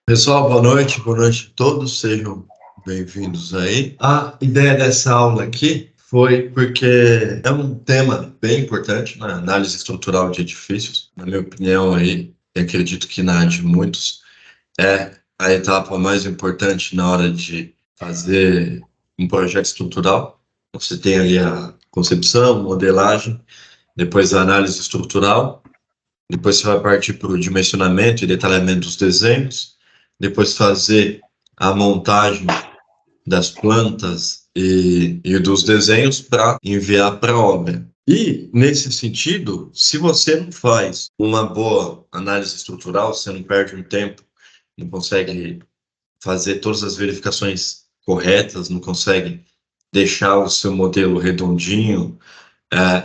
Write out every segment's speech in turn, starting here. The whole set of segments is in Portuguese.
Pessoal, boa noite a todos, sejam bem-vindos aí. A ideia dessa aula aqui foi porque é um tema bem importante na análise estrutural de edifícios. Na minha opinião aí, e acredito que na de muitos, é a etapa mais importante na hora de fazer um projeto estrutural. Você tem ali a concepção, modelagem, depois a análise estrutural. Depois você vai partir para o dimensionamento e detalhamento dos desenhos. Depois fazer a montagem das plantas e dos desenhos para enviar para a obra. E, nesse sentido, se você não faz uma boa análise estrutural, você não perde um tempo, não consegue fazer todas as verificações corretas, não consegue deixar o seu modelo redondinho,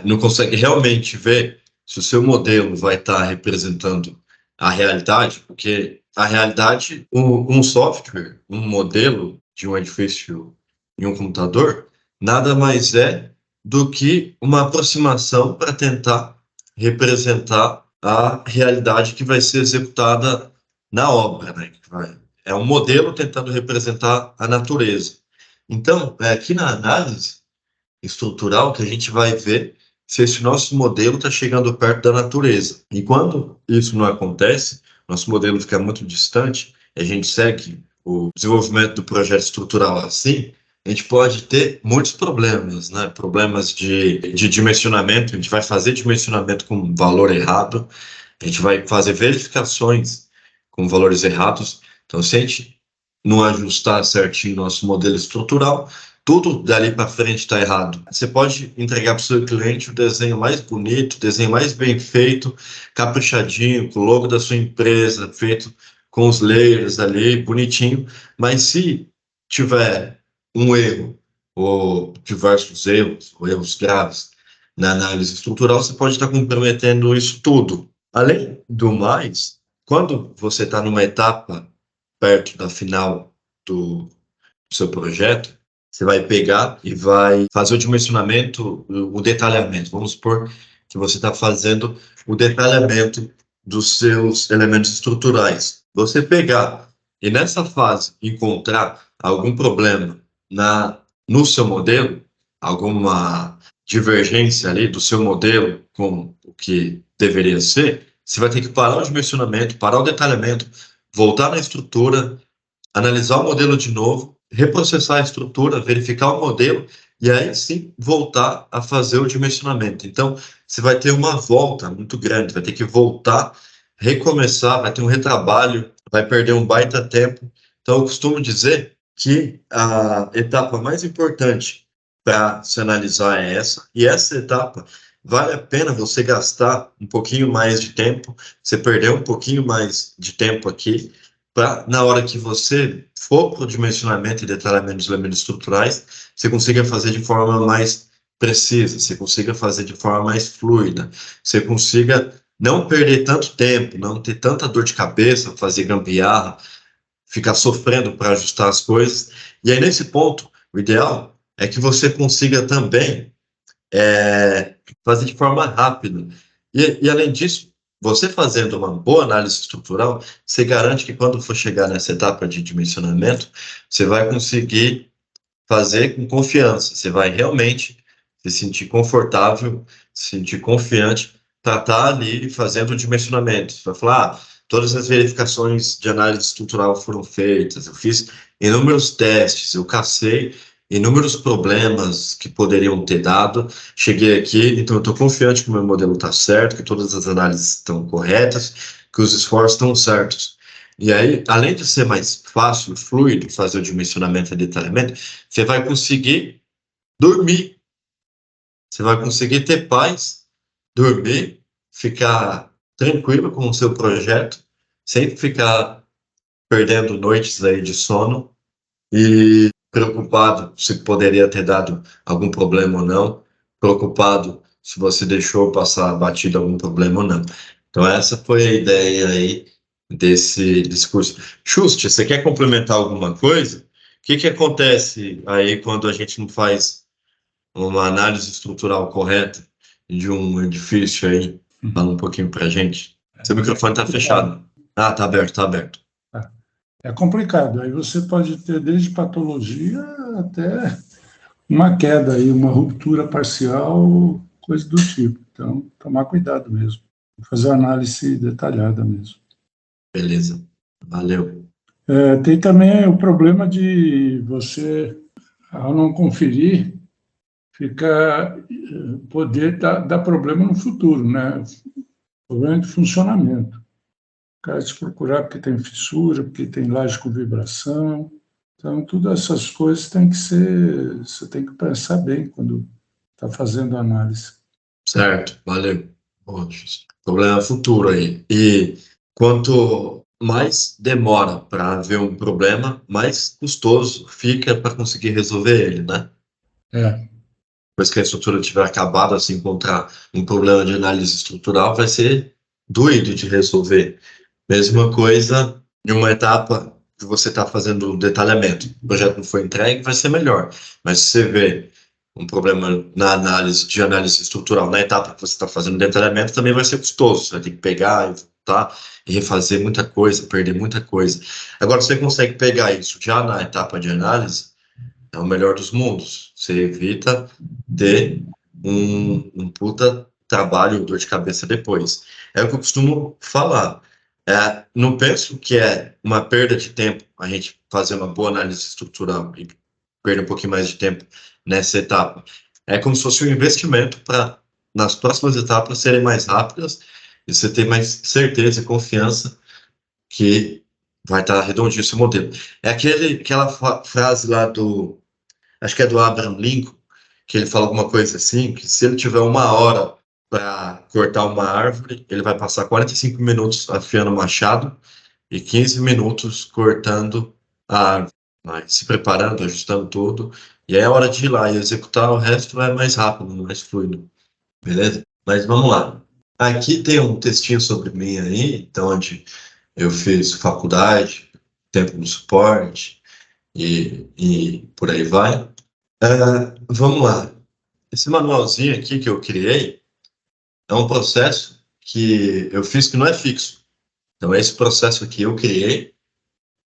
não consegue realmente ver se o seu modelo vai estar representando a realidade, porque a realidade, um software, um modelo de um edifício em um computador, nada mais é do que uma aproximação para tentar representar a realidade que vai ser executada na obra, né? É um modelo tentando representar a natureza. Então, aqui na análise estrutural que a gente vai ver se esse nosso modelo está chegando perto da natureza. E quando isso não acontece, nosso modelo fica muito distante, a gente segue o desenvolvimento do projeto estrutural assim, a gente pode ter muitos problemas, né? Problemas de dimensionamento, a gente vai fazer dimensionamento com valor errado, a gente vai fazer verificações com valores errados. Então, se a gente não ajustar certinho nosso modelo estrutural, tudo dali para frente está errado. Você pode entregar para o seu cliente o desenho mais bonito, o desenho mais bem feito, caprichadinho, com o logo da sua empresa, feito com os layers ali, bonitinho, mas se tiver um erro, ou diversos erros, ou erros graves na análise estrutural, você pode estar comprometendo isso tudo. Além do mais, quando você está numa etapa perto da final do seu projeto, você vai pegar e vai fazer o dimensionamento, o detalhamento. Vamos supor que você está fazendo o detalhamento dos seus elementos estruturais. Você pegar e nessa fase encontrar algum problema no seu modelo, alguma divergência ali do seu modelo com o que deveria ser, você vai ter que parar o dimensionamento, parar o detalhamento, voltar na estrutura, analisar o modelo de novo, reprocessar a estrutura, verificar o modelo e aí sim voltar a fazer o dimensionamento. Então, você vai ter uma volta muito grande, vai ter que voltar, recomeçar, vai ter um retrabalho, vai perder um baita tempo. Então, eu costumo dizer que a etapa mais importante para se analisar é essa, e essa etapa vale a pena você gastar um pouquinho mais de tempo, você perder um pouquinho mais de tempo aqui, para, na hora que você for para o dimensionamento e detalhamento dos elementos estruturais, você consiga fazer de forma mais precisa, você consiga fazer de forma mais fluida, você consiga não perder tanto tempo, não ter tanta dor de cabeça, fazer gambiarra, ficar sofrendo para ajustar as coisas. E aí, nesse ponto, o ideal é que você consiga também fazer de forma rápida. E além disso, você fazendo uma boa análise estrutural, você garante que quando for chegar nessa etapa de dimensionamento, você vai conseguir fazer com confiança, você vai realmente se sentir confortável, se sentir confiante para estar ali fazendo o dimensionamento. Você vai falar, todas as verificações de análise estrutural foram feitas, eu fiz inúmeros testes, eu cacei inúmeros problemas que poderiam ter dado, cheguei aqui, então eu estou confiante que o meu modelo está certo, que todas as análises estão corretas, que os esforços estão certos. E aí, além de ser mais fácil, fluido, fazer o dimensionamento e detalhamento, você vai conseguir dormir, você vai conseguir ter paz, dormir, ficar tranquilo com o seu projeto, sem ficar perdendo noites aí de sono e preocupado se poderia ter dado algum problema ou não, preocupado se você deixou passar batido algum problema ou não. Então essa foi a ideia aí desse discurso. Juste, você quer complementar alguma coisa? O que que acontece aí quando a gente não faz uma análise estrutural correta de um edifício aí? Fala um pouquinho pra gente. Seu microfone está fechado. Ah, tá aberto, tá aberto. É complicado. Aí você pode ter desde patologia até uma queda aí, uma ruptura parcial, coisa do tipo. Então, tomar cuidado mesmo. Fazer análise detalhada mesmo. Beleza. Valeu. Tem também o problema de você, ao não conferir, poder dar problema no futuro, né? Problema de funcionamento. O cara te procurar porque tem fissura, porque tem laje com vibração. Então, todas essas coisas você tem que pensar bem quando está fazendo a análise. Certo, valeu. Poxa, problema futuro aí. E quanto mais demora para ver um problema, mais custoso fica para conseguir resolver ele, né? É, Depois que a estrutura tiver acabado, se encontrar um problema de análise estrutural, vai ser doído de resolver. Mesma coisa em uma etapa que você está fazendo o detalhamento. O projeto não foi entregue, vai ser melhor. Mas se você vê um problema na análise de análise estrutural na etapa que você está fazendo o detalhamento, também vai ser custoso. Você vai ter que pegar e voltar e refazer muita coisa, perder muita coisa. Agora, você consegue pegar isso já na etapa de análise, é o melhor dos mundos. Você evita ter um puta trabalho, dor de cabeça depois. É o que eu costumo falar. Não penso que é uma perda de tempo a gente fazer uma boa análise estrutural e perder um pouquinho mais de tempo nessa etapa. É como se fosse um investimento para, nas próximas etapas, serem mais rápidas e você ter mais certeza e confiança que vai estar redondinho esse modelo. É aquela frase lá acho que é do Abraham Lincoln, que ele fala alguma coisa assim, que se ele tiver uma hora para cortar uma árvore, ele vai passar 45 minutos afiando o machado e 15 minutos cortando a árvore, mas se preparando, ajustando tudo, e aí é hora de ir lá e executar, o resto é mais rápido, mais fluido, beleza? Mas vamos lá. Aqui tem um textinho sobre mim aí, então onde eu fiz faculdade, tempo no suporte e por aí vai. Vamos lá. Esse manualzinho aqui que eu criei é um processo que eu fiz que não é fixo. Então, esse processo aqui eu criei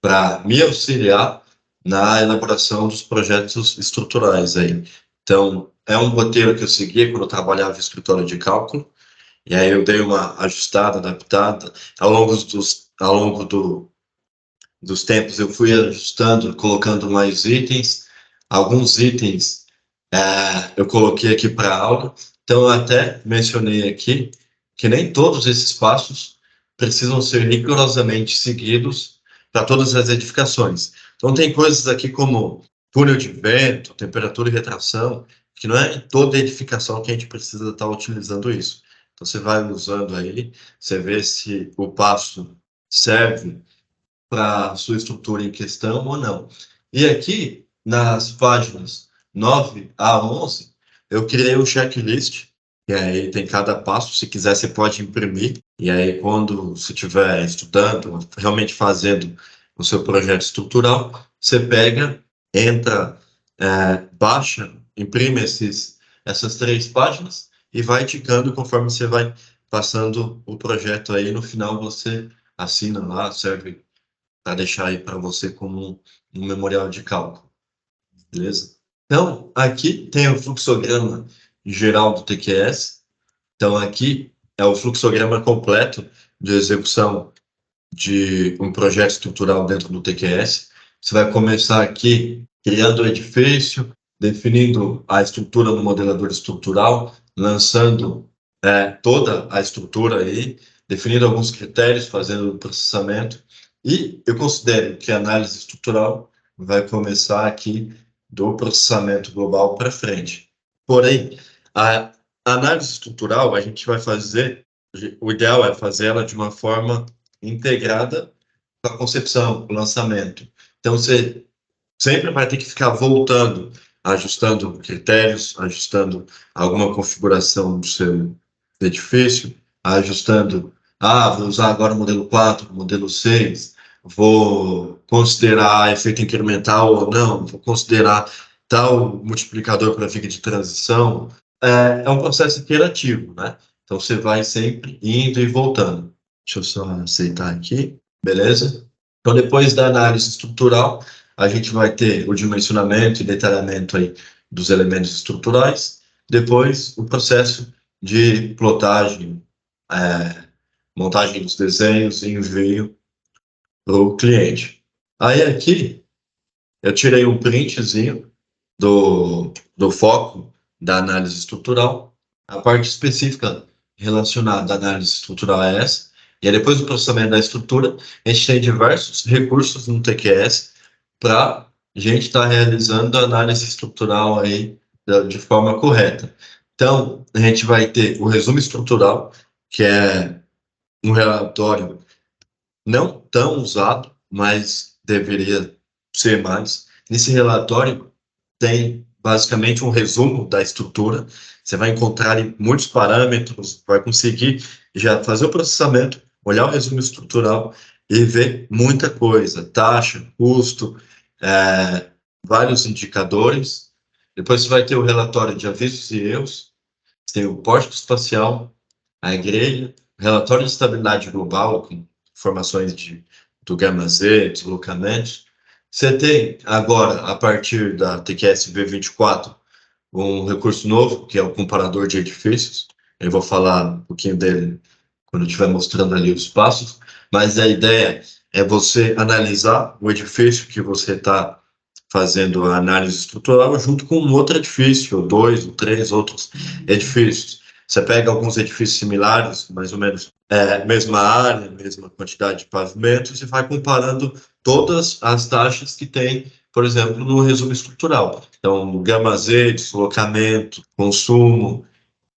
para me auxiliar na elaboração dos projetos estruturais aí. Então, é um roteiro que eu segui quando eu trabalhava em escritório de cálculo, e aí eu dei uma ajustada, adaptada. Ao longo dos tempos, eu fui ajustando, colocando mais itens. Alguns itens eu coloquei aqui para aula. Então, eu até mencionei aqui que nem todos esses passos precisam ser rigorosamente seguidos para todas as edificações. Então, tem coisas aqui como túnel de vento, temperatura e retração, que não é em toda edificação que a gente precisa estar utilizando isso. Então, você vai usando aí, você vê se o passo serve para a sua estrutura em questão ou não. E aqui, nas páginas 9 a 11, eu criei um checklist, e aí tem cada passo, se quiser você pode imprimir, e aí quando você estiver estudando, realmente fazendo o seu projeto estrutural, você pega, entra, baixa, imprime essas 3 páginas e vai ticando conforme você vai passando o projeto aí, no final você assina lá, serve para deixar aí para você como um memorial de cálculo, beleza? Então, aqui tem o fluxograma geral do TQS. Então, aqui é o fluxograma completo de execução de um projeto estrutural dentro do TQS. Você vai começar aqui criando o edifício, definindo a estrutura no modelador estrutural, lançando toda a estrutura aí, definindo alguns critérios, fazendo o processamento. E eu considero que a análise estrutural vai começar aqui do processamento global para frente. Porém, a análise estrutural a gente vai fazer, o ideal é fazer ela de uma forma integrada com a concepção, com o lançamento. Então, você sempre vai ter que ficar voltando, ajustando critérios, ajustando alguma configuração do seu edifício, ajustando, vou usar agora o modelo 4, o modelo 6, vou considerar efeito incremental ou não, vou considerar tal multiplicador para fica de transição. É um processo iterativo, né? Então, você vai sempre indo e voltando. Deixa eu só aceitar aqui. Beleza? Então, depois da análise estrutural, a gente vai ter o dimensionamento e detalhamento aí dos elementos estruturais, depois o processo de plotagem, montagem dos desenhos e envio para o cliente. Aí aqui, eu tirei um printzinho do foco da análise estrutural. A parte específica relacionada à análise estrutural é essa. E aí, depois do processamento da estrutura, a gente tem diversos recursos no TQS para a gente estar realizando a análise estrutural aí de forma correta. Então, a gente vai ter o resumo estrutural, que é um relatório não tão usado, mas deveria ser mais. Nesse relatório tem basicamente um resumo da estrutura. Você vai encontrar ali muitos parâmetros, vai conseguir já fazer o processamento, olhar o resumo estrutural e ver muita coisa, taxa, custo, vários indicadores. Depois você vai ter o relatório de avisos e erros, tem o pórtico espacial, a grelha, relatório de estabilidade global, com informações do Gama Z, deslocamentos. Você tem agora, a partir da TQS V24, um recurso novo, que é o comparador de edifícios. Eu vou falar um pouquinho dele quando eu estiver mostrando ali os passos, mas a ideia é você analisar o edifício que você está fazendo a análise estrutural junto com um outro edifício, ou dois, ou três outros edifícios. Você pega alguns edifícios similares, mais ou menos mesma área, mesma quantidade de pavimentos, e vai comparando todas as taxas que tem, por exemplo, no resumo estrutural. Então, gama Z, deslocamento, consumo,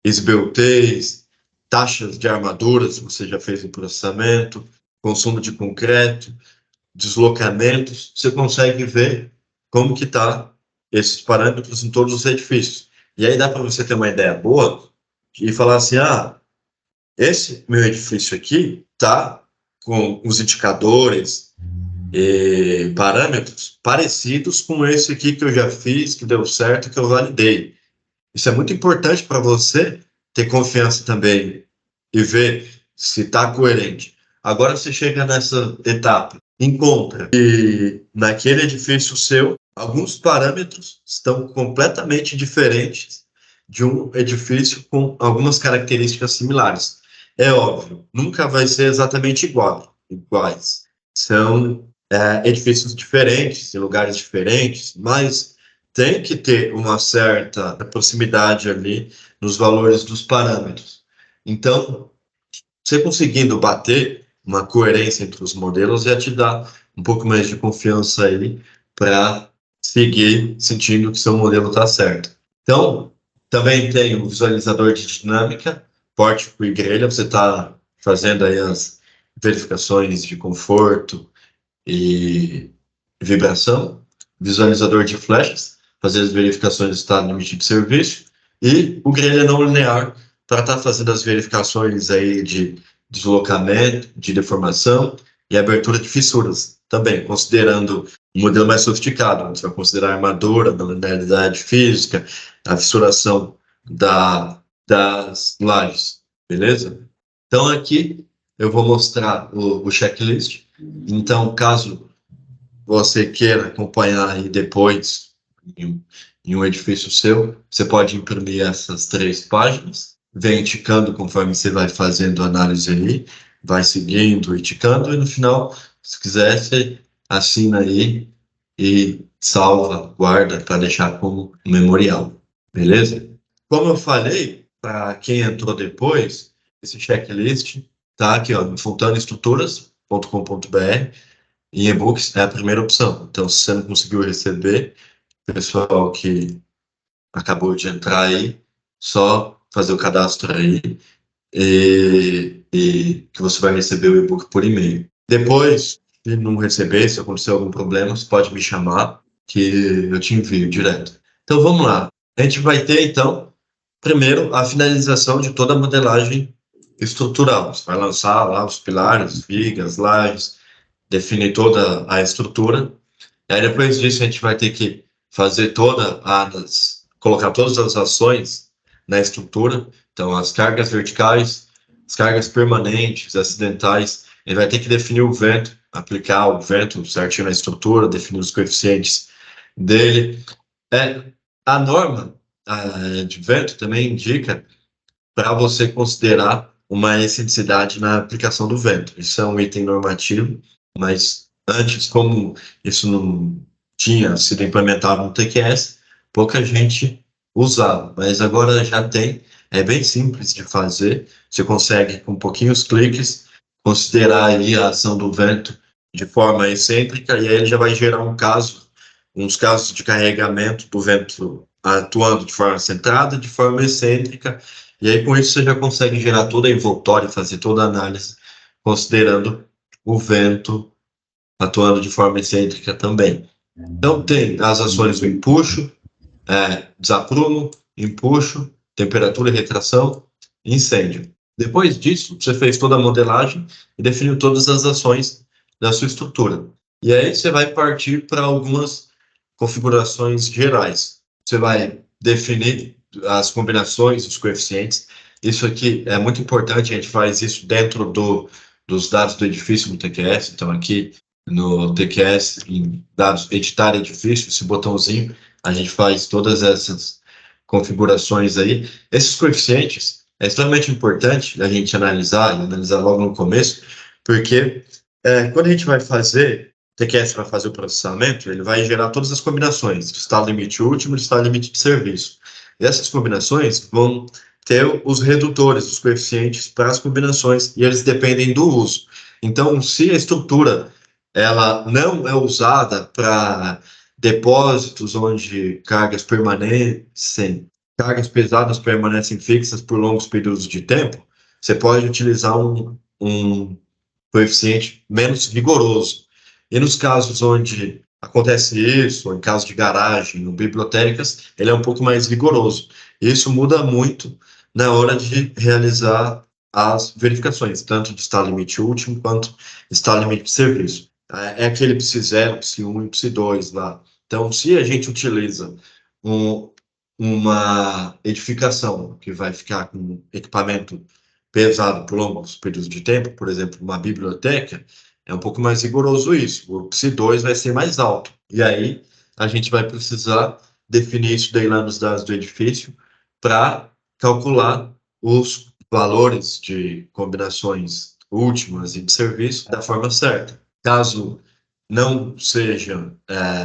esbeltez, taxas de armaduras, você já fez o processamento, consumo de concreto, deslocamentos, você consegue ver como que está esses parâmetros em todos os edifícios. E aí dá para você ter uma ideia boa e falar assim, esse meu edifício aqui está com os indicadores e parâmetros parecidos com esse aqui que eu já fiz, que deu certo, que eu validei. Isso é muito importante para você ter confiança também e ver se está coerente. Agora você chega nessa etapa, encontra que naquele edifício seu, alguns parâmetros estão completamente diferentes de um edifício com algumas características similares. É óbvio, nunca vai ser exatamente iguais. São edifícios diferentes, em lugares diferentes, mas tem que ter uma certa proximidade ali nos valores dos parâmetros. Então, você conseguindo bater uma coerência entre os modelos já te dá um pouco mais de confiança aí para seguir sentindo que seu modelo está certo. Então, também tem o visualizador de dinâmica, pórtico e grelha, você está fazendo aí as verificações de conforto e vibração, visualizador de flechas, fazer as verificações do estado limite de serviço, e o grelha não linear, para estar fazendo as verificações aí de deslocamento, de deformação e abertura de fissuras, também, considerando um modelo mais sofisticado, você vai considerar a armadura, a linearidade física, a fissuração das lajes, beleza? Então, aqui eu vou mostrar o checklist. Então, caso você queira acompanhar aí depois em um edifício seu, você pode imprimir essas 3 páginas, vem ticando conforme você vai fazendo a análise aí, vai seguindo e ticando, e no final, se quiser, você assina aí e salva, guarda para deixar como memorial, beleza? Como eu falei, para quem entrou depois, esse checklist tá aqui, ó, no fontanaestruturas.com.br. Em e-books é a primeira opção. Então, se você não conseguiu receber, pessoal que acabou de entrar aí, só fazer o cadastro aí e que você vai receber o e-book por e-mail. Depois, se não receber, se acontecer algum problema, você pode me chamar que eu te envio direto. Então, vamos lá. A gente vai ter, então, primeiro, a finalização de toda a modelagem estrutural. Você vai lançar lá os pilares, vigas, lajes, definir toda a estrutura. E aí, depois disso, a gente vai ter que fazer colocar todas as ações na estrutura. Então, as cargas verticais, as cargas permanentes, acidentais. Ele vai ter que definir o vento, aplicar o vento certinho na estrutura, definir os coeficientes dele. A norma de vento também indica para você considerar uma excentricidade na aplicação do vento. Isso é um item normativo, mas antes, como isso não tinha sido implementado no TQS, pouca gente usava, mas agora já tem, é bem simples de fazer, você consegue, com pouquinhos cliques, considerar aí a ação do vento de forma excêntrica, e aí ele já vai gerar uns casos de carregamento do vento atuando de forma centrada, de forma excêntrica, e aí com isso você já consegue gerar toda a envoltória, fazer toda a análise, considerando o vento atuando de forma excêntrica também. Então tem as ações do empuxo, desaprumo, empuxo, temperatura e retração, incêndio. Depois disso, você fez toda a modelagem e definiu todas as ações da sua estrutura. E aí você vai partir para algumas configurações gerais. Você vai definir as combinações, os coeficientes. Isso aqui é muito importante, a gente faz isso dentro dos dados do edifício no TQS. Então aqui no TQS, em dados editar edifício, esse botãozinho, a gente faz todas essas configurações aí. Esses coeficientes é extremamente importante a gente analisar, e analisar logo no começo, porque quando a gente vai fazer, o TQS vai fazer o processamento, ele vai gerar todas as combinações de estado limite último e de estado limite de serviço. E essas combinações vão ter os redutores, os coeficientes para as combinações, e eles dependem do uso. Então, se a estrutura ela não é usada para depósitos onde cargas pesadas permanecem fixas por longos períodos de tempo, você pode utilizar um coeficiente menos rigoroso. E nos casos onde acontece isso, ou em casos de garagem, ou bibliotecas, ele é um pouco mais rigoroso. Isso muda muito na hora de realizar as verificações, tanto de estado limite último quanto estado limite de serviço. É aquele PSI0, PSI1 e PSI2 lá. Então, se a gente utiliza uma edificação que vai ficar com equipamento pesado por longos períodos de tempo, por exemplo, uma biblioteca, é um pouco mais rigoroso isso. O PSI2 vai ser mais alto. E aí, a gente vai precisar definir isso daí lá nos dados do edifício para calcular os valores de combinações últimas e de serviço da forma certa. Caso não sejam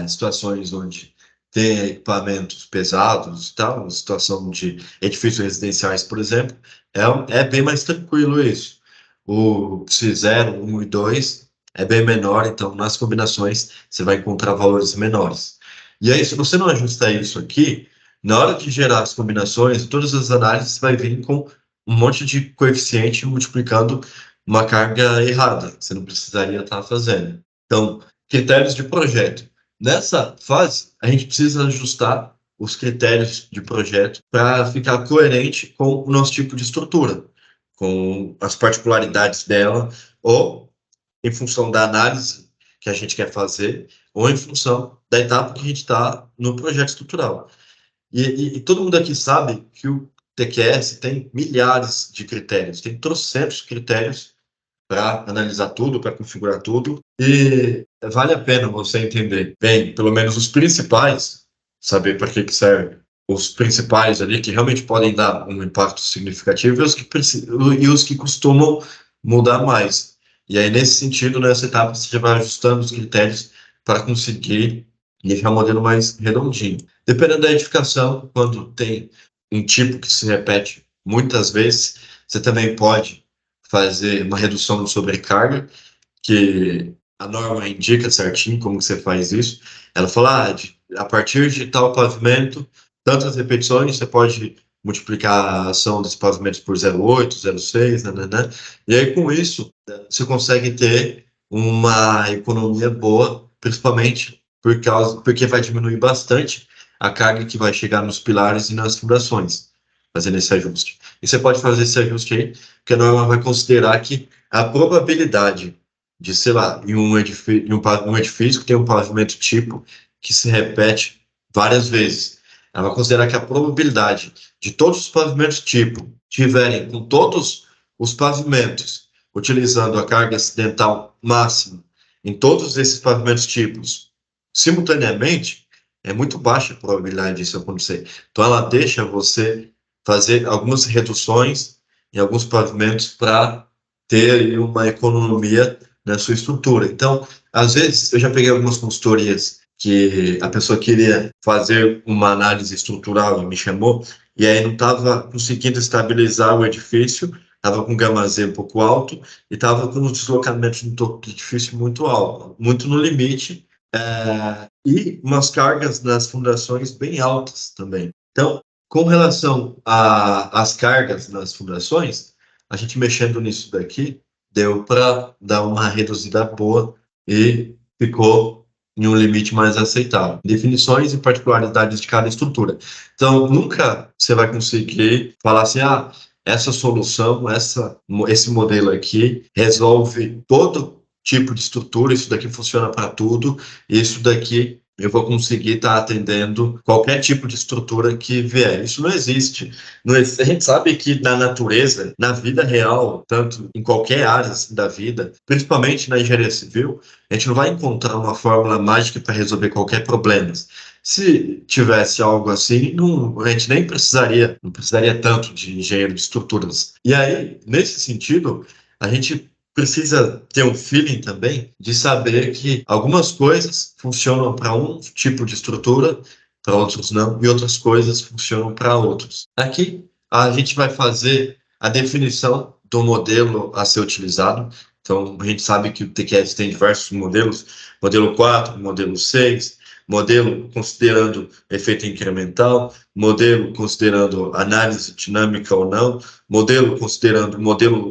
situações onde tem equipamentos pesados e tal, situação de edifícios residenciais, por exemplo, é bem mais tranquilo isso. O PSI0, 1 e 2 é bem menor, então nas combinações você vai encontrar valores menores. E aí, se você não ajustar isso aqui, na hora de gerar as combinações, todas as análises vai vir com um monte de coeficiente multiplicando uma carga errada, que você não precisaria estar fazendo. Então, critérios de projeto. Nessa fase, a gente precisa ajustar os critérios de projeto para ficar coerente com o nosso tipo de estrutura, com as particularidades dela, ou em função da análise que a gente quer fazer, ou em função da etapa que a gente está no projeto estrutural. E todo mundo aqui sabe que o TQS tem milhares de critérios, tem trocentos critérios para analisar tudo, para configurar tudo, e vale a pena você entender bem, pelo menos os principais, saber para que serve, os principais ali que realmente podem dar um impacto significativo e os que costumam mudar mais. E aí, nesse sentido, nessa etapa, você já vai ajustando os critérios para conseguir deixar o modelo mais redondinho. Dependendo da edificação, quando tem um tipo que se repete muitas vezes, você também pode fazer uma redução de sobrecarga, que a norma indica certinho como que você faz isso. Ela fala, a partir de tal pavimento, tantas repetições, você pode multiplicar a ação desse pavimento por 0,8, 0,6, né? E aí, com isso, você consegue ter uma economia boa, principalmente porque vai diminuir bastante a carga que vai chegar nos pilares e nas fundações, fazendo esse ajuste. E você pode fazer esse ajuste aí, porque a norma vai considerar que a probabilidade de, sei lá, em um edifício que tem um pavimento tipo que se repete várias vezes, ela vai considerar que a probabilidade de todos os pavimentos tipo tiverem com todos os pavimentos utilizando a carga acidental máxima em todos esses pavimentos tipos simultaneamente, é muito baixa a probabilidade disso acontecer. Então, ela deixa você fazer algumas reduções em alguns pavimentos para ter aí uma economia na sua estrutura. Então, às vezes, eu já peguei algumas consultorias que a pessoa queria fazer uma análise estrutural e me chamou, e aí não estava conseguindo estabilizar o edifício, estava com gama Z um pouco alto e estava com os deslocamentos no topo do edifício muito alto, muito no limite, e umas cargas nas fundações bem altas também. Então, com relação às cargas nas fundações, a gente mexendo nisso daqui, deu para dar uma reduzida boa e ficou em um limite mais aceitável. Definições e particularidades de cada estrutura. Então, nunca você vai conseguir falar assim, essa solução, esse modelo aqui resolve todo tipo de estrutura, isso daqui funciona para tudo, isso daqui eu vou conseguir estar atendendo qualquer tipo de estrutura que vier. Isso não existe. A gente sabe que na natureza, na vida real, tanto em qualquer área assim, da vida, principalmente na engenharia civil, a gente não vai encontrar uma fórmula mágica para resolver qualquer problema. Se tivesse algo assim, a gente nem não precisaria tanto de engenheiro de estruturas. E aí, nesse sentido, a gente precisa ter um feeling também de saber que algumas coisas funcionam para um tipo de estrutura, para outros não, e outras coisas funcionam para outros. Aqui, a gente vai fazer a definição do modelo a ser utilizado. Então, a gente sabe que o TQS tem diversos modelos, modelo 4, modelo 6, modelo considerando efeito incremental, modelo considerando análise dinâmica ou não, modelo considerando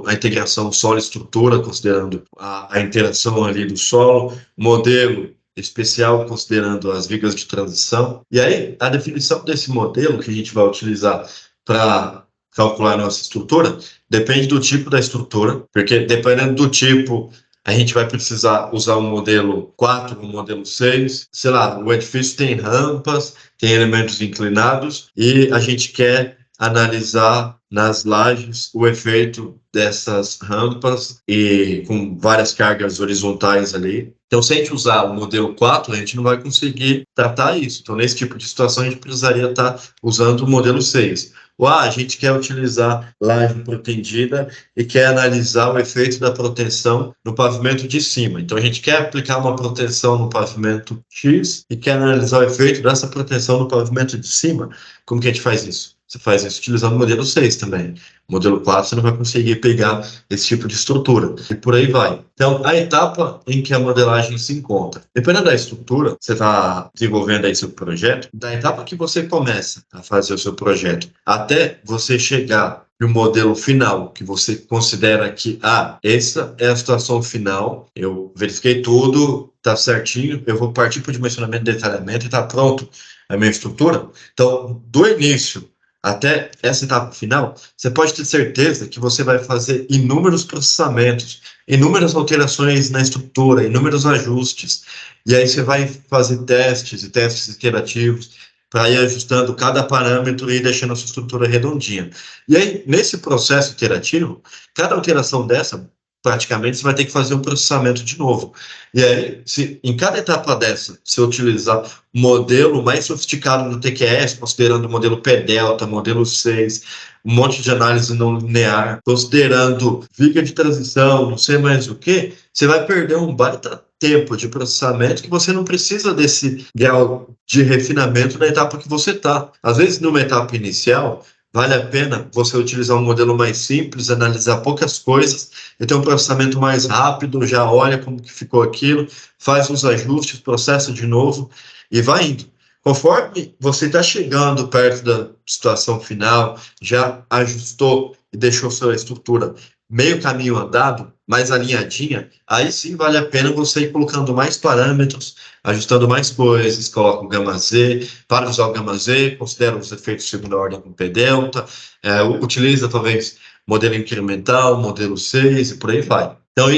a integração solo-estrutura, considerando a interação ali do solo, modelo especial considerando as vigas de transição. E aí, a definição desse modelo que a gente vai utilizar para calcular a nossa estrutura depende do tipo da estrutura, porque dependendo do tipo, a gente vai precisar usar um modelo 4, um modelo 6. Sei lá, o edifício tem rampas, tem elementos inclinados e a gente quer analisar nas lajes o efeito dessas rampas e com várias cargas horizontais ali. Então, se a gente usar o modelo 4, a gente não vai conseguir tratar isso. Então, nesse tipo de situação, a gente precisaria estar usando o modelo 6. Ou a gente quer utilizar laje protendida e quer analisar o efeito da proteção no pavimento de cima. Então, a gente quer aplicar uma proteção no pavimento X e quer analisar o efeito dessa proteção no pavimento de cima. Como que a gente faz isso? Você faz isso utilizando o modelo 6 também. O modelo 4 você não vai conseguir pegar esse tipo de estrutura. E por aí vai. Então, a etapa em que a modelagem se encontra. Dependendo da estrutura, você está desenvolvendo aí seu projeto, da etapa que você começa a fazer o seu projeto até você chegar no modelo final, que você considera que, essa é a situação final, eu verifiquei tudo, está certinho, eu vou partir para o dimensionamento e detalhamento e está pronto a minha estrutura. Então, do início até essa etapa final, você pode ter certeza que você vai fazer inúmeros processamentos, inúmeras alterações na estrutura, inúmeros ajustes, e aí você vai fazer testes e testes iterativos para ir ajustando cada parâmetro e ir deixando a sua estrutura redondinha. E aí, nesse processo iterativo, cada alteração dessa, praticamente, você vai ter que fazer um processamento de novo. E aí, se em cada etapa dessa, você utilizar o modelo mais sofisticado do TQS, considerando o modelo P-delta, modelo 6, um monte de análise não linear, considerando viga de transição, não sei mais o que, você vai perder um baita tempo de processamento que você não precisa desse grau de refinamento na etapa que você está. Às vezes, numa etapa inicial, vale a pena você utilizar um modelo mais simples, analisar poucas coisas e ter um processamento mais rápido, já olha como que ficou aquilo, faz os ajustes, processa de novo e vai indo. Conforme você está chegando perto da situação final, já ajustou e deixou sua estrutura meio caminho andado, mais alinhadinha, aí sim vale a pena você ir colocando mais parâmetros, ajustando mais coisas, coloca o gama Z, para de usar o gama Z, considera os efeitos de segunda ordem com P-delta, utiliza talvez modelo incremental, modelo 6 e por aí vai. Então,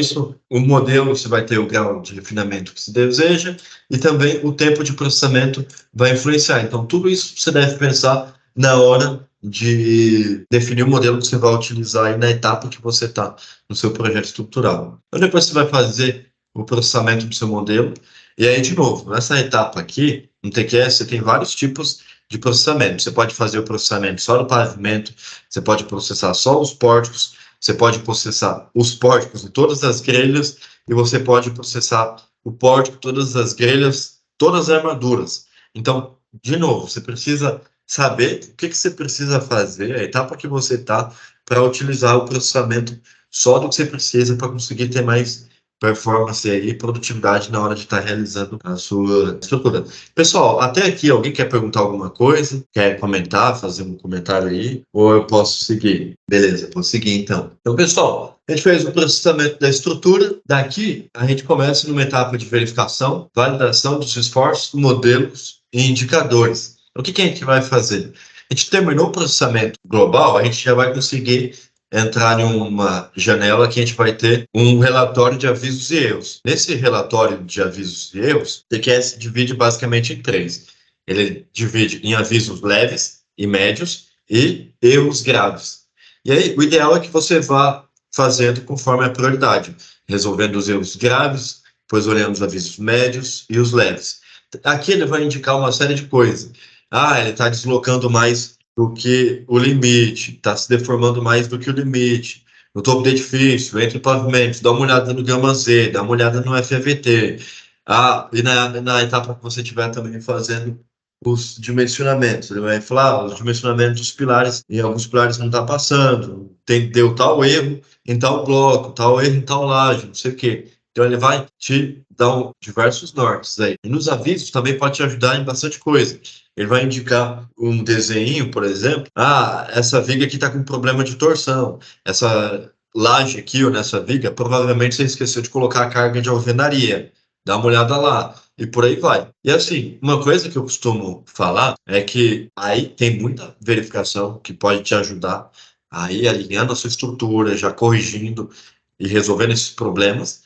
o modelo, você vai ter o grau de refinamento que se deseja e também o tempo de processamento vai influenciar. Então, tudo isso você deve pensar na hora de definir o modelo que você vai utilizar aí na etapa que você está no seu projeto estrutural. Então, depois você vai fazer o processamento do seu modelo. E aí, de novo, nessa etapa aqui, no TQS, você tem vários tipos de processamento. Você pode fazer o processamento só do pavimento, você pode processar só os pórticos, você pode processar os pórticos de todas as grelhas, e você pode processar o pórtico, todas as grelhas, todas as armaduras. Então, de novo, você precisa saber o que você precisa fazer, a etapa que você está, para utilizar o processamento só do que você precisa para conseguir ter mais performance e produtividade na hora de estar realizando a sua estrutura. Pessoal, até aqui, alguém quer perguntar alguma coisa? Quer comentar, fazer um comentário aí? Ou eu posso seguir? Beleza, posso seguir então. Então, pessoal, a gente fez o processamento da estrutura. Daqui, a gente começa numa etapa de verificação, validação dos esforços, modelos e indicadores. O que a gente vai fazer? A gente terminou o processamento global, a gente já vai conseguir entrar em uma janela que a gente vai ter um relatório de avisos e erros. Nesse relatório de avisos e erros, o TQS divide basicamente em três. Ele divide em avisos leves e médios e erros graves. E aí, o ideal é que você vá fazendo conforme a prioridade, resolvendo os erros graves, depois olhando os avisos médios e os leves. Aqui ele vai indicar uma série de coisas. Ele está deslocando mais do que o limite, está se deformando mais do que o limite. No topo do edifício, entre pavimentos, dá uma olhada no gama Z, dá uma olhada no FAVT. E na etapa que você estiver também fazendo os dimensionamentos, ele vai falar os dimensionamentos dos pilares, e alguns pilares não está passando, deu tal erro em tal bloco, tal erro em tal laje, não sei o quê. Então ele vai te dar diversos nortes aí. E nos avisos também pode te ajudar em bastante coisa. Ele vai indicar um desenho, por exemplo. Essa viga aqui está com problema de torção. Essa laje aqui, ou nessa viga, provavelmente você esqueceu de colocar a carga de alvenaria. Dá uma olhada lá. E por aí vai. E assim, uma coisa que eu costumo falar é que aí tem muita verificação que pode te ajudar aí alinhando a sua estrutura, já corrigindo e resolvendo esses problemas.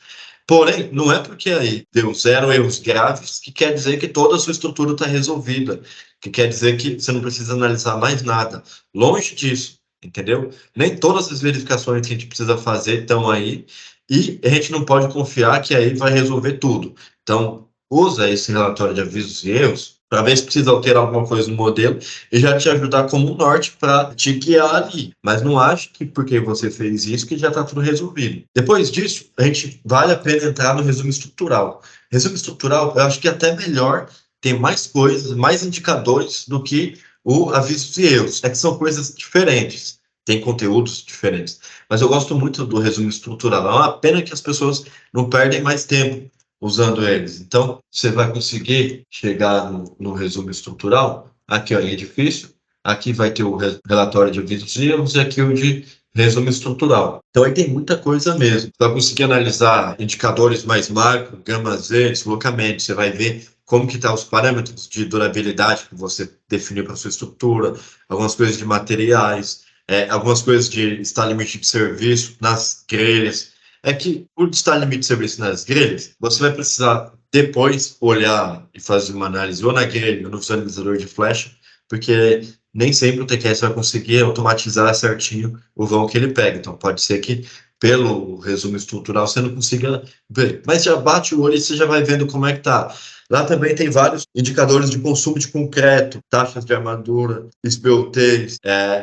Porém, não é porque aí deu 0 erros graves que quer dizer que toda a sua estrutura está resolvida, que quer dizer que você não precisa analisar mais nada. Longe disso, entendeu? Nem todas as verificações que a gente precisa fazer estão aí, e a gente não pode confiar que aí vai resolver tudo. Então, usa esse relatório de avisos e erros para ver se precisa alterar alguma coisa no modelo e já te ajudar como um norte para te guiar ali. Mas não acho que porque você fez isso que já está tudo resolvido. Depois disso, a gente vale a pena entrar no resumo estrutural. Resumo estrutural, eu acho que é até melhor, tem mais coisas, mais indicadores do que o avisos e erros. É que são coisas diferentes, tem conteúdos diferentes. Mas eu gosto muito do resumo estrutural. É uma pena que as pessoas não perdem mais tempo usando eles. Então, você vai conseguir chegar no resumo estrutural. Aqui, ó, em edifício. Aqui vai ter o relatório de avisos e erros e aqui o de resumo estrutural. Então, aí tem muita coisa mesmo. Você vai conseguir analisar indicadores mais macro, gama Z, deslocamento. Você vai ver como que estão os parâmetros de durabilidade que você definiu para a sua estrutura, algumas coisas de materiais, algumas coisas de estar limite de serviço nas grelhas. É que, por estar limite de serviço nas grelhas, você vai precisar depois olhar e fazer uma análise ou na grelha ou no visualizador de flecha, porque nem sempre o TQS vai conseguir automatizar certinho o vão que ele pega. Então, pode ser que, pelo resumo estrutural, você não consiga ver. Mas já bate o olho e você já vai vendo como é que tá. Lá também tem vários indicadores de consumo de concreto, taxas de armadura, SPOTs,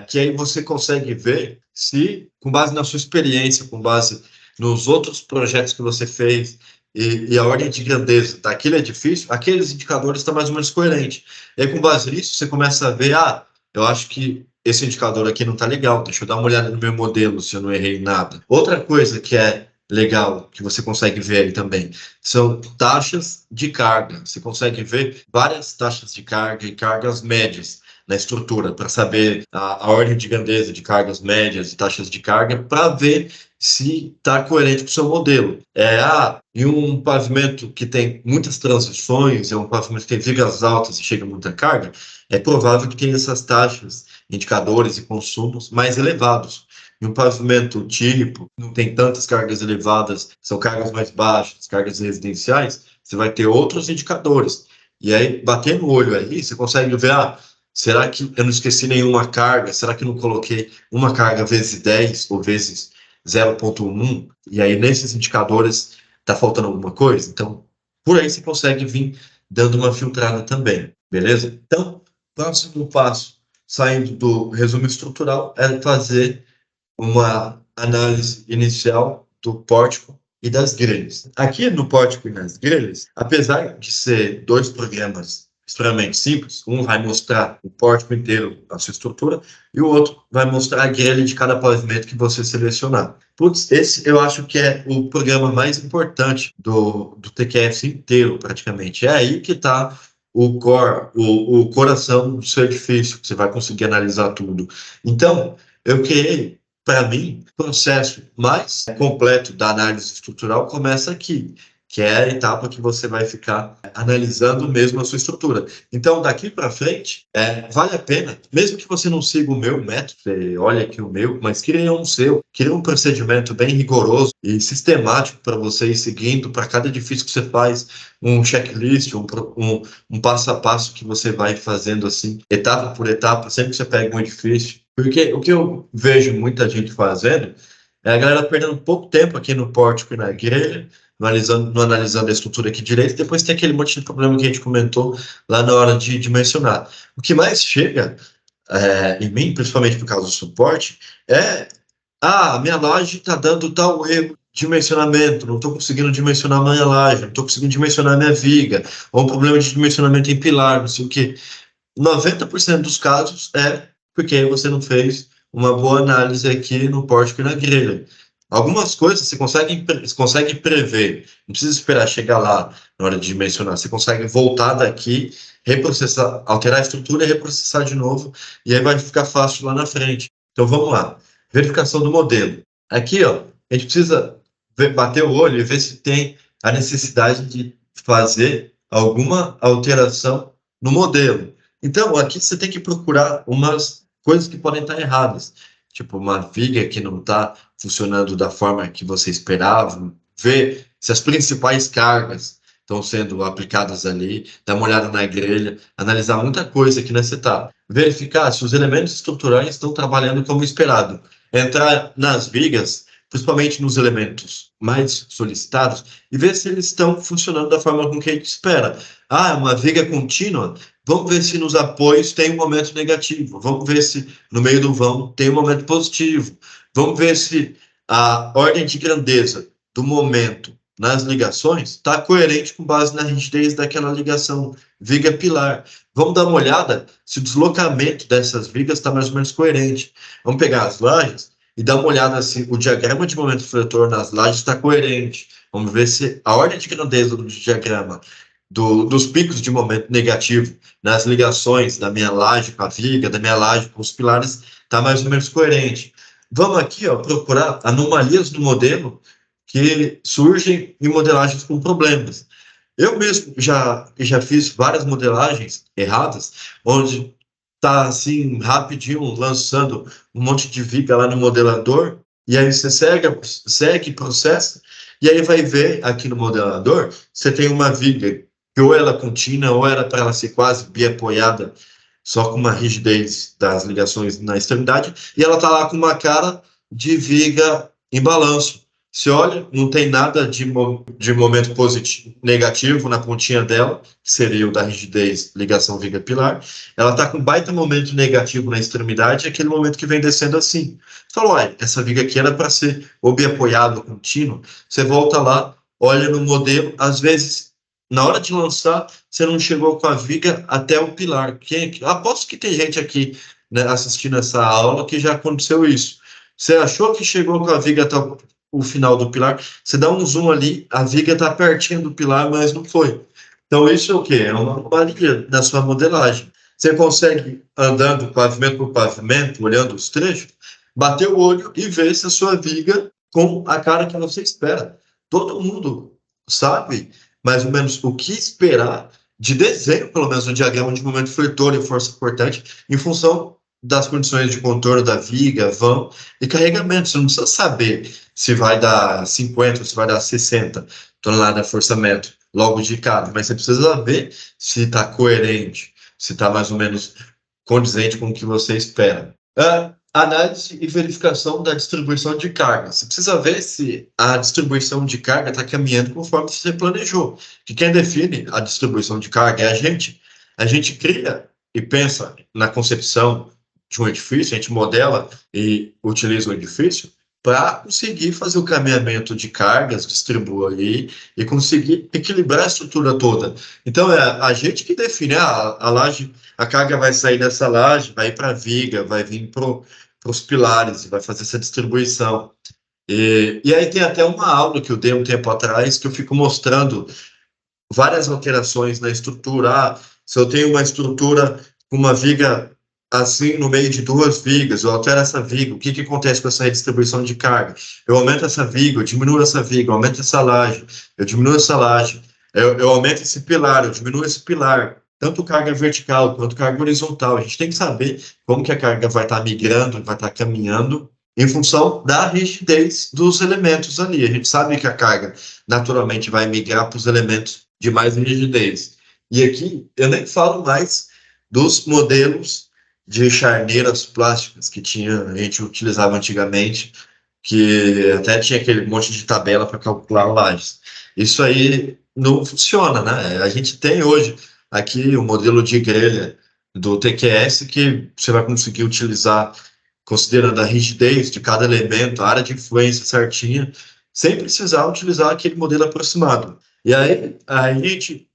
que aí você consegue ver se, com base na sua experiência, com base nos outros projetos que você fez e a ordem de grandeza daquele edifício, aqueles indicadores estão mais ou menos coerentes. E aí, com base nisso, você começa a ver, eu acho que esse indicador aqui não está legal, deixa eu dar uma olhada no meu modelo, se eu não errei nada. Outra coisa que é legal, que você consegue ver ali também, são taxas de carga. Você consegue ver várias taxas de carga e cargas médias na estrutura, para saber a ordem de grandeza de cargas médias e taxas de carga, para ver se está coerente com o seu modelo. E um pavimento que tem muitas transições, é um pavimento que tem vigas altas e chega muita carga, é provável que tenha essas taxas, indicadores e consumos mais elevados. E um pavimento tipo, não tem tantas cargas elevadas, são cargas mais baixas, cargas residenciais, você vai ter outros indicadores. E aí, batendo o olho aí, você consegue ver, será que eu não esqueci nenhuma carga? Será que eu não coloquei uma carga vezes 10 ou vezes 0,1? E aí, nesses indicadores, Está faltando alguma coisa? Então, por aí você consegue vir dando uma filtrada também, beleza? Então, próximo passo, saindo do resumo estrutural, é fazer uma análise inicial do pórtico e das grelhas. Aqui no pórtico e nas grelhas, apesar de ser dois programas extremamente simples, um vai mostrar o pórtico inteiro, a sua estrutura, e o outro vai mostrar a grelha de cada pavimento que você selecionar. Putz, esse eu acho que é o programa mais importante do TQS inteiro, praticamente. É aí que está o core, o coração do seu edifício, que você vai conseguir analisar tudo. Então, eu criei, para mim, o processo mais completo da análise estrutural começa aqui, que é a etapa que você vai ficar analisando mesmo a sua estrutura. Então, daqui para frente, vale a pena, mesmo que você não siga o meu método, você olha aqui o meu, mas cria um seu, cria um procedimento bem rigoroso e sistemático para você ir seguindo para cada edifício que você faz, um checklist, um passo a passo que você vai fazendo assim, etapa por etapa, sempre que você pega um edifício. Porque o que eu vejo muita gente fazendo é a galera perdendo pouco tempo aqui no pórtico e na grelha, não analisando a estrutura aqui direito, depois tem aquele monte de problema que a gente comentou lá na hora de dimensionar. O que mais chega em mim, principalmente por causa do suporte, a minha laje está dando tal erro de dimensionamento, não estou conseguindo dimensionar a minha laje, não estou conseguindo dimensionar a minha viga, ou um problema de dimensionamento em pilar, não sei o quê. 90% dos casos é porque você não fez uma boa análise aqui no pórtico e na grelha. Algumas coisas você consegue prever, não precisa esperar chegar lá na hora de dimensionar, você consegue voltar daqui, reprocessar, alterar a estrutura e reprocessar de novo, e aí vai ficar fácil lá na frente. Então vamos lá, verificação do modelo. Aqui, ó, a gente precisa bater o olho e ver se tem a necessidade de fazer alguma alteração no modelo. Então, aqui você tem que procurar umas coisas que podem estar erradas, tipo uma viga que não está funcionando da forma que você esperava, ver se as principais cargas estão sendo aplicadas ali, dar uma olhada na grelha, analisar muita coisa aqui nessa etapa, verificar se os elementos estruturais estão trabalhando como esperado, entrar nas vigas, principalmente nos elementos mais solicitados, e ver se eles estão funcionando da forma com que a gente espera. Ah, uma viga contínua. Vamos ver se nos apoios tem um momento negativo. Vamos ver se no meio do vão tem um momento positivo. Vamos ver se a ordem de grandeza do momento nas ligações está coerente com base na rigidez daquela ligação viga-pilar. Vamos dar uma olhada se o deslocamento dessas vigas está mais ou menos coerente. Vamos pegar as lajes e dar uma olhada se o diagrama de momento fletor nas lajes está coerente. Vamos ver se a ordem de grandeza do diagrama dos picos de momento negativo nas ligações da minha laje com a viga, da minha laje com os pilares, está mais ou menos coerente. Vamos aqui procurar anomalias no modelo que surgem em modelagens com problemas. Eu mesmo já fiz várias modelagens erradas, onde está assim, rapidinho, lançando um monte de viga lá no modelador, e aí você segue, processa, e aí vai ver aqui no modelador, você tem uma viga que ou ela é contínua, ou era para ela ser quase biapoiada, só com uma rigidez das ligações na extremidade, e ela está lá com uma cara de viga em balanço. Você olha, não tem nada de momento positivo, negativo na pontinha dela, que seria o da rigidez, ligação viga-pilar. Ela está com baita momento negativo na extremidade, aquele momento que vem descendo assim. Você fala, olha, essa viga aqui era para ser ou biapoiada ou contínuo. Você volta lá, olha no modelo, às vezes na hora de lançar, você não chegou com a viga até o pilar. Aposto que tem gente aqui, né, assistindo essa aula que já aconteceu isso. Você achou que chegou com a viga até o final do pilar, você dá um zoom ali, a viga está pertinho do pilar, mas não foi. Então isso é o quê? É uma anomalia da sua modelagem. Você consegue, andando pavimento por pavimento, olhando os trechos, bater o olho e ver se a sua viga com a cara que você espera. Todo mundo sabe mais ou menos o que esperar de desenho, pelo menos no diagrama de momento fletor e força cortante, em função das condições de contorno da viga, vão e carregamento. Você não precisa saber se vai dar 50 ou se vai dar 60 toneladas de força-metro logo de cara, mas você precisa saber se está coerente, se está mais ou menos condizente com o que você espera. análise e verificação da distribuição de carga. Você precisa ver se a distribuição de carga está caminhando conforme você planejou. Que quem define a distribuição de carga é a gente. A gente cria e pensa na concepção de um edifício, a gente modela e utiliza o edifício para conseguir fazer o caminhamento de cargas, distribuir e conseguir equilibrar a estrutura toda. Então, é a gente que define a laje, a carga vai sair dessa laje, vai ir para a viga, vai vir para os pilares, vai fazer essa distribuição. E aí tem até uma aula que eu dei um tempo atrás, que eu fico mostrando várias alterações na estrutura. Se eu tenho uma estrutura com uma viga assim no meio de duas vigas, eu altero essa viga, o que acontece com essa redistribuição de carga? Eu aumento essa viga, eu diminuo essa viga, eu aumento essa laje, eu diminuo essa laje, eu aumento esse pilar, eu diminuo esse pilar, tanto carga vertical quanto carga horizontal. A gente tem que saber como que a carga vai estar migrando, vai estar caminhando, em função da rigidez dos elementos ali. A gente sabe que a carga naturalmente vai migrar para os elementos de mais rigidez. E aqui eu nem falo mais dos modelos de charneiras plásticas que a gente utilizava antigamente, que até tinha aquele monte de tabela para calcular lajes. Isso aí não funciona, né? A gente tem hoje aqui o modelo de grelha do TQS que você vai conseguir utilizar considerando a rigidez de cada elemento, a área de influência certinha, sem precisar utilizar aquele modelo aproximado. E aí a gente,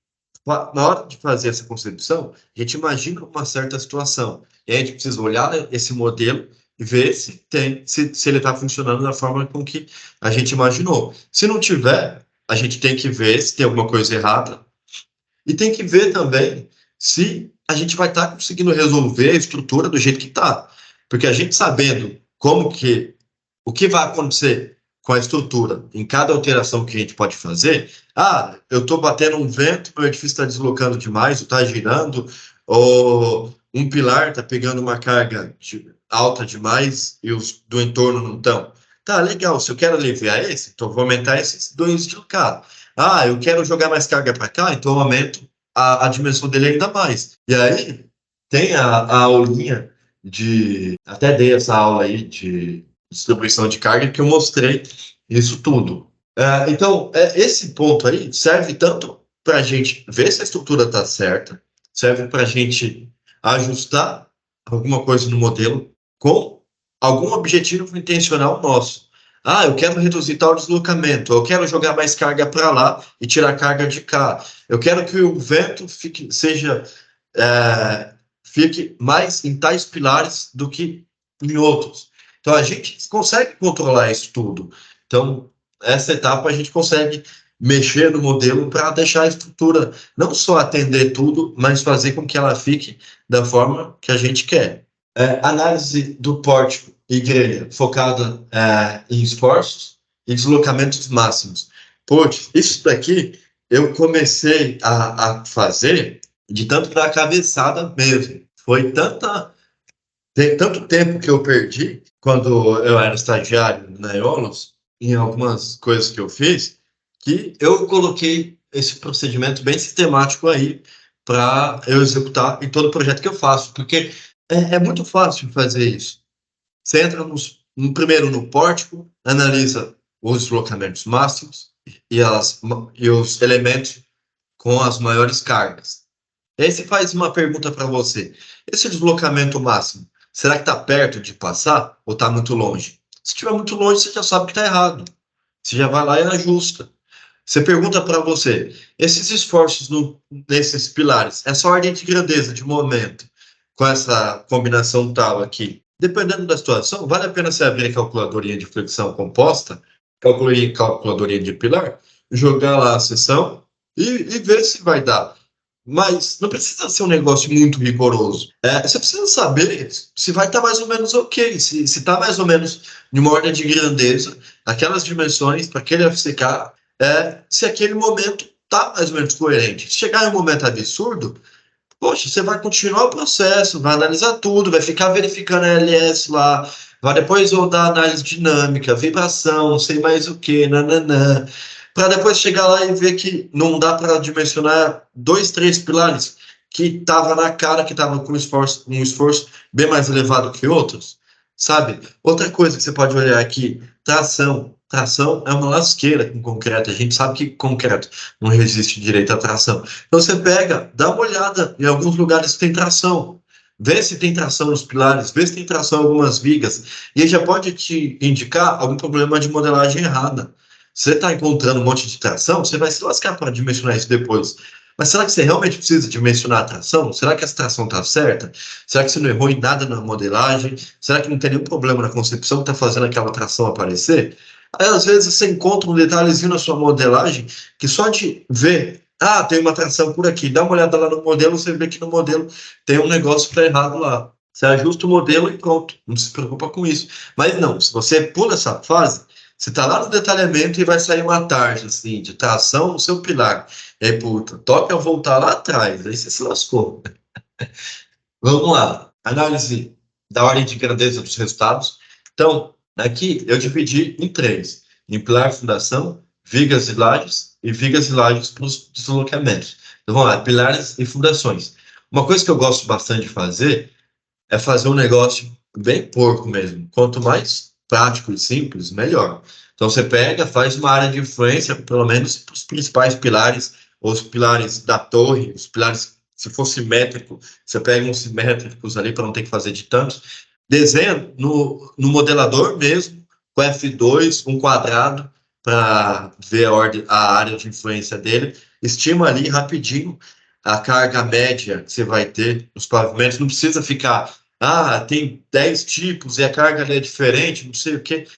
na hora de fazer essa concepção, a gente imagina uma certa situação. E aí a gente precisa olhar esse modelo e ver se ele está funcionando da forma com que a gente imaginou. Se não tiver, a gente tem que ver se tem alguma coisa errada e tem que ver também se a gente vai estar conseguindo resolver a estrutura do jeito que está. Porque a gente sabendo o que vai acontecer com a estrutura em cada alteração que a gente pode fazer, eu estou batendo um vento, meu edifício está deslocando demais, ou está girando, ou um pilar está pegando uma carga alta demais e os do entorno não estão. Tá, legal, se eu quero aliviar esse, então vou aumentar esses dois de cá. Eu quero jogar mais carga para cá, então eu aumento a dimensão dele ainda mais. E aí tem a aulinha até dei essa aula aí de distribuição de carga que eu mostrei isso tudo. Então, esse ponto aí serve tanto para a gente ver se a estrutura está certa, serve para a gente ajustar alguma coisa no modelo com algum objetivo intencional nosso. Eu quero reduzir tal deslocamento, eu quero jogar mais carga para lá e tirar carga de cá. Eu quero que o vento fique mais em tais pilares do que em outros. Então, a gente consegue controlar isso tudo. Então, essa etapa a gente consegue mexer no modelo para deixar a estrutura não só atender tudo, mas fazer com que ela fique da forma que a gente quer. Análise do pórtico e grelha, focada em esforços e deslocamentos máximos. Isso daqui eu comecei a fazer de tanto da cabeçada mesmo. Foi tanto tempo que eu perdi quando eu era estagiário na Eolus, em algumas coisas que eu fiz, que eu coloquei esse procedimento bem sistemático aí para eu executar em todo projeto que eu faço, porque é muito fácil fazer isso. Você entra primeiro no pórtico, analisa os deslocamentos máximos e os elementos com as maiores cargas. E aí você faz uma pergunta para você. Esse deslocamento máximo, será que está perto de passar ou está muito longe? Se estiver muito longe, você já sabe que está errado. Você já vai lá e ajusta. Você pergunta para você, esses esforços nesses pilares, essa ordem de grandeza de momento, com essa combinação tal aqui, dependendo da situação, vale a pena você abrir a calculadorinha de flexão composta, calculadorinha de pilar, jogar lá a seção e ver se vai dar. Mas não precisa ser um negócio muito rigoroso. Você precisa saber se vai estar mais ou menos ok, se está mais ou menos em uma ordem de grandeza, aquelas dimensões para aquele FCK, se aquele momento está mais ou menos coerente. Se chegar em um momento absurdo, poxa, você vai continuar o processo, vai analisar tudo, vai ficar verificando a LS lá, vai depois rodar análise dinâmica, vibração, não sei mais o que, nananã, para depois chegar lá e ver que não dá para dimensionar 2, 3 pilares que estava na cara, que estava com um esforço bem mais elevado que outros. sabe? Outra coisa que você pode olhar aqui, tração. Tração é uma lasqueira com concreto. A gente sabe que concreto não resiste direito à tração. Então você pega, dá uma olhada em alguns lugares que tem tração. Vê se tem tração nos pilares, vê se tem tração em algumas vigas. E aí já pode te indicar algum problema de modelagem errada. Você está encontrando um monte de tração, você vai se lascar para dimensionar isso depois. Mas será que você realmente precisa dimensionar a tração? Será que essa tração está certa? Será que você não errou em nada na modelagem? Será que não tem nenhum problema na concepção que está fazendo aquela tração aparecer? Aí, às vezes, você encontra um detalhezinho na sua modelagem que só de ver, tem uma tração por aqui, dá uma olhada lá no modelo, você vê que no modelo tem um negócio que está errado lá. Você ajusta o modelo e pronto, não se preocupa com isso. Mas não, se você pula essa fase, você está lá no detalhamento e vai sair uma tarja assim, de tração no seu pilar. E aí, puta, toca voltar lá atrás, aí você se lascou. Vamos lá, análise da ordem de grandeza dos resultados. Então, aqui eu dividi em três: em pilar, fundação, vigas e lajes, e vigas e lajes para os deslocamentos. Então, vamos lá, pilares e fundações. Uma coisa que eu gosto bastante de fazer é fazer um negócio bem porco mesmo. Quanto mais prático e simples, melhor. Então, você pega, faz uma área de influência, pelo menos para os principais pilares, ou os pilares da torre, os pilares, se for simétrico, você pega uns simétricos ali para não ter que fazer de tantos. Desenha no modelador mesmo, com F2, um quadrado, para ver a área de influência dele. Estima ali rapidinho a carga média que você vai ter nos pavimentos. Não precisa ficar, tem 10 tipos e a carga ali é diferente, não sei o quê.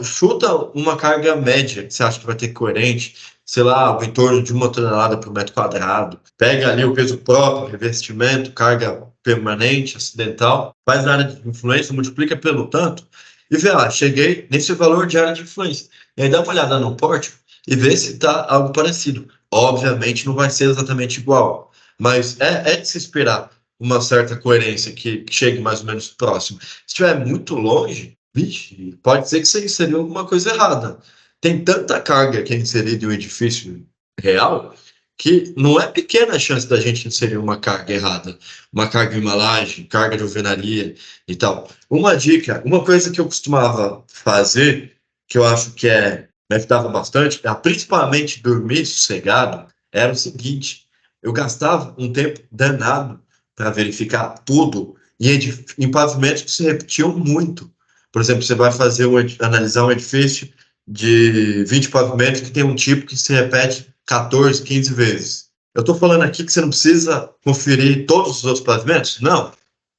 Chuta uma carga média que você acha que vai ter coerente, sei lá, algo em torno de 1 tonelada por metro quadrado. Pega ali o peso próprio, revestimento, carga permanente, acidental, faz a área de influência, multiplica pelo tanto e vê, cheguei nesse valor de área de influência. E aí dá uma olhada no pórtico e vê se está algo parecido. Obviamente não vai ser exatamente igual, mas é de se esperar uma certa coerência que chegue mais ou menos próximo. Se estiver muito longe, vixe, pode ser que você inseriu alguma coisa errada. Tem tanta carga que é inserida em um edifício real que não é pequena a chance da gente inserir uma carga errada, uma carga em uma laje, carga de alvenaria e tal. Uma dica, uma coisa que eu costumava fazer, que eu acho que me ajudava bastante, principalmente dormir sossegado, era o seguinte: eu gastava um tempo danado para verificar tudo em pavimentos que se repetiam muito. Por exemplo, você vai analisar um edifício de 20 pavimentos que tem um tipo que se repete 14, 15 vezes. Eu estou falando aqui que você não precisa conferir todos os outros pavimentos? Não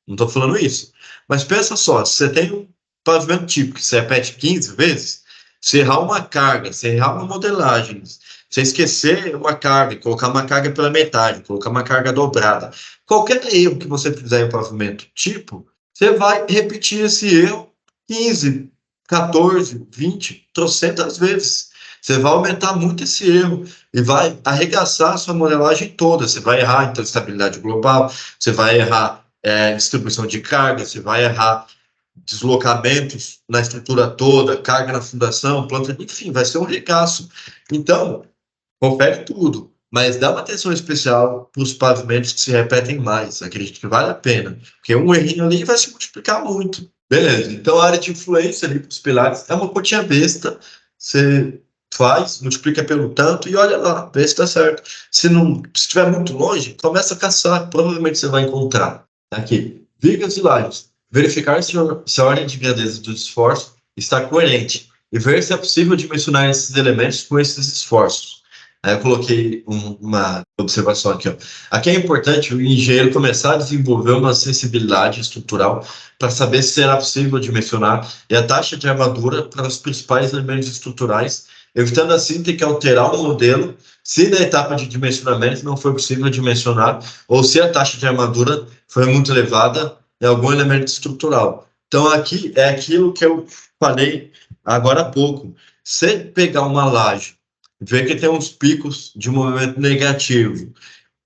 estou falando isso. Mas pensa só, se você tem um pavimento típico que se repete 15 vezes, se errar uma carga, se errar uma modelagem, se esquecer uma carga, colocar uma carga pela metade, colocar uma carga dobrada, qualquer erro que você fizer em pavimento tipo, você vai repetir esse erro 15, 14, 20, trocentas vezes. Você vai aumentar muito esse erro e vai arregaçar a sua modelagem toda. Você vai errar em estabilidade global, você vai errar distribuição de carga, você vai errar deslocamentos na estrutura toda, carga na fundação, planta, enfim, vai ser um regaço. Então, confere tudo, mas dá uma atenção especial para os pavimentos que se repetem mais. Acredito que vale a pena, porque um errinho ali vai se multiplicar muito. Beleza, então a área de influência ali para os pilares é uma continha besta, você faz, multiplica pelo tanto e olha lá, vê se está certo. Se estiver muito longe, começa a caçar, provavelmente você vai encontrar. Aqui, vigas e lajes. Verificar se a ordem de grandeza do esforço está coerente e ver se é possível dimensionar esses elementos com esses esforços. Aí eu coloquei uma observação aqui. Aqui é importante o engenheiro começar a desenvolver uma sensibilidade estrutural para saber se será possível dimensionar e a taxa de armadura para os principais elementos estruturais, evitando assim ter que alterar o modelo se na etapa de dimensionamento não foi possível dimensionar ou se a taxa de armadura foi muito elevada em algum elemento estrutural. Então aqui é aquilo que eu falei agora há pouco. Se pegar uma laje, ver que tem uns picos de movimento negativo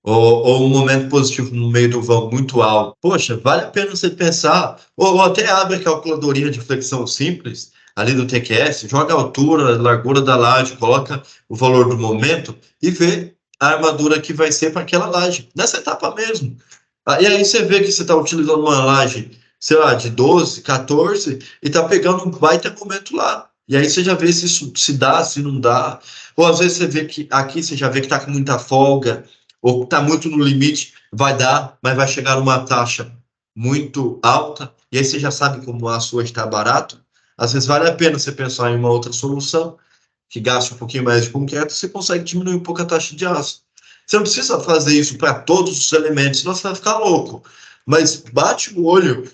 ou um momento positivo no meio do vão muito alto, poxa, vale a pena você pensar, ou até abre a calculadorinha de flexão simples ali do TQS, joga a altura, a largura da laje, coloca o valor do momento e vê a armadura que vai ser para aquela laje, nessa etapa mesmo. E aí você vê que você está utilizando uma laje sei lá, de 12, 14, e tá pegando um baita momento lá. E aí você já vê se isso se dá, se não dá. Ou às vezes você vê que aqui você já vê que tá com muita folga, ou tá muito no limite, vai dar, mas vai chegar numa taxa muito alta, e aí você já sabe como a sua está barato. Às vezes vale a pena você pensar em uma outra solução que gasta um pouquinho mais de concreto, você consegue diminuir um pouco a taxa de aço. Você não precisa fazer isso para todos os elementos, senão você vai ficar louco. Mas bate o olho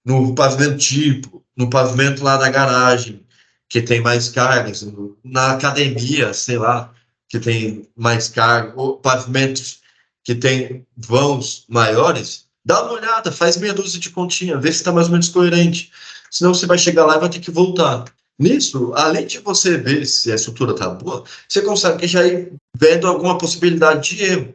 no pavimento tipo, no pavimento lá da garagem, que tem mais cargas, na academia, sei lá, que tem mais carga, ou pavimentos que tem vãos maiores, dá uma olhada, faz meia dúzia de continha, vê se está mais ou menos coerente. Senão você vai chegar lá e vai ter que voltar. Nisso, além de você ver se a estrutura está boa, você consegue já ir vendo alguma possibilidade de erro.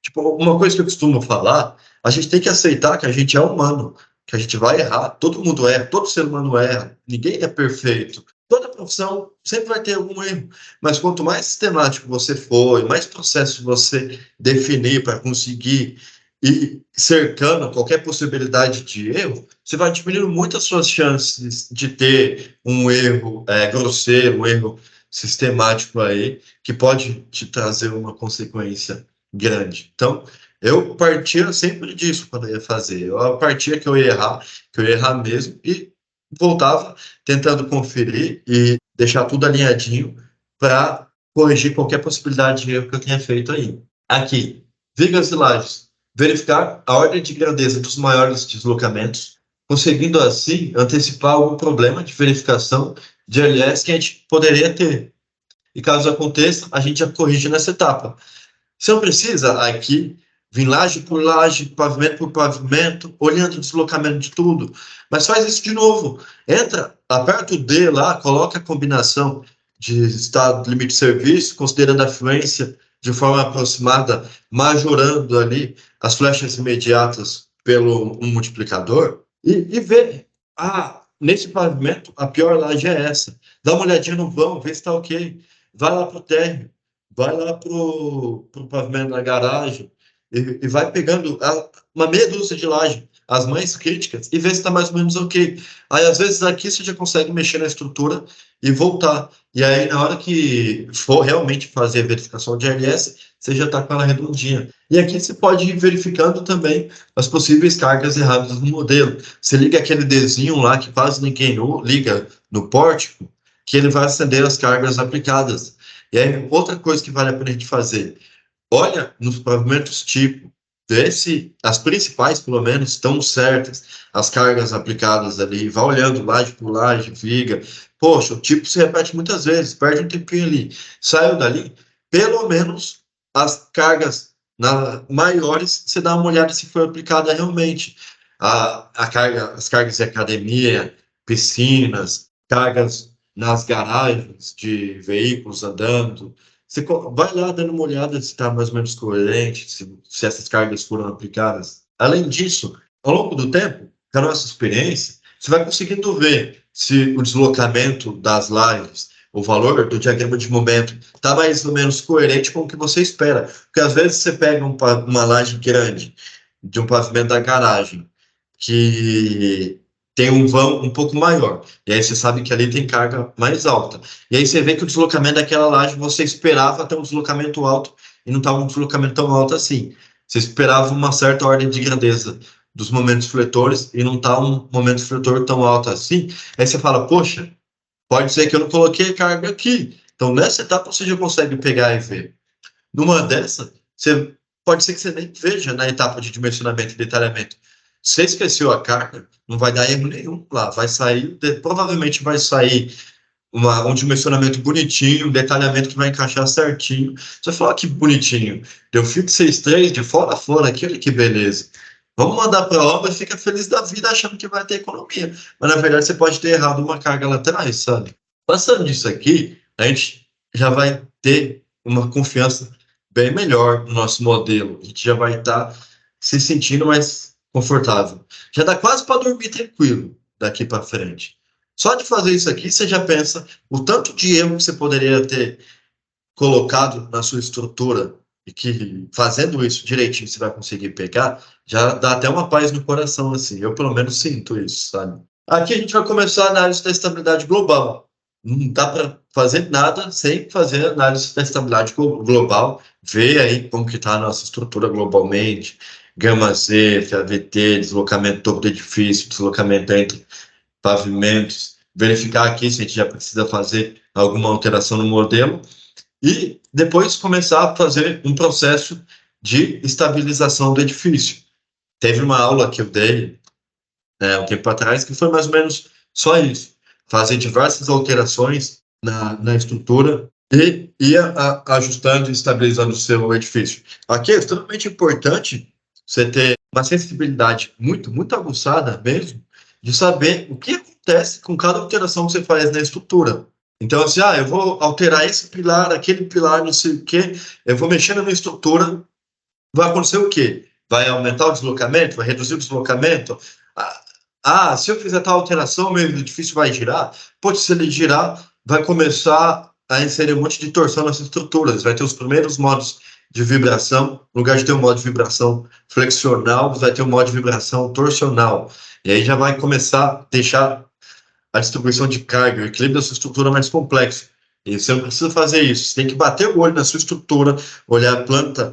Tipo, uma coisa que eu costumo falar, a gente tem que aceitar que a gente é humano, que a gente vai errar, todo mundo erra, todo ser humano erra, ninguém é perfeito. Toda profissão sempre vai ter algum erro, mas quanto mais sistemático você for, e mais processo você definir para conseguir ir cercando qualquer possibilidade de erro, você vai diminuindo muito as suas chances de ter um erro grosseiro, um erro sistemático aí, que pode te trazer uma consequência grande. Então, eu partia sempre disso quando eu ia fazer. Eu partia que eu ia errar mesmo, e voltava tentando conferir e deixar tudo alinhadinho para corrigir qualquer possibilidade de erro que eu tenha feito aí. Aqui, vigas e lajes. Verificar a ordem de grandeza dos maiores deslocamentos, conseguindo assim antecipar algum problema de verificação de LS que a gente poderia ter. E caso aconteça, a gente já corrige nessa etapa. Você não precisa aqui vir laje por laje, pavimento por pavimento, olhando o deslocamento de tudo, mas faz isso de novo. Entra, aperta o D lá, coloca a combinação de estado limite de serviço, considerando a fluência de forma aproximada, majorando ali as flechas imediatas pelo um multiplicador, e vê, nesse pavimento, a pior laje é essa. Dá uma olhadinha no vão, vê se está ok. Vai lá para o térreo, vai lá pro pavimento da garagem e vai pegando uma meia dúzia de laje, as mais críticas, e vê se está mais ou menos ok. Aí, às vezes, aqui você já consegue mexer na estrutura e voltar. E aí, na hora que for realmente fazer a verificação de LS, você já está com ela redondinha. E aqui você pode ir verificando também as possíveis cargas erradas no modelo. Você liga aquele Dzinho lá que quase ninguém liga no pórtico, que ele vai acender as cargas aplicadas. E aí, outra coisa que vale a pena a gente fazer, olha nos pavimentos tipo, vê se as principais, pelo menos, estão certas, as cargas aplicadas ali, vai olhando laje por laje, viga. Poxa, o tipo se repete muitas vezes, perde um tempinho ali. Saiu dali, pelo menos as cargas maiores, você dá uma olhada se foi aplicada realmente. As cargas de academia, piscinas, cargas nas garagens de veículos andando. Você vai lá dando uma olhada se está mais ou menos coerente, se essas cargas foram aplicadas. Além disso, ao longo do tempo, com a nossa experiência, você vai conseguindo ver se o deslocamento das lajes, o valor do diagrama de momento, está mais ou menos coerente com o que você espera. Porque às vezes você pega uma laje grande de um pavimento da garagem, que tem um vão um pouco maior. E aí você sabe que ali tem carga mais alta. E aí você vê que o deslocamento daquela laje, você esperava ter um deslocamento alto e não estava um deslocamento tão alto assim. Você esperava uma certa ordem de grandeza dos momentos fletores e não está um momento fletor tão alto assim. Aí você fala, poxa, pode ser que eu não coloquei carga aqui. Então, nessa etapa, você já consegue pegar e ver. Numa dessa, pode ser que você nem veja na etapa de dimensionamento e detalhamento. Se esqueceu a carga, não vai dar erro nenhum lá. Vai sair, provavelmente vai sair um dimensionamento bonitinho, um detalhamento que vai encaixar certinho. Você fala, que bonitinho. Deu fio de 6,3 de fora a fora aqui, olha que beleza. Vamos mandar para a obra e fica feliz da vida achando que vai ter economia. Mas, na verdade, você pode ter errado uma carga lá atrás, sabe? Passando disso aqui, a gente já vai ter uma confiança bem melhor no nosso modelo. A gente já vai estar se sentindo mais confortável. Já dá quase para dormir tranquilo daqui para frente. Só de fazer isso aqui, você já pensa o tanto de erro que você poderia ter colocado na sua estrutura e que fazendo isso direitinho você vai conseguir pegar, já dá até uma paz no coração, assim. Eu, pelo menos, sinto isso, sabe? Aqui a gente vai começar a análise da estabilidade global. Não dá para fazer nada sem fazer análise da estabilidade global, ver aí como que está a nossa estrutura globalmente, gama Z, FAVT, deslocamento topo do edifício, deslocamento entre pavimentos, verificar aqui se a gente já precisa fazer alguma alteração no modelo e depois começar a fazer um processo de estabilização do edifício. Teve uma aula que eu dei um tempo atrás que foi mais ou menos só isso, fazer diversas alterações na estrutura e ia ajustando e estabilizando o seu edifício. Aqui é extremamente importante você ter uma sensibilidade muito aguçada mesmo, de saber o que acontece com cada alteração que você faz na estrutura. Então, assim, eu vou alterar esse pilar, aquele pilar, não sei o quê, eu vou mexer na minha estrutura, vai acontecer o quê? Vai aumentar o deslocamento? Vai reduzir o deslocamento? Se eu fizer tal alteração, meu edifício vai girar? Pode, se ele girar, vai começar a inserir um monte de torção nas estruturas. Vai ter os primeiros modos de vibração. No lugar de ter um modo de vibração flexional, vai ter um modo de vibração torsional. E aí já vai começar a deixar a distribuição de carga, o equilíbrio da sua estrutura mais complexo. E você não precisa fazer isso. Você tem que bater o olho na sua estrutura, olhar a planta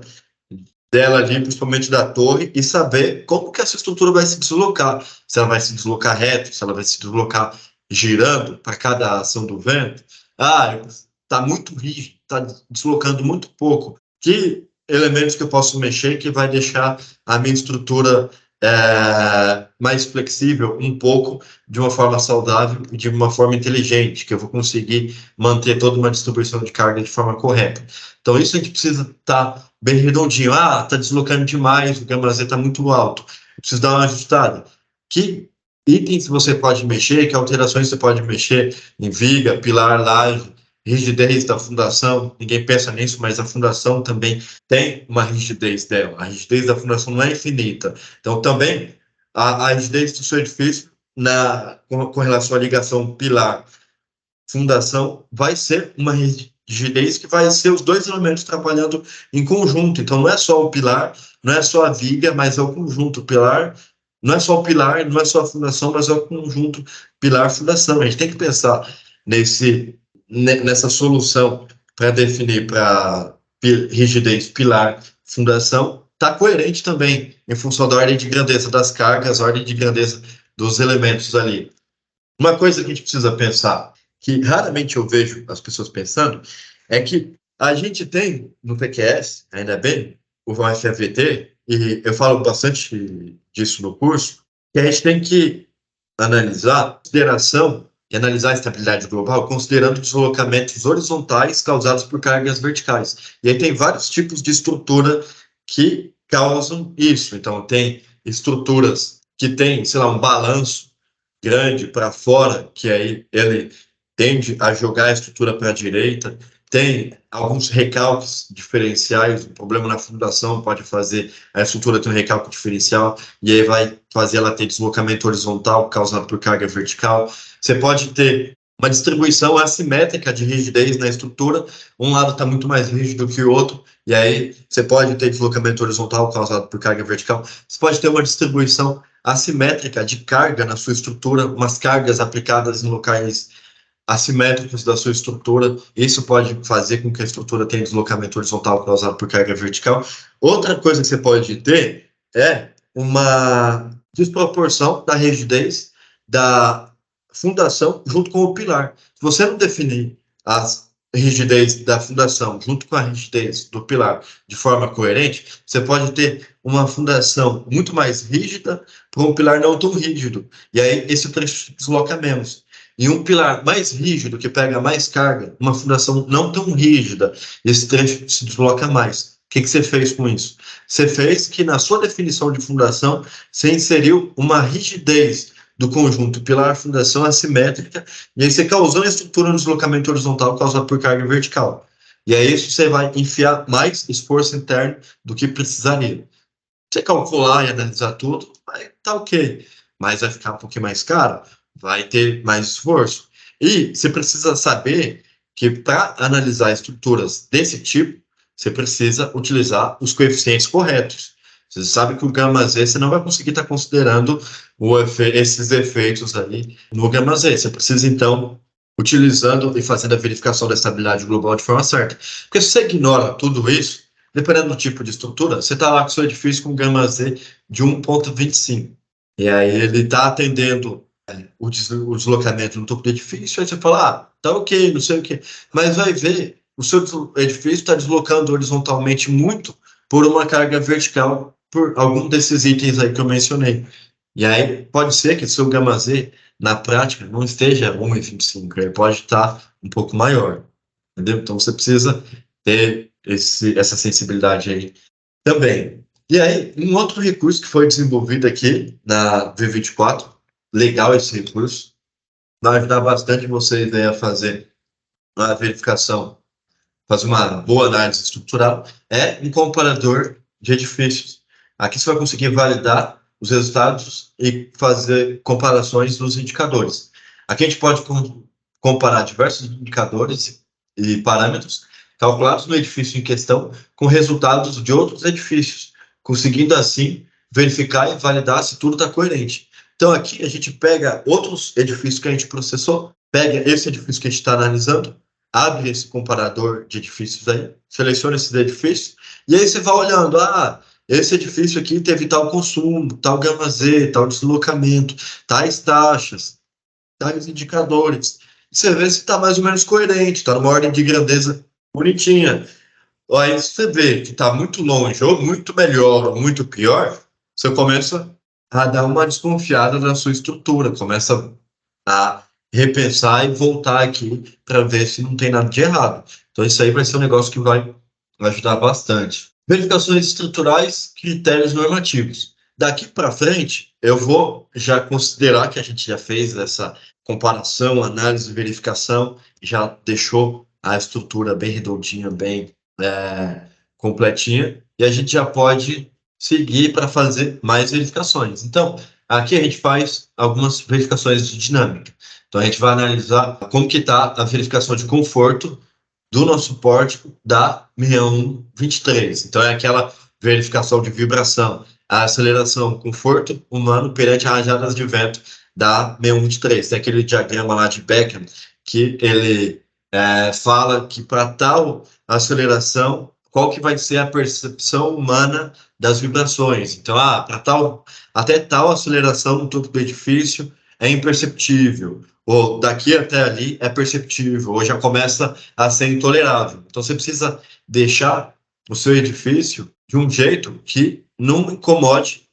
dela ali, principalmente da torre, e saber como que essa estrutura vai se deslocar. Se ela vai se deslocar reto, se ela vai se deslocar girando para cada ação do vento. Está muito rígido, está deslocando muito pouco. Que elementos que eu posso mexer que vai deixar a minha estrutura mais flexível um pouco, de uma forma saudável e de uma forma inteligente, que eu vou conseguir manter toda uma distribuição de carga de forma correta. Então, isso a gente precisa estar bem redondinho. Está deslocando demais, o gama Z está muito alto, precisa dar uma ajustada. Que itens você pode mexer, que alterações você pode mexer em viga, pilar, laje, rigidez da fundação, ninguém pensa nisso, mas a fundação também tem uma rigidez dela. A rigidez da fundação não é infinita. Então, também, a rigidez do seu edifício, com relação à ligação pilar-fundação, vai ser uma rigidez que vai ser os dois elementos trabalhando em conjunto. Então, não é só o pilar, não é só a viga, mas é o conjunto. O pilar não é só o pilar, não é só a fundação, mas é o conjunto pilar-fundação. A gente tem que pensar nessa solução para definir para rigidez, pilar, fundação, está coerente também em função da ordem de grandeza das cargas, ordem de grandeza dos elementos ali. Uma coisa que a gente precisa pensar, que raramente eu vejo as pessoas pensando, é que a gente tem no PQS, ainda bem, o FAVT, e eu falo bastante disso no curso, que a gente tem que analisar consideração e analisar a estabilidade global considerando deslocamentos horizontais causados por cargas verticais. E aí tem vários tipos de estrutura que causam isso. Então, tem estruturas que têm, sei lá, um balanço grande para fora, que aí ele tende a jogar a estrutura para a direita. Tem alguns recalques diferenciais, o problema na fundação pode fazer a estrutura ter um recalque diferencial, e aí vai fazer ela ter deslocamento horizontal causado por carga vertical. Você pode ter uma distribuição assimétrica de rigidez na estrutura, um lado está muito mais rígido que o outro, e aí você pode ter deslocamento horizontal causado por carga vertical. Você pode ter uma distribuição assimétrica de carga na sua estrutura, umas cargas aplicadas em locais assimétricos da sua estrutura. Isso pode fazer com que a estrutura tenha deslocamento horizontal causado por carga vertical. Outra coisa que você pode ter é uma desproporção da rigidez da fundação junto com o pilar. Se você não definir a rigidez da fundação junto com a rigidez do pilar de forma coerente, você pode ter uma fundação muito mais rígida para um pilar não tão rígido. E aí esse trecho desloca menos. E um pilar mais rígido, que pega mais carga, uma fundação não tão rígida, esse trecho se desloca mais. O que você fez com isso? Você fez que, na sua definição de fundação, você inseriu uma rigidez do conjunto pilar-fundação assimétrica, e aí você causou a estrutura no deslocamento horizontal causado por carga vertical. E aí isso você vai enfiar mais esforço interno do que precisaria. Você calcular e analisar tudo, vai tá ok, mas vai ficar um pouquinho mais caro, vai ter mais esforço. E você precisa saber que para analisar estruturas desse tipo, você precisa utilizar os coeficientes corretos. Você sabe que o γ-z você não vai conseguir estar considerando esses efeitos aí no γ-z. Você precisa, então, utilizando e fazendo a verificação da estabilidade global de forma certa. Porque se você ignora tudo isso, dependendo do tipo de estrutura, você está lá com o seu edifício com γ-z de 1,25. E aí ele está atendendo o deslocamento no topo do edifício, aí você fala, tá ok, não sei o quê. Mas vai ver, o seu edifício está deslocando horizontalmente muito por uma carga vertical por algum desses itens aí que eu mencionei. E aí pode ser que o seu γ-z, na prática, não esteja 1,25, ele pode estar um pouco maior, entendeu? Então você precisa ter essa sensibilidade aí também. E aí, um outro recurso que foi desenvolvido aqui na V24, legal esse recurso, vai ajudar bastante vocês aí a fazer uma verificação, fazer uma boa análise estrutural, é um comparador de edifícios. Aqui você vai conseguir validar os resultados e fazer comparações dos indicadores. Aqui a gente pode comparar diversos indicadores e parâmetros calculados no edifício em questão com resultados de outros edifícios, conseguindo assim verificar e validar se tudo está coerente. Então aqui a gente pega outros edifícios que a gente processou, pega esse edifício que a gente está analisando, abre esse comparador de edifícios aí, seleciona esses edifícios, e aí você vai olhando, esse edifício aqui teve tal consumo, tal γ-z, tal deslocamento, tais taxas, tais indicadores. Você vê se está mais ou menos coerente, está numa ordem de grandeza bonitinha. Aí você vê que está muito longe, ou muito melhor, ou muito pior, você começa a dar uma desconfiada na sua estrutura, começa a repensar e voltar aqui para ver se não tem nada de errado. Então isso aí vai ser um negócio que vai ajudar bastante. Verificações estruturais, critérios normativos. Daqui para frente, eu vou já considerar que a gente já fez essa comparação, análise e verificação, já deixou a estrutura bem redondinha, bem completinha, e a gente já pode seguir para fazer mais verificações. Então, aqui a gente faz algumas verificações de dinâmica. Então, a gente vai analisar como que está a verificação de conforto do nosso pórtico da 6123. Então, é aquela verificação de vibração, a aceleração, conforto humano perante rajadas de vento da 6123. Tem aquele diagrama lá de Beckman que ele fala que para tal aceleração, qual que vai ser a percepção humana das vibrações. Então, até tal aceleração no topo do edifício é imperceptível, ou daqui até ali é perceptível, ou já começa a ser intolerável. Então, você precisa deixar o seu edifício de um jeito que não incomode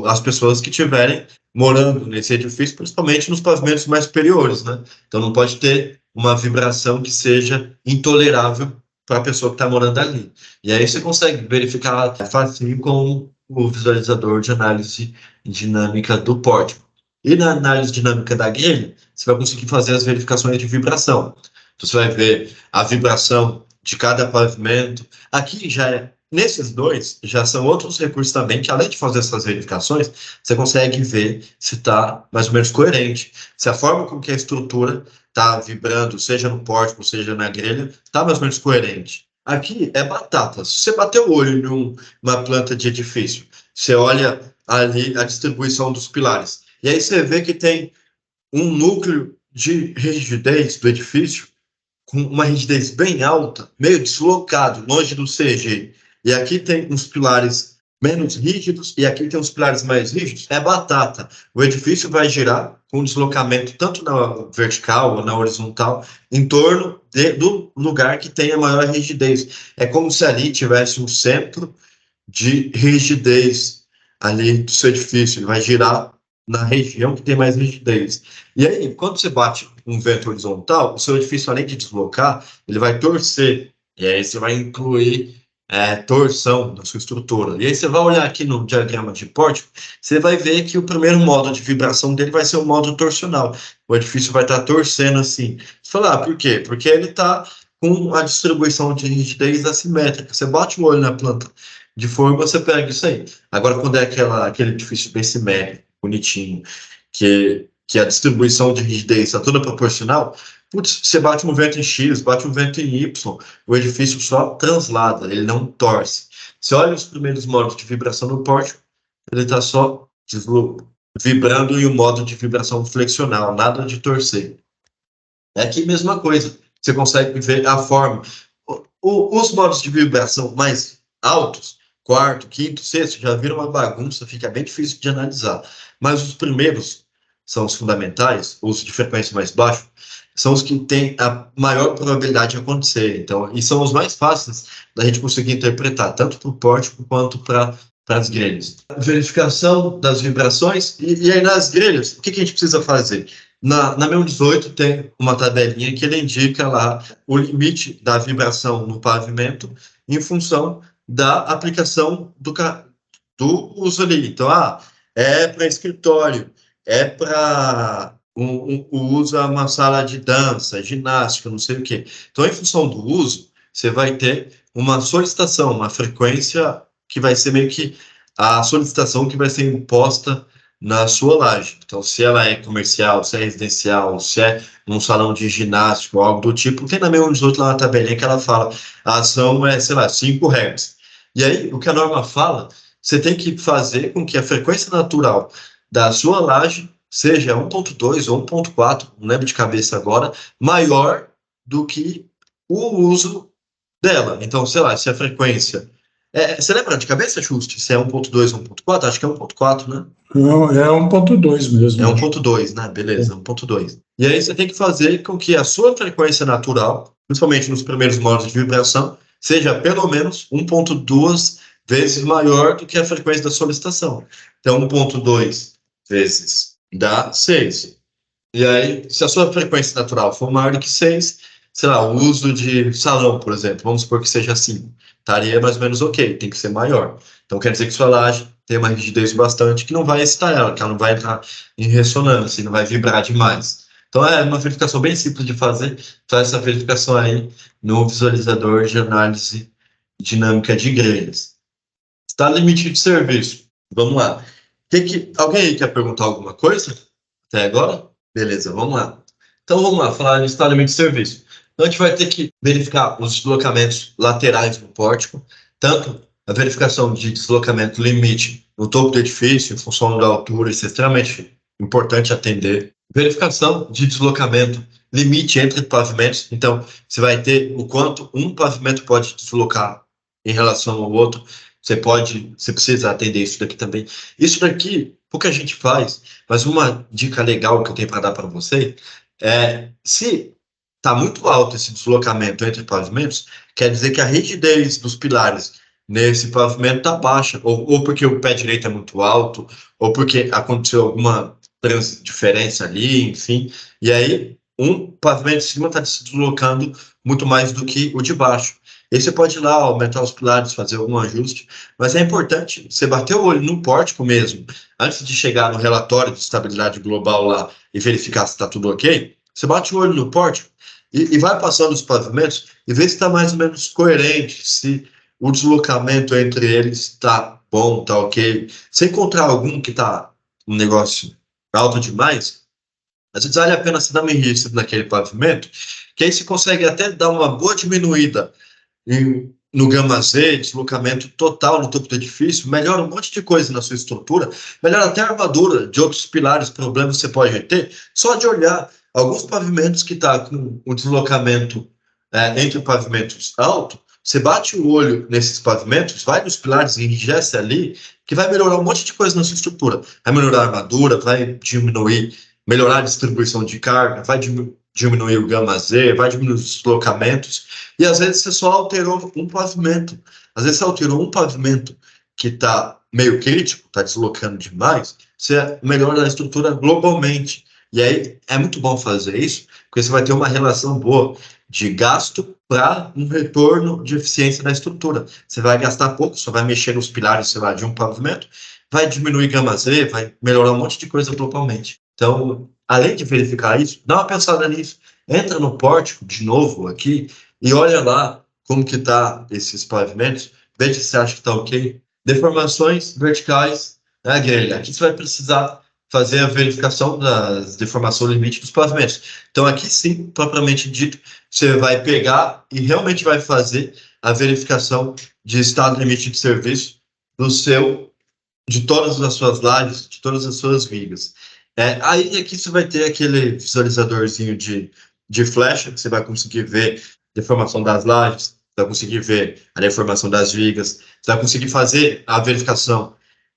as pessoas que estiverem morando nesse edifício, principalmente nos pavimentos mais superiores, né? Então, não pode ter uma vibração que seja intolerável para a pessoa que está morando ali. E aí você consegue verificar facinho com o visualizador de análise dinâmica do pórtico. E na análise dinâmica da grelha, você vai conseguir fazer as verificações de vibração. Então, você vai ver a vibração de cada pavimento. Aqui nesses dois, já são outros recursos também, que além de fazer essas verificações, você consegue ver se está mais ou menos coerente, se a forma com que a estrutura está vibrando, seja no pórtico, seja na grelha, está mais ou menos coerente. Aqui é batata. Se você bater o olho numa planta de edifício, você olha ali a distribuição dos pilares, e aí você vê que tem um núcleo de rigidez do edifício, com uma rigidez bem alta, meio deslocado, longe do CG. E aqui tem uns pilares menos rígidos e aqui tem os pilares mais rígidos. É batata. O edifício vai girar com deslocamento tanto na vertical ou na horizontal em torno do lugar que tem a maior rigidez. É como se ali tivesse um centro de rigidez ali do seu edifício. Ele vai girar na região que tem mais rigidez. E aí, quando você bate um vento horizontal, o seu edifício, além de deslocar, ele vai torcer. E aí você vai incluir torção na sua estrutura. E aí você vai olhar aqui no diagrama de pórtico, você vai ver que o primeiro modo de vibração dele vai ser o modo torsional. O edifício vai estar torcendo assim. Você fala, por quê? Porque ele está com a distribuição de rigidez assimétrica. Você bate o olho na planta de forma, você pega isso aí. Agora, quando é aquele edifício bem simétrico, bonitinho, que a distribuição de rigidez está toda proporcional, Putz, você bate um vento em X, bate um vento em Y, o edifício só translada, ele não torce. Você olha os primeiros modos de vibração no pórtico, ele está só vibrando em um modo de vibração flexional, nada de torcer. É aqui a mesma coisa, você consegue ver a forma. Os modos de vibração mais altos, quarto, quinto, sexto, já viram uma bagunça, fica bem difícil de analisar. Mas os primeiros são os fundamentais, os de frequência mais baixa, são os que têm a maior probabilidade de acontecer. Então, e são os mais fáceis da gente conseguir interpretar, tanto para o pórtico quanto para as grelhas. Verificação das vibrações, e aí nas grelhas, o que a gente precisa fazer? Na 1018 tem uma tabelinha que ele indica lá o limite da vibração no pavimento em função da aplicação do uso ali. Então, é para escritório, é para o uso a uma sala de dança, ginástica, não sei o quê. Então, em função do uso, você vai ter uma solicitação, uma frequência que vai ser meio que a solicitação que vai ser imposta na sua laje. Então, se ela é comercial, se é residencial, se é um salão de ginástica ou algo do tipo, tem na 1018 lá na tabelinha que ela fala, a ação é, sei lá, 5 Hz. E aí, o que a norma fala, você tem que fazer com que a frequência natural da sua laje seja 1.2 ou 1.4, não lembro de cabeça agora, maior do que o uso dela. Então, sei lá, se a frequência... você lembra de cabeça, Juste? Se é 1.2 ou 1.4? Acho que é 1.4, né? Não, é 1.2 mesmo. É 1.2, né? Beleza, 1.2. E aí você tem que fazer com que a sua frequência natural, principalmente nos primeiros modos de vibração, seja pelo menos 1.2 vezes maior do que a frequência da solicitação. Então, 1.2 vezes dá 6. E aí, se a sua frequência natural for maior do que 6, sei lá, o uso de salão, por exemplo, vamos supor que seja 5, estaria mais ou menos ok, tem que ser maior. Então, quer dizer que sua laje tem uma rigidez bastante que não vai excitar ela, que ela não vai entrar em ressonância, não vai vibrar demais. Então, é uma verificação bem simples de fazer. Faz essa verificação aí no visualizador de análise dinâmica de grelhas. Está limite de serviço. Vamos lá. Alguém aí quer perguntar alguma coisa até agora? Beleza, vamos lá. Então, vamos lá, falar em estado limite de serviço. Então, a gente vai ter que verificar os deslocamentos laterais no pórtico, tanto a verificação de deslocamento limite no topo do edifício, em função da altura, isso é extremamente importante atender. Verificação de deslocamento limite entre pavimentos, então, você vai ter o quanto um pavimento pode deslocar em relação ao outro. Você precisa atender isso daqui também. Isso daqui, pouca gente faz, mas uma dica legal que eu tenho para dar para você se está muito alto esse deslocamento entre pavimentos, quer dizer que a rigidez dos pilares nesse pavimento está baixa, ou porque o pé direito é muito alto, ou porque aconteceu alguma diferença ali, enfim. E aí, um pavimento de cima está se deslocando muito mais do que o de baixo. E aí você pode ir lá, aumentar os pilares, fazer algum ajuste, mas é importante você bater o olho no pórtico mesmo, antes de chegar no relatório de estabilidade global lá e verificar se está tudo ok. Você bate o olho no pórtico e vai passando os pavimentos e vê se está mais ou menos coerente, se o deslocamento entre eles está bom, está ok. Se encontrar algum que está um negócio alto demais, às vezes vale a pena você dar uma enrista naquele pavimento, que aí você consegue até dar uma boa diminuída no gama Z, deslocamento total no topo do edifício, melhora um monte de coisa na sua estrutura, melhora até a armadura de outros pilares, problemas que você pode ter, só de olhar alguns pavimentos que está com um deslocamento entre pavimentos alto, você bate o olho nesses pavimentos, vai nos pilares e enrijece ali, que vai melhorar um monte de coisa na sua estrutura. Vai melhorar a armadura, vai melhorar a distribuição de carga, vai diminuir o gama Z, vai diminuir os deslocamentos, e às vezes você só alterou um pavimento. Às vezes você alterou um pavimento que está meio crítico, está deslocando demais, você melhora a estrutura globalmente. E aí é muito bom fazer isso, porque você vai ter uma relação boa de gasto para um retorno de eficiência da estrutura. Você vai gastar pouco, só vai mexer nos pilares, sei lá, de um pavimento, vai diminuir gama Z, vai melhorar um monte de coisa globalmente. Então, além de verificar isso, dá uma pensada nisso. Entra no pórtico de novo aqui e olha lá como que tá esses pavimentos, veja se você acha que está ok. Deformações verticais na grelha. Aqui você vai precisar fazer a verificação das deformações limite dos pavimentos. Então, aqui sim, propriamente dito, você vai pegar e realmente vai fazer a verificação de estado limite de serviço de todas as suas lajes, de todas as suas vigas. Aí aqui você vai ter aquele visualizadorzinho de flecha, que você vai conseguir ver a deformação das lajes, você vai conseguir ver a deformação das vigas, você vai conseguir fazer a verificação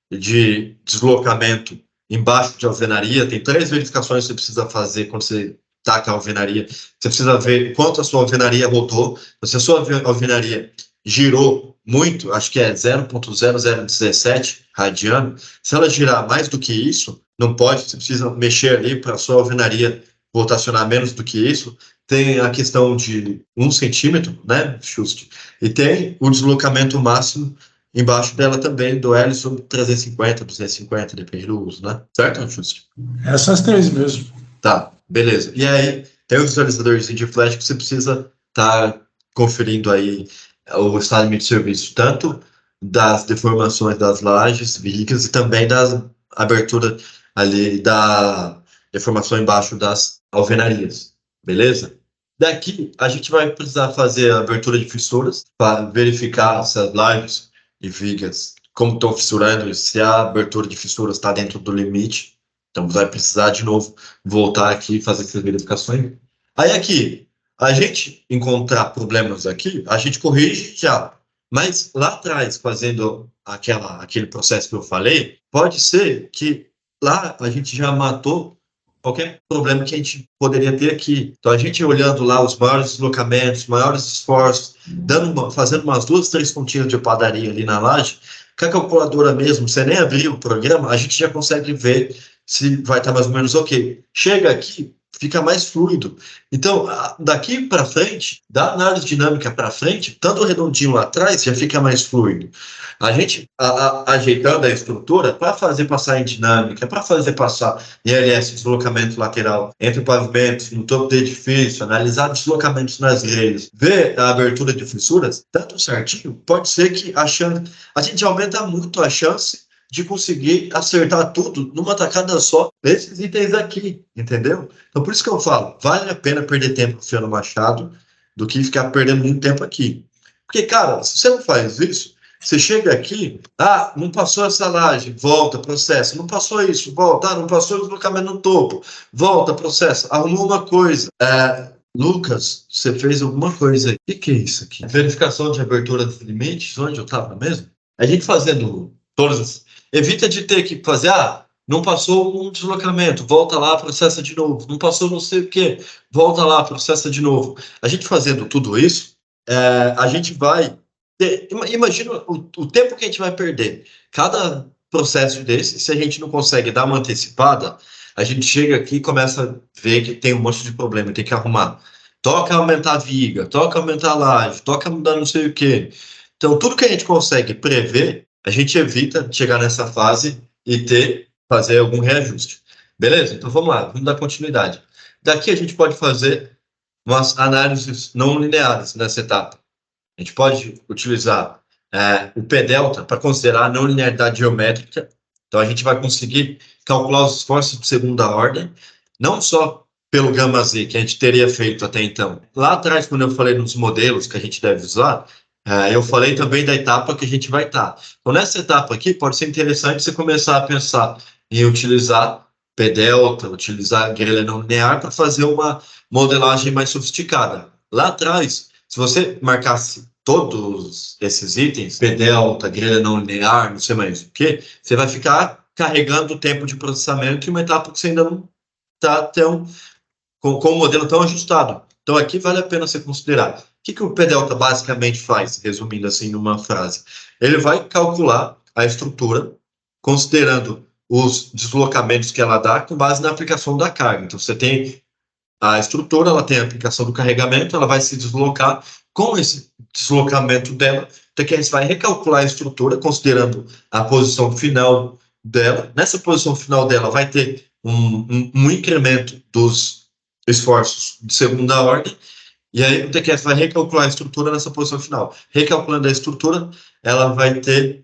de deslocamento embaixo de alvenaria. Tem 3 verificações que você precisa fazer quando você taca a alvenaria. Você precisa ver quanto a sua alvenaria rodou. Se a sua alvenaria girou muito, acho que é 0,0017 radiano, se ela girar mais do que isso, não pode, você precisa mexer ali para a sua alvenaria rotacionar menos do que isso. Tem a questão de 1 centímetro, né, Juste? E tem o deslocamento máximo embaixo dela também, do L sobre 350, 250, depende do uso, né? Certo, Juste? Essas 3 mesmo. Tá, beleza. E aí, tem o visualizadorzinho de flash que você precisa estar conferindo aí o estado limite de serviço, tanto das deformações das lajes, vigas, e também das aberturas ali da deformação embaixo das alvenarias, beleza? Daqui, a gente vai precisar fazer a abertura de fissuras para verificar se as lajes e vigas, como estão fissurando, se a abertura de fissuras está dentro do limite. Então, vai precisar, de novo, voltar aqui e fazer essas verificações. Aí, aqui, a gente encontrar problemas aqui, a gente corrige já. Mas, lá atrás, fazendo aquele processo que eu falei, pode ser que lá a gente já matou qualquer problema que a gente poderia ter aqui. Então, a gente olhando lá os maiores deslocamentos, maiores esforços, fazendo umas 2, 3 pontinhas de padaria ali na laje, com a calculadora mesmo, você nem abrir o programa, a gente já consegue ver se vai estar mais ou menos ok. Chega aqui, fica mais fluido. Então, daqui para frente, da análise dinâmica para frente, tanto o redondinho lá atrás já fica mais fluido. A gente ajeitando a estrutura para fazer passar em dinâmica, para fazer passar em LS, deslocamento lateral entre pavimentos, no topo do edifício, analisar deslocamentos nas grelhas, ver a abertura de fissuras, tanto certinho, pode ser que a gente aumenta muito a chance de conseguir acertar tudo numa tacada só, esses itens aqui, entendeu? Então, por isso que eu falo, vale a pena perder tempo afiando o machado do que ficar perdendo muito tempo aqui. Porque, cara, se você não faz isso, você chega aqui, não passou essa laje, volta, processa, não passou isso, volta, não passou o deslocamento no topo, volta, processa, arrumou uma coisa. Lucas, você fez alguma coisa aí. O que é isso aqui? Verificação de abertura dos limites, onde eu estava mesmo? A gente fazendo todas. Evita de ter que fazer, não passou um deslocamento, volta lá, processa de novo. Não passou não sei o quê, volta lá, processa de novo. A gente fazendo tudo isso, a gente vai ter, imagina o tempo que a gente vai perder. Cada processo desse, se a gente não consegue dar uma antecipada, a gente chega aqui e começa a ver que tem um monte de problema, tem que arrumar. Toca aumentar a viga, toca aumentar a laje, toca mudar não sei o quê. Então, tudo que a gente consegue prever, a gente evita de chegar nessa fase e fazer algum reajuste. Beleza? Então vamos lá, vamos dar continuidade. Daqui a gente pode fazer umas análises não lineares nessa etapa. A gente pode utilizar o P-delta para considerar a não linearidade geométrica. Então a gente vai conseguir calcular os esforços de segunda ordem, não só pelo gama Z que a gente teria feito até então. Lá atrás, quando eu falei nos modelos que a gente deve usar, eu falei também da etapa que a gente vai estar. Então, nessa etapa aqui, pode ser interessante você começar a pensar em utilizar P-delta, utilizar grelha não linear para fazer uma modelagem mais sofisticada. Lá atrás, se você marcasse todos esses itens, P-delta, grelha não linear, não sei mais o que, você vai ficar carregando o tempo de processamento em uma etapa que você ainda não está com o modelo tão ajustado. Então, aqui vale a pena você considerar. O que o P-delta basicamente faz, resumindo assim numa frase? Ele vai calcular a estrutura, considerando os deslocamentos que ela dá com base na aplicação da carga. Então, você tem a estrutura, ela tem a aplicação do carregamento, ela vai se deslocar com esse deslocamento dela, então que a gente vai recalcular a estrutura, considerando a posição final dela. Nessa posição final dela vai ter um incremento dos esforços de segunda ordem, e aí o TQS vai recalcular a estrutura nessa posição final. Recalculando a estrutura, ela vai ter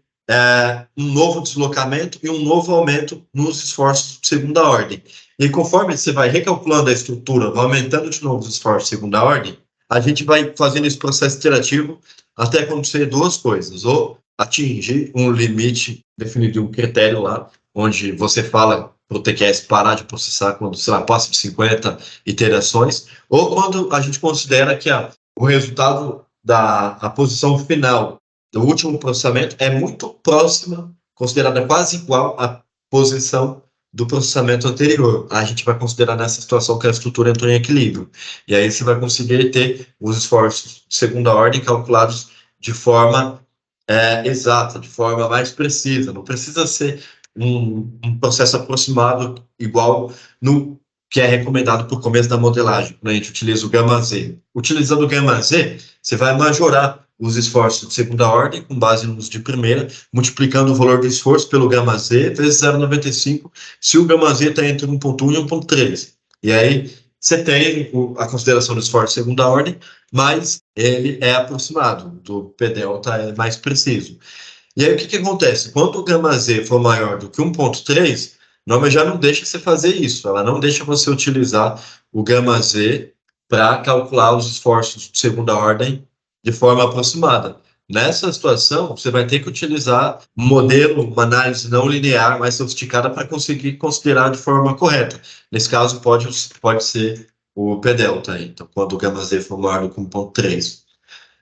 um novo deslocamento e um novo aumento nos esforços de segunda ordem. E conforme você vai recalculando a estrutura, vai aumentando de novo os esforços de segunda ordem, a gente vai fazendo esse processo iterativo até acontecer duas coisas: ou atingir um limite definido de um critério lá, onde você fala para o TQS parar de processar quando, sei lá, passa de 50 iterações, ou quando a gente considera que o resultado a posição final do último processamento é muito próxima, considerada quase igual à posição do processamento anterior. A gente vai considerar nessa situação que a estrutura entrou em equilíbrio. E aí você vai conseguir ter os esforços de segunda ordem calculados de forma exata, de forma mais precisa. Não precisa ser um processo aproximado igual no que é recomendado para o começo da modelagem, quando a gente utiliza o γ-z. Utilizando o γ-z, você vai majorar os esforços de segunda ordem, com base nos de primeira, multiplicando o valor do esforço pelo γ-z vezes 0,95, se o γ-z está entre 1,1 e 1,3. E aí você tem a consideração do esforço de segunda ordem, mas ele é aproximado, do P-delta é mais preciso. E aí o que acontece? Quando o γ-z for maior do que 1,3, a norma já não deixa você fazer isso, ela não deixa você utilizar o γ-z para calcular os esforços de segunda ordem de forma aproximada. Nessa situação, você vai ter que utilizar um modelo, uma análise não linear mais sofisticada para conseguir considerar de forma correta. Nesse caso, pode ser o P-delta, então, quando o γ-z for maior do que 1,3.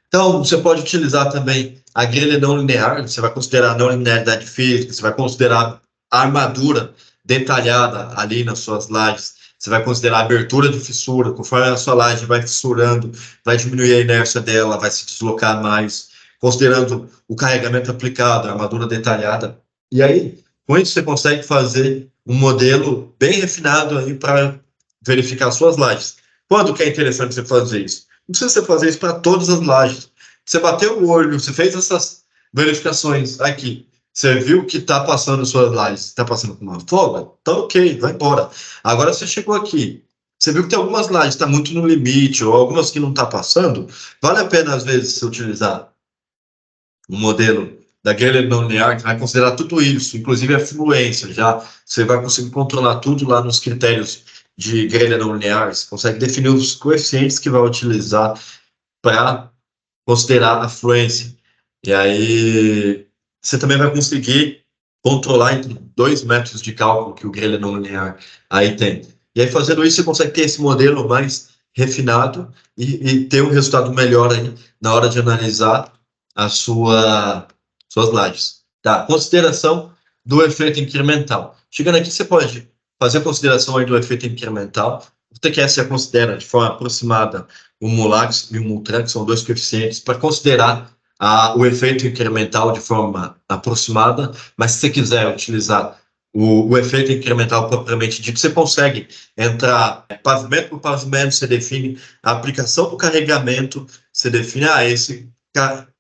Então, você pode utilizar também a grelha não linear, você vai considerar a não linearidade física, você vai considerar a armadura detalhada ali nas suas lajes, você vai considerar a abertura de fissura, conforme a sua laje vai fissurando, vai diminuir a inércia dela, vai se deslocar mais, considerando o carregamento aplicado, a armadura detalhada. E aí, com isso, você consegue fazer um modelo bem refinado aí para verificar suas lajes. Quando que é interessante você fazer isso? Não precisa você fazer isso para todas as lajes. Você bateu o olho, você fez essas verificações aqui, você viu que está passando suas lajes, está passando com uma folga? Tá ok, vai embora. Agora você chegou aqui, você viu que tem algumas lajes que estão muito no limite, ou algumas que não está passando, vale a pena, às vezes, você utilizar um modelo da grelha não linear, que vai considerar tudo isso, inclusive a fluência, já você vai conseguir controlar tudo lá nos critérios de grelha não linear, você consegue definir os coeficientes que vai utilizar para considerar a fluência. E aí você também vai conseguir controlar entre dois métodos de cálculo que o grelha não linear aí tem. E aí fazendo isso você consegue ter esse modelo mais refinado e ter um resultado melhor aí na hora de analisar suas lajes. Tá, consideração do efeito incremental. Chegando aqui, você pode fazer a consideração aí do efeito incremental. O TQS já considera de forma aproximada o Molax e o Multran, que são dois coeficientes, para considerar o efeito incremental de forma aproximada, mas se você quiser utilizar o efeito incremental propriamente dito, você consegue entrar pavimento por pavimento, você define a aplicação do carregamento, você define,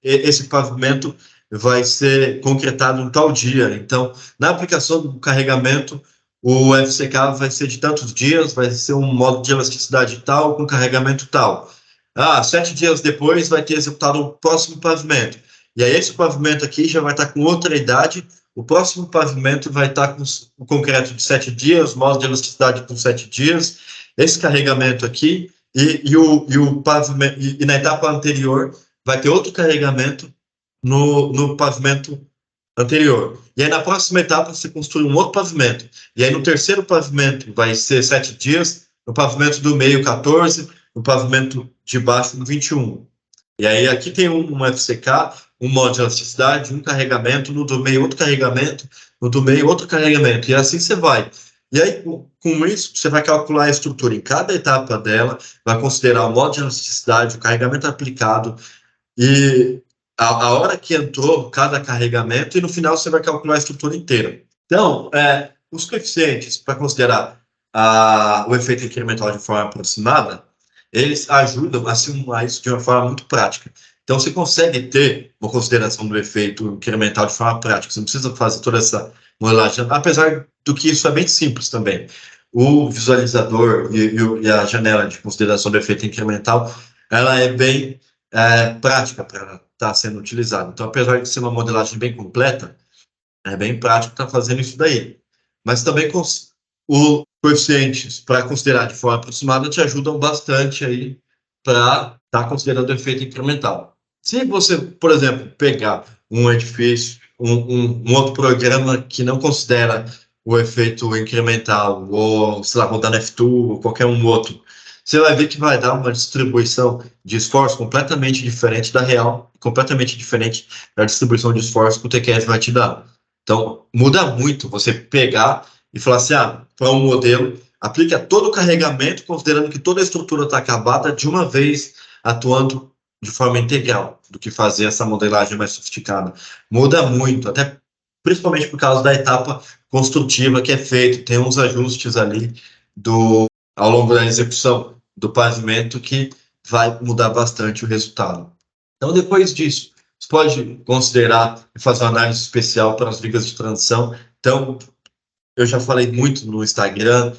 esse pavimento vai ser concretado em tal dia. Então, na aplicação do carregamento, o FCK vai ser de tantos dias, vai ser um modo de elasticidade tal, com carregamento tal. 7 dias depois vai ter executado o próximo pavimento. E aí esse pavimento aqui já vai estar com outra idade, o próximo pavimento vai estar com o concreto de 7 dias, modo de elasticidade com 7 dias, esse carregamento aqui, e o pavimento, e na etapa anterior vai ter outro carregamento no pavimento anterior. E aí na próxima etapa você construi um outro pavimento. E aí no terceiro pavimento vai ser 7 dias, no pavimento do meio 14, no pavimento de baixo 21. E aí aqui tem um FCK, um modo de elasticidade, um carregamento, no do meio outro carregamento, no do meio outro carregamento. E assim você vai. E aí com isso você vai calcular a estrutura em cada etapa dela, vai considerar o modo de elasticidade, o carregamento aplicado e a hora que entrou cada carregamento, e no final você vai calcular a estrutura inteira. Então, os coeficientes para considerar o efeito incremental de forma aproximada, eles ajudam a simular isso de uma forma muito prática. Então, você consegue ter uma consideração do efeito incremental de forma prática, você não precisa fazer toda essa modelagem, apesar do que isso é bem simples também. O visualizador e a janela de consideração do efeito incremental, ela é bem prática para está sendo utilizado. Então, apesar de ser uma modelagem bem completa, é bem prático estar fazendo isso daí. Mas também os coeficientes para considerar de forma aproximada te ajudam bastante aí para estar considerando o efeito incremental. Se você, por exemplo, pegar um edifício, um outro programa que não considera o efeito incremental, ou, sei lá, rodar F2, ou qualquer um outro, você vai ver que vai dar uma distribuição de esforço completamente diferente da real, completamente diferente da distribuição de esforço que o TQS vai te dar. Então, muda muito você pegar e falar assim, para um modelo, aplica todo o carregamento, considerando que toda a estrutura está acabada, de uma vez, atuando de forma integral, do que fazer essa modelagem mais sofisticada. Muda muito, até principalmente por causa da etapa construtiva que é feita, tem uns ajustes ali ao longo da execução do pavimento que vai mudar bastante o resultado. Então, depois disso, você pode considerar e fazer uma análise especial para as vigas de transição. Então, eu já falei muito no Instagram,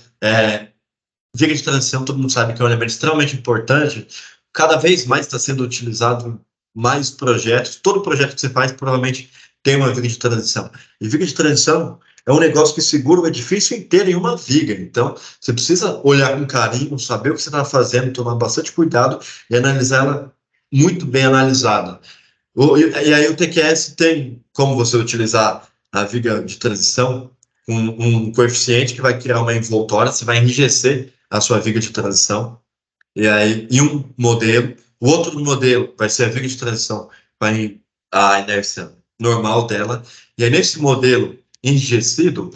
viga de transição, todo mundo sabe que é um elemento extremamente importante, cada vez mais está sendo utilizado em mais projetos, todo projeto que você faz provavelmente tem uma viga de transição. E viga de transição é um negócio que segura o edifício inteiro em uma viga, então você precisa olhar com carinho, saber o que você está fazendo, tomar bastante cuidado e analisar ela muito bem analisada. E aí o TQS tem como você utilizar a viga de transição com um coeficiente que vai criar uma envoltória, você vai enrijecer a sua viga de transição, e aí um modelo, o outro modelo vai ser a viga de transição com a inércia normal dela, e aí nesse modelo enrijecido,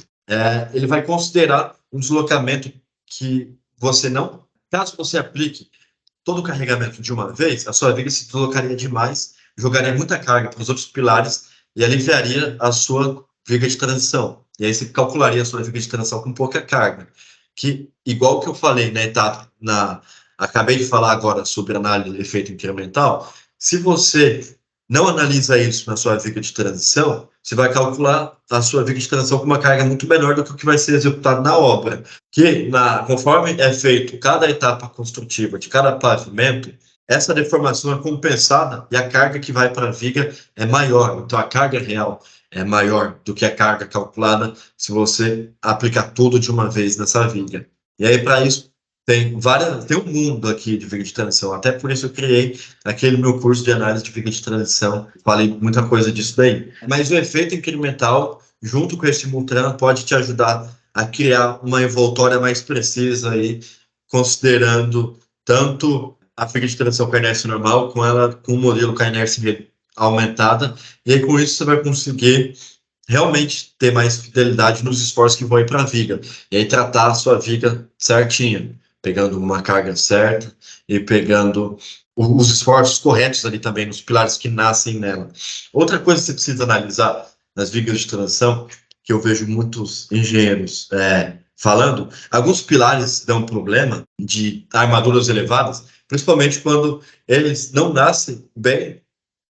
ele vai considerar um deslocamento que você não, caso você aplique todo o carregamento de uma vez, a sua viga se deslocaria demais, jogaria muita carga para os outros pilares e aliviaria a sua viga de transição. E aí você calcularia a sua viga de transição com pouca carga. Que, igual que eu falei na etapa, acabei de falar agora sobre análise de efeito incremental, se você não analisa isso na sua viga de transição, você vai calcular a sua viga de transição com uma carga muito menor do que o que vai ser executado na obra. Que, conforme é feito cada etapa construtiva de cada pavimento, essa deformação é compensada e a carga que vai para a viga é maior. Então, a carga real é maior do que a carga calculada se você aplicar tudo de uma vez nessa viga. E aí, para isso, tem um mundo aqui de viga de transição. Até por isso eu criei aquele meu curso de análise de viga de transição. Falei muita coisa disso daí. Mas o efeito incremental, junto com esse Multran, pode te ajudar a criar uma envoltória mais precisa aí, considerando tanto a viga de transição com a inércia normal, com o modelo com a inércia aumentada, e aí com isso você vai conseguir realmente ter mais fidelidade nos esforços que vão ir para a viga, e aí tratar a sua viga certinha, pegando uma carga certa e pegando os esforços corretos ali também nos pilares que nascem nela. Outra coisa que você precisa analisar nas vigas de transição, que eu vejo muitos engenheiros falando, alguns pilares dão problema de armaduras elevadas, principalmente quando eles não nascem bem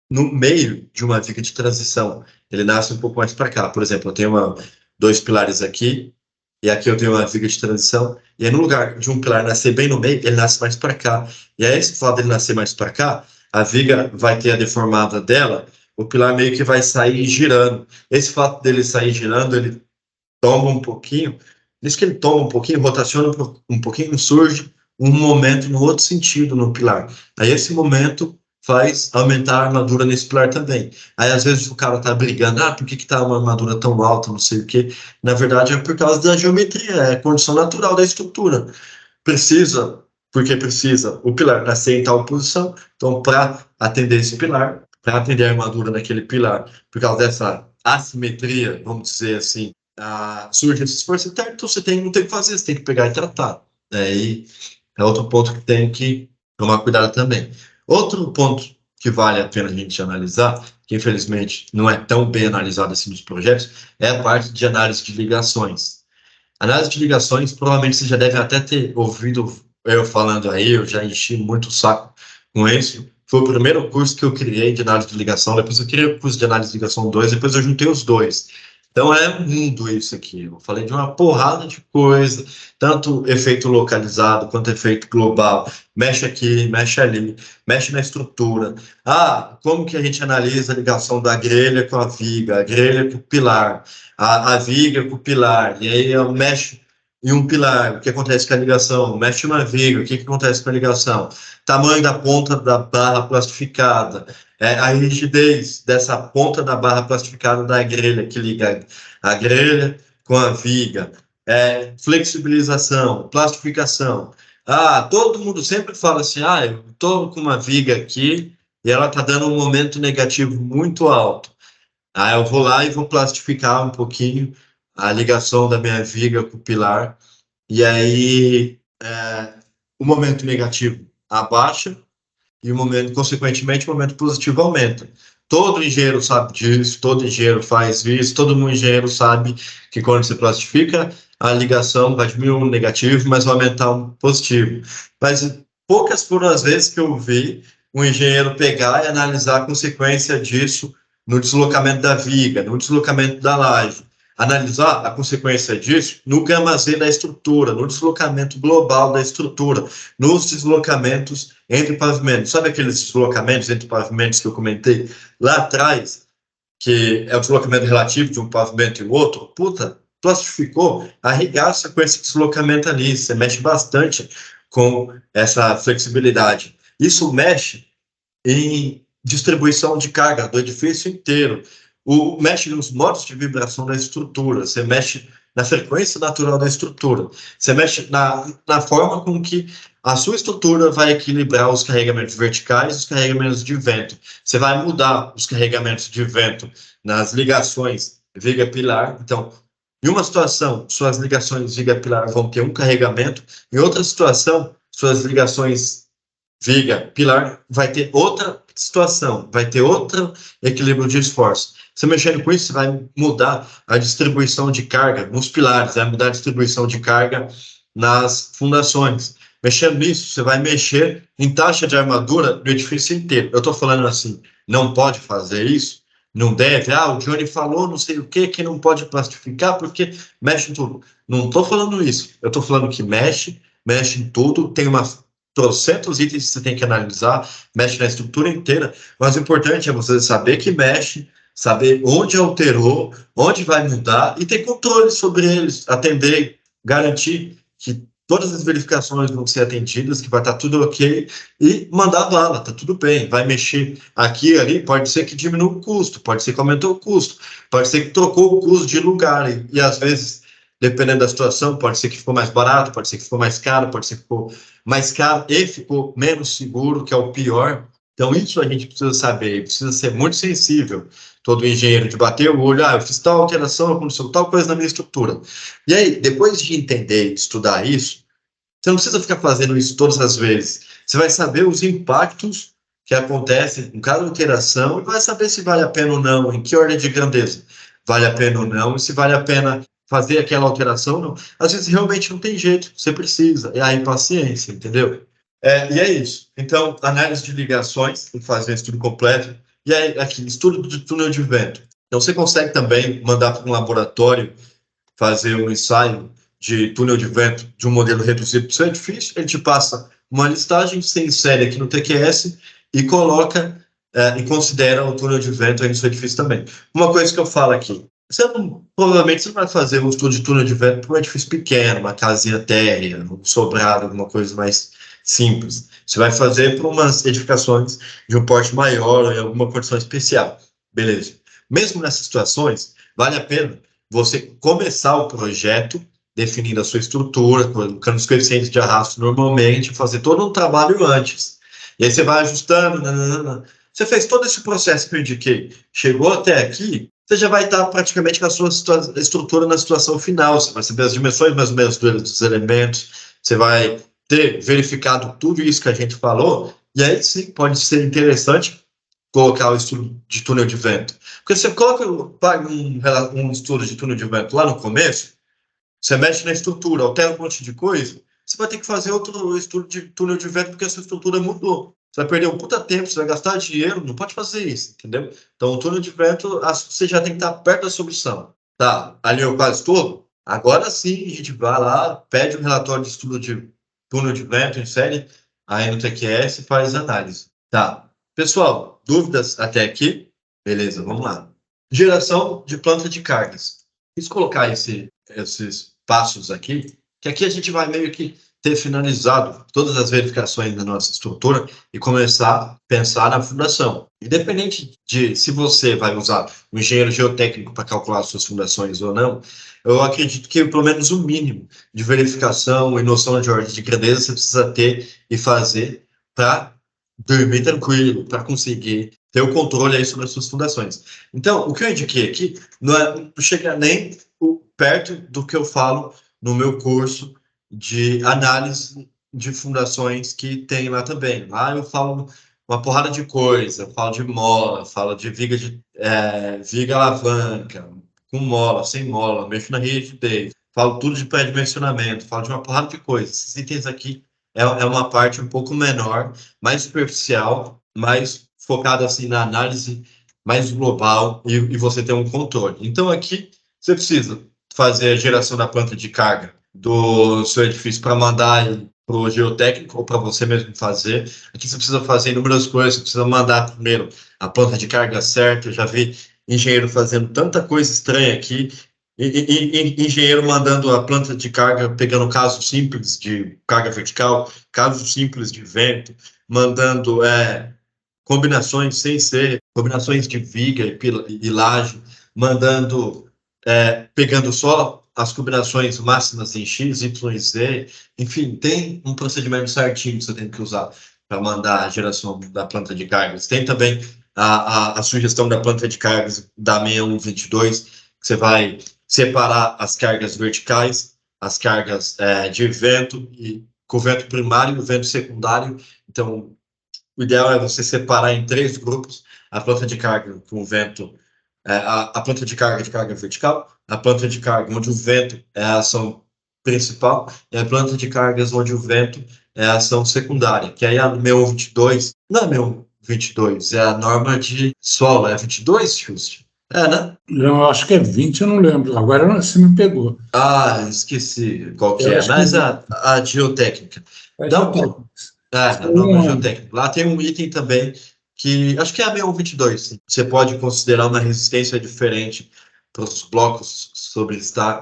no meio de uma viga de transição. Ele nasce um pouco mais para cá. Por exemplo, eu tenho 2 pilares aqui, e aqui eu tenho uma viga de transição, e aí no lugar de um pilar nascer bem no meio, ele nasce mais para cá. E aí, esse fato dele nascer mais para cá, a viga vai ter a deformada dela, o pilar meio que vai sair girando. Esse fato dele sair girando, ele toma um pouquinho, nisso que ele toma um pouquinho, rotaciona um pouquinho, surge um momento no outro sentido no pilar. Aí esse momento faz aumentar a armadura nesse pilar também. Aí às vezes o cara tá brigando, por que tá uma armadura tão alta, não sei o quê. Na verdade é por causa da geometria, é a condição natural da estrutura. Porque precisa o pilar nascer em tal posição, então para atender esse pilar, para atender a armadura naquele pilar, por causa dessa assimetria, vamos dizer assim, surge esse esforço interno, então você não tem o que fazer, você tem que pegar e tratar. Aí é outro ponto que tem que tomar cuidado também. Outro ponto que vale a pena a gente analisar, que infelizmente não é tão bem analisado assim nos projetos, é a parte de análise de ligações. Análise de ligações, provavelmente você já deve até ter ouvido eu falando aí, eu já enchi muito o saco com isso. Foi o primeiro curso que eu criei de análise de ligação, depois eu criei o curso de análise de ligação 2, depois eu juntei os dois. Então é um mundo isso aqui. Eu falei de uma porrada de coisa, tanto efeito localizado quanto efeito global. Mexe aqui, mexe ali, mexe na estrutura. Ah, como que a gente analisa a ligação da grelha com a viga, a grelha com o pilar, a viga com o pilar, e aí mexe em um pilar, o que acontece com a ligação? Mexe uma viga, o que acontece com a ligação? Tamanho da ponta da barra plastificada, a rigidez dessa ponta da barra plastificada da grelha que liga a grelha com a viga, flexibilização, plastificação. Ah, todo mundo sempre fala assim, eu estou com uma viga aqui e ela está dando um momento negativo muito alto. Eu vou lá e vou plastificar um pouquinho a ligação da minha viga com o pilar e aí o momento negativo abaixa e o momento, consequentemente, o momento positivo aumenta. Todo engenheiro sabe disso, todo engenheiro faz isso, todo engenheiro sabe que quando você plastifica, a ligação vai diminuir um negativo, mas vai aumentar um positivo. Mas poucas foram as vezes que eu vi um engenheiro pegar e analisar a consequência disso no deslocamento da viga, no deslocamento da laje. Analisar a consequência disso no gama Z da estrutura, no deslocamento global da estrutura, nos deslocamentos entre pavimentos. Sabe aqueles deslocamentos entre pavimentos que eu comentei lá atrás, que é o deslocamento relativo de um pavimento e o outro? Puta, plastificou, arregaça com esse deslocamento ali, você mexe bastante com essa flexibilidade. Isso mexe em distribuição de carga do edifício inteiro. Mexe nos modos de vibração da estrutura, você mexe na frequência natural da estrutura, você mexe na forma com que a sua estrutura vai equilibrar os carregamentos verticais e os carregamentos de vento. Você vai mudar os carregamentos de vento nas ligações viga-pilar. Então, em uma situação, suas ligações viga-pilar vão ter um carregamento, em outra situação, suas ligações viga, pilar, vai ter outra situação, vai ter outro equilíbrio de esforço. Você mexendo com isso, você vai mudar a distribuição de carga nos pilares, vai mudar a distribuição de carga nas fundações. Mexendo nisso, você vai mexer em taxa de armadura do edifício inteiro. Eu estou falando assim, não pode fazer isso, não deve. O Johnny falou não sei o que não pode plastificar porque mexe em tudo. Não estou falando isso. Eu estou falando que mexe em tudo, tem uma trocentos itens que você tem que analisar, mexe na estrutura inteira, mas o importante é você saber que mexe, saber onde alterou, onde vai mudar e ter controle sobre eles, atender, garantir que todas as verificações vão ser atendidas, que vai estar tudo ok e mandar bala, tá tudo bem, vai mexer aqui e ali, pode ser que diminua o custo, pode ser que aumentou o custo, pode ser que trocou o custo de lugar e às vezes, dependendo da situação, pode ser que ficou mais barato, pode ser que ficou mais caro, pode ser que ficou mais caro e ficou menos seguro, que é o pior. Então, isso a gente precisa saber, precisa ser muito sensível, todo engenheiro, de bater o olho, eu fiz tal alteração, aconteceu tal coisa na minha estrutura. E aí, depois de entender, estudar isso, você não precisa ficar fazendo isso todas as vezes. Você vai saber os impactos que acontecem em cada alteração e vai saber se vale a pena ou não, em que ordem de grandeza vale a pena ou não, e se vale a pena fazer aquela alteração ou não. Às vezes realmente não tem jeito, você precisa, é a impaciência, entendeu? E é isso. Então, análise de ligações, tem que fazer estudo completo. E aí, aqui, estudo de túnel de vento. Então, você consegue também mandar para um laboratório fazer um ensaio de túnel de vento de um modelo reduzido para o seu edifício, ele te passa uma listagem, você insere aqui no TQS e coloca e considera o túnel de vento aí no seu edifício também. Uma coisa que eu falo aqui, provavelmente você não vai fazer um estudo de túnel de vento para um edifício pequeno, uma casinha térrea, um sobrado, alguma coisa mais simples. Você vai fazer para umas edificações de um porte maior ou em alguma condição especial. Beleza. Mesmo nessas situações, vale a pena você começar o projeto definindo a sua estrutura, colocando os coeficientes de arrasto normalmente, fazer todo um trabalho antes. E aí você vai ajustando. Nananana. Você fez todo esse processo que eu indiquei, chegou até aqui, você já vai estar praticamente com a sua estrutura na situação final. Você vai saber as dimensões mais ou menos dos elementos, você vai ter verificado tudo isso que a gente falou, e aí sim pode ser interessante colocar o estudo de túnel de vento. Porque você coloca um estudo de túnel de vento lá no começo, você mexe na estrutura, altera um monte de coisa, você vai ter que fazer outro estudo de túnel de vento porque a sua estrutura mudou. Você vai perder um puta tempo, você vai gastar dinheiro, não pode fazer isso, entendeu? Então, o túnel de vento, você já tem que estar perto da solução. Tá, alinhou quase tudo? Agora sim, a gente vai lá, pede um relatório de estudo de túnel de vento em série, aí no TQS e faz análise. Tá. Pessoal, dúvidas até aqui? Beleza, vamos lá. Geração de planta de cargas. Quis colocar esses passos aqui, que aqui a gente vai meio que ter finalizado todas as verificações da nossa estrutura e começar a pensar na fundação. Independente de se você vai usar um engenheiro geotécnico para calcular suas fundações ou não, eu acredito que pelo menos o mínimo de verificação e noção de ordem de grandeza você precisa ter e fazer para dormir tranquilo, para conseguir ter o controle aí sobre as suas fundações. Então, o que eu indiquei aqui não chega nem perto do que eu falo no meu curso de análise de fundações que tem lá também. Lá eu falo uma porrada de coisa, falo de mola, falo de viga alavanca, com mola, sem mola, mexo na rigidez, falo tudo de pré-dimensionamento, falo de uma porrada de coisas. Esses itens aqui é uma parte um pouco menor, mais superficial, mais focada assim na análise mais global e você ter um controle. Então aqui você precisa fazer a geração da planta de carga do seu edifício para mandar para o geotécnico ou para você mesmo fazer. Aqui você precisa fazer inúmeras coisas, você precisa mandar primeiro a planta de carga certa. Eu já vi engenheiro fazendo tanta coisa estranha aqui, engenheiro mandando a planta de carga, pegando casos simples de carga vertical, casos simples de vento, mandando combinações sem ser, combinações de viga e laje, mandando, pegando só as combinações máximas em X, Y e Z, enfim, tem um procedimento certinho que você tem que usar para mandar a geração da planta de cargas. Tem também a sugestão da planta de cargas da 6122, que você vai separar as cargas verticais, as cargas de vento, e com o vento primário e o vento secundário. Então, o ideal é você separar em 3 grupos a planta de carga com o vento, a planta de carga vertical, a planta de carga onde o vento é a ação principal e a planta de cargas onde o vento é a ação secundária, que aí a 6122, não é 6122, é a norma de solo, é 22, Just? Né? Eu acho que é 20, eu não lembro. Agora você me pegou. Ah, esqueci qual que Eu é, acho mas que a geotécnica. é Então, geotécnico. na norma geotécnica. Lá tem um item também que acho que é a 6122. Você pode considerar uma resistência diferente para os blocos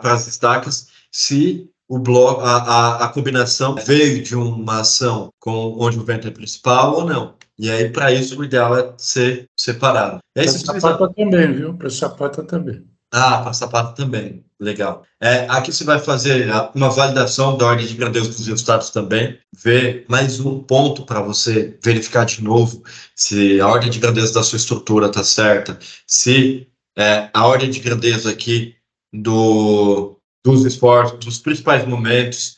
para as estacas se o bloco, a combinação veio de uma ação onde o vento é principal ou não. E aí, para isso, o ideal é ser separado. E aí, Para você sapata precisa. também, viu? Para sapata também. Ah, para sapato também. Legal. Aqui você vai fazer uma validação da ordem de grandeza dos resultados também, ver mais um ponto para você verificar de novo se a ordem de grandeza da sua estrutura está certa, se a ordem de grandeza aqui dos esforços, dos principais momentos,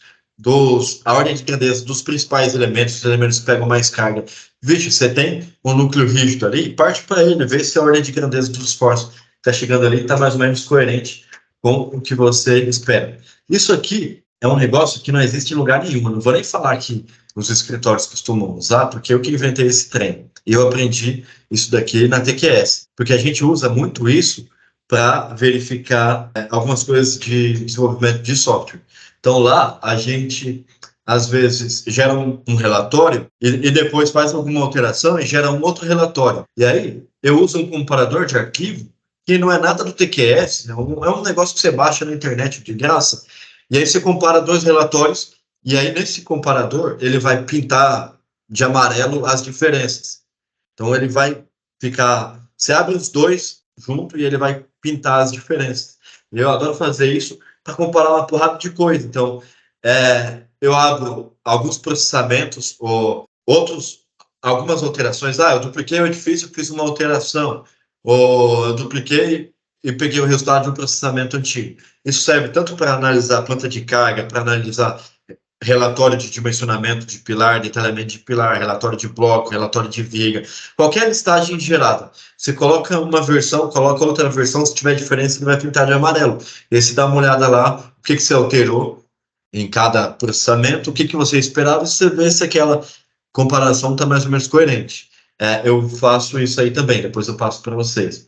a ordem de grandeza dos principais elementos, os elementos que pegam mais carga. Vixe, você tem um núcleo rígido ali, parte para ele, vê se a ordem de grandeza dos esforços está chegando ali, está mais ou menos coerente com o que você espera. Isso aqui é um negócio que não existe em lugar nenhum. Eu não vou nem falar que os escritórios costumam usar, porque eu que inventei esse trem. E eu aprendi isso daqui na TQS, porque a gente usa muito isso para verificar algumas coisas de desenvolvimento de software. Então lá a gente às vezes gera um relatório e depois faz alguma alteração e gera um outro relatório. E aí eu uso um comparador de arquivo que não é nada do TQS, é um negócio que você baixa na internet de graça, e aí você compara 2 relatórios, e aí nesse comparador ele vai pintar de amarelo as diferenças. Então ele vai ficar, você abre os 2 junto e ele vai pintar as diferenças. E eu adoro fazer isso para comparar uma porrada de coisa. Então, eu abro alguns processamentos ou algumas alterações. Eu dupliquei o edifício, fiz uma alteração. Ou eu dupliquei e peguei o resultado de um processamento antigo. Isso serve tanto para analisar a planta de carga, para analisar relatório de dimensionamento de pilar, detalhamento de pilar, relatório de bloco, relatório de viga, qualquer listagem gerada. Você coloca uma versão, coloca outra versão, se tiver diferença, ele vai pintar de amarelo. E aí você dá uma olhada lá, o que você alterou em cada processamento, o que você esperava, e você vê se aquela comparação está mais ou menos coerente. Eu faço isso aí também, depois eu passo para vocês.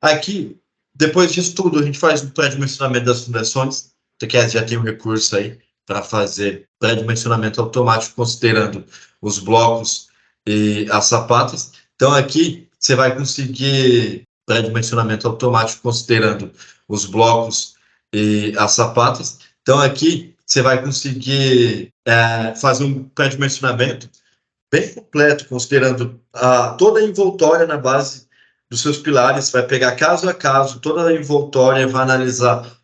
Aqui, Depois disso tudo, a gente faz o pré-dimensionamento das fundações. O TQS já tem um recurso aí para fazer pré-dimensionamento automático, considerando os blocos e as sapatas. Então, aqui você vai conseguir pré-dimensionamento automático, considerando os blocos e as sapatas. Então, aqui você vai conseguir fazer um pré-dimensionamento bem completo, considerando toda a envoltória na base dos seus pilares, vai pegar caso a caso toda a envoltória, vai analisar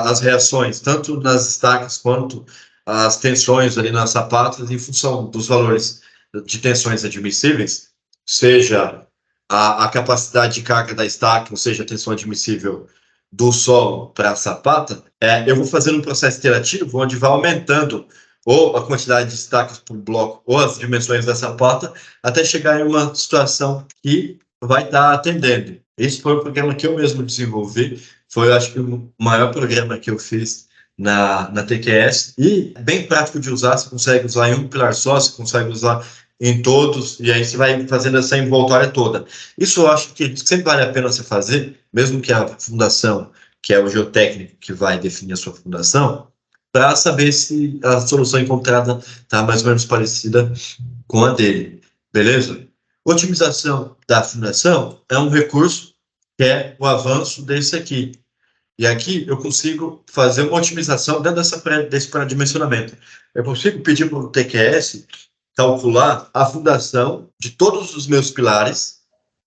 as reações, tanto nas estacas quanto as tensões ali nas sapatas, em função dos valores de tensões admissíveis, seja a capacidade de carga da estaca, ou seja, a tensão admissível do solo para a sapata, eu vou fazendo um processo iterativo onde vai aumentando ou a quantidade de estacas por bloco, ou as dimensões da sapata, até chegar em uma situação que vai estar atendendo. Esse foi o programa que eu mesmo desenvolvi, foi, eu acho que, o maior programa que eu fiz na TQS, e bem prático de usar, você consegue usar em um pilar só, você consegue usar em todos, e aí você vai fazendo essa envoltória toda. Isso eu acho que sempre vale a pena você fazer, mesmo que a fundação, que é o geotécnico que vai definir a sua fundação, para saber se a solução encontrada está mais ou menos parecida com a dele, beleza? Otimização da fundação é um recurso que é o avanço desse aqui. E aqui eu consigo fazer uma otimização dentro desse pré-dimensionamento. Eu consigo pedir para o TQS calcular a fundação de todos os meus pilares.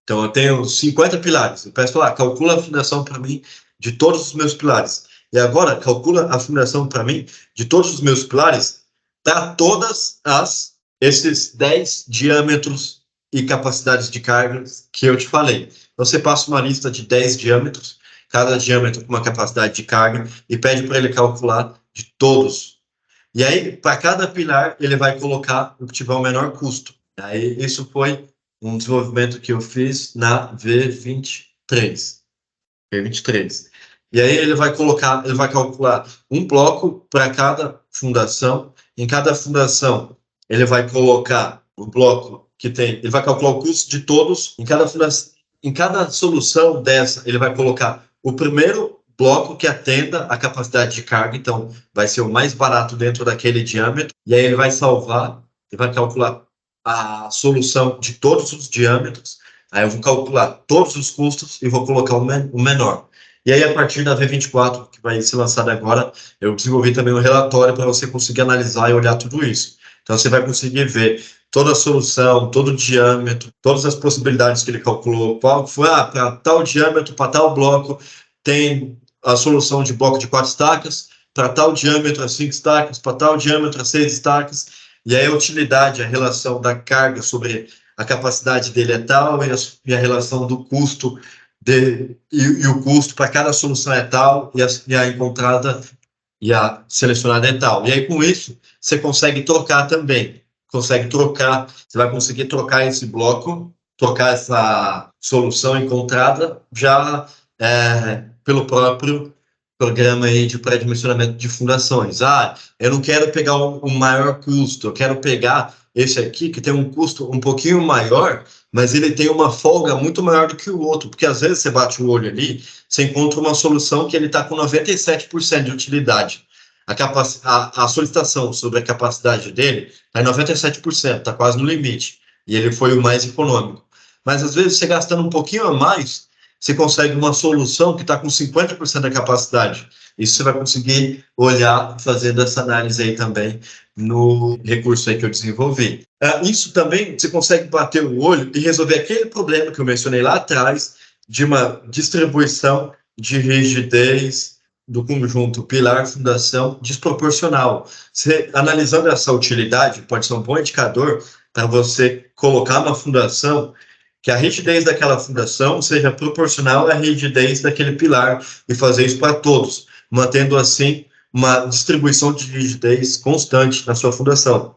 Então, eu tenho 50 pilares. Eu peço lá, calcula a fundação para mim de todos os meus pilares. E agora, calcula a fundação para mim de todos os meus pilares para esses 10 diâmetros e capacidades de carga que eu te falei. Então, você passa uma lista de 10 diâmetros, cada diâmetro com uma capacidade de carga, e pede para ele calcular de todos. E aí, para cada pilar, ele vai colocar o que tiver o menor custo. Aí, isso foi um desenvolvimento que eu fiz na V23. V23. E aí ele vai calcular um bloco para cada fundação. Em cada fundação, ele vai colocar o bloco que tem, ele vai calcular o custo de todos. Em cada solução dessa, ele vai colocar o primeiro bloco que atenda a capacidade de carga, então vai ser o mais barato dentro daquele diâmetro. E aí ele vai calcular a solução de todos os diâmetros. Aí eu vou calcular todos os custos e vou colocar o menor. E aí, a partir da V24, que vai ser lançada agora, eu desenvolvi também um relatório para você conseguir analisar e olhar tudo isso. Então, você vai conseguir ver toda a solução, todo o diâmetro, todas as possibilidades que ele calculou. Qual foi, para tal diâmetro, para tal bloco, tem a solução de bloco de 4 estacas, para tal diâmetro, 5 estacas, para tal diâmetro, 6 estacas. E aí, a utilidade, a relação da carga sobre a capacidade dele é tal, e a relação do custo e o custo para cada solução é tal, e a encontrada e a selecionada é tal. E aí, com isso, você consegue trocar também. Você vai conseguir trocar esse bloco, trocar essa solução encontrada já pelo próprio programa aí de pré-dimensionamento de fundações. Eu não quero pegar o maior custo, eu quero pegar esse aqui que tem um custo um pouquinho maior, mas ele tem uma folga muito maior do que o outro, porque às vezes você bate o olho ali, você encontra uma solução que ele está com 97% de utilidade. A solicitação sobre a capacidade dele está em 97%, está quase no limite, e ele foi o mais econômico. Mas às vezes você gastando um pouquinho a mais, você consegue uma solução que está com 50% da capacidade. Isso você vai conseguir olhar, fazendo essa análise aí também no recurso aí que eu desenvolvi. Isso também você consegue bater o olho e resolver aquele problema que eu mencionei lá atrás, de uma distribuição de rigidez do conjunto pilar-fundação desproporcional. Você, analisando essa utilidade, pode ser um bom indicador para você colocar uma fundação que a rigidez daquela fundação seja proporcional à rigidez daquele pilar, e fazer isso para todos, mantendo assim uma distribuição de rigidez constante na sua fundação.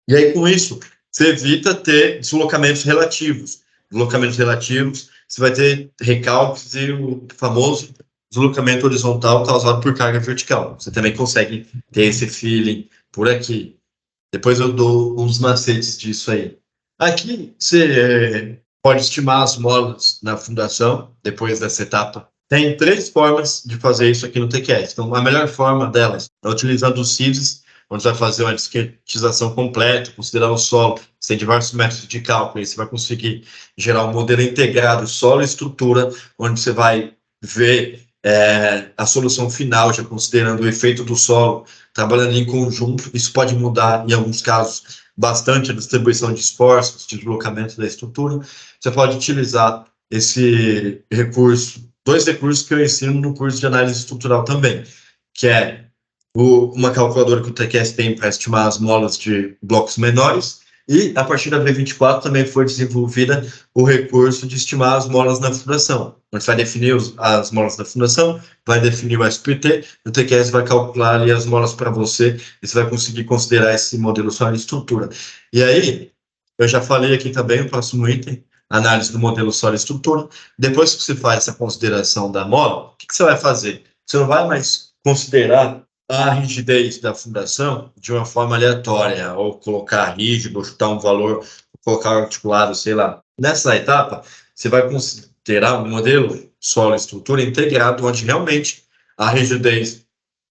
E aí, com isso, você evita ter deslocamentos relativos. Deslocamentos relativos, você vai ter recalques e o famoso deslocamento horizontal causado por carga vertical. Você também consegue ter esse feeling por aqui. Depois eu dou uns macetes disso aí. Aqui, pode estimar as molas na fundação, depois dessa etapa. Tem 3 formas de fazer isso aqui no TQS. Então, a melhor forma delas é utilizando os CIVs, onde você vai fazer uma discretização completa, considerar o solo. Você tem diversos métodos de cálculo, e você vai conseguir gerar um modelo integrado, solo e estrutura, onde você vai ver a solução final, já considerando o efeito do solo, trabalhando em conjunto. Isso pode mudar, em alguns casos, bastante a distribuição de esforços, de deslocamento da estrutura. Você pode utilizar esse recurso, 2 recursos que eu ensino no curso de análise estrutural também, que é uma calculadora que o TQS tem para estimar as molas de blocos menores, e a partir da V24 também foi desenvolvida o recurso de estimar as molas na fundação. Onde você vai definir as molas da fundação, vai definir o SPT, o TQS vai calcular ali as molas para você, e você vai conseguir considerar esse modelo só de estrutura. E aí, eu já falei aqui também, o próximo item, análise do modelo só de estrutura. Depois que você faz essa consideração da mola, o que você vai fazer? Você não vai mais considerar a rigidez da fundação de uma forma aleatória, ou colocar rígido, ou chutar um valor, colocar articulado, sei lá. Nessa etapa, você vai considerar um modelo solo-estrutura integrado, onde realmente a rigidez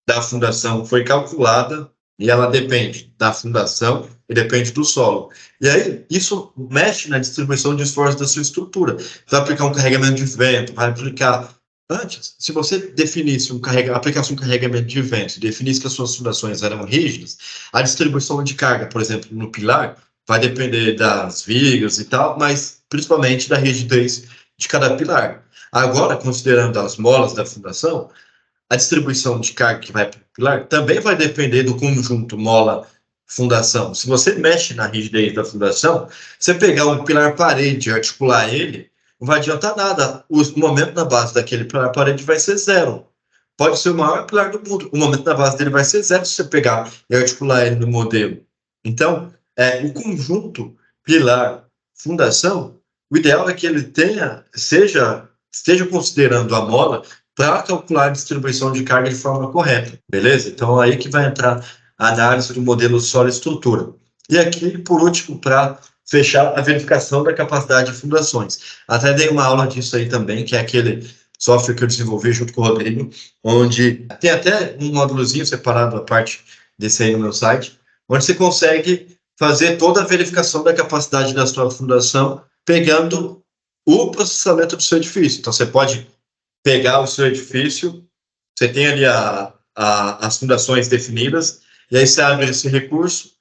da fundação foi calculada e ela depende da fundação e depende do solo. E aí, isso mexe na distribuição de esforço da sua estrutura. Você vai aplicar um carregamento de vento, vai aplicar. Antes, se você definisse aplicasse um carregamento de vento, definisse que as suas fundações eram rígidas, a distribuição de carga, por exemplo, no pilar, vai depender das vigas e tal, mas principalmente da rigidez de cada pilar. Agora, considerando as molas da fundação, a distribuição de carga que vai para o pilar também vai depender do conjunto mola-fundação. Se você mexe na rigidez da fundação, você pegar um pilar parede e articular ele, não vai adiantar nada. O momento na base daquele pilar parede vai ser 0. Pode ser o maior pilar do mundo. O momento na base dele vai ser 0 se você pegar e articular ele no modelo. Então, o conjunto pilar-fundação, o ideal é que ele esteja considerando a mola para calcular a distribuição de carga de forma correta, beleza? Então, aí que vai entrar a análise do modelo solo-estrutura. E aqui, por último, para fechar a verificação da capacidade de fundações. Até dei uma aula disso aí também, que é aquele software que eu desenvolvi junto com o Rodrigo, onde tem até um módulozinho separado à parte desse aí no meu site, onde você consegue fazer toda a verificação da capacidade da sua fundação, pegando o processamento do seu edifício. Então, você pode pegar o seu edifício, você tem ali as fundações definidas, e aí você abre esse recurso,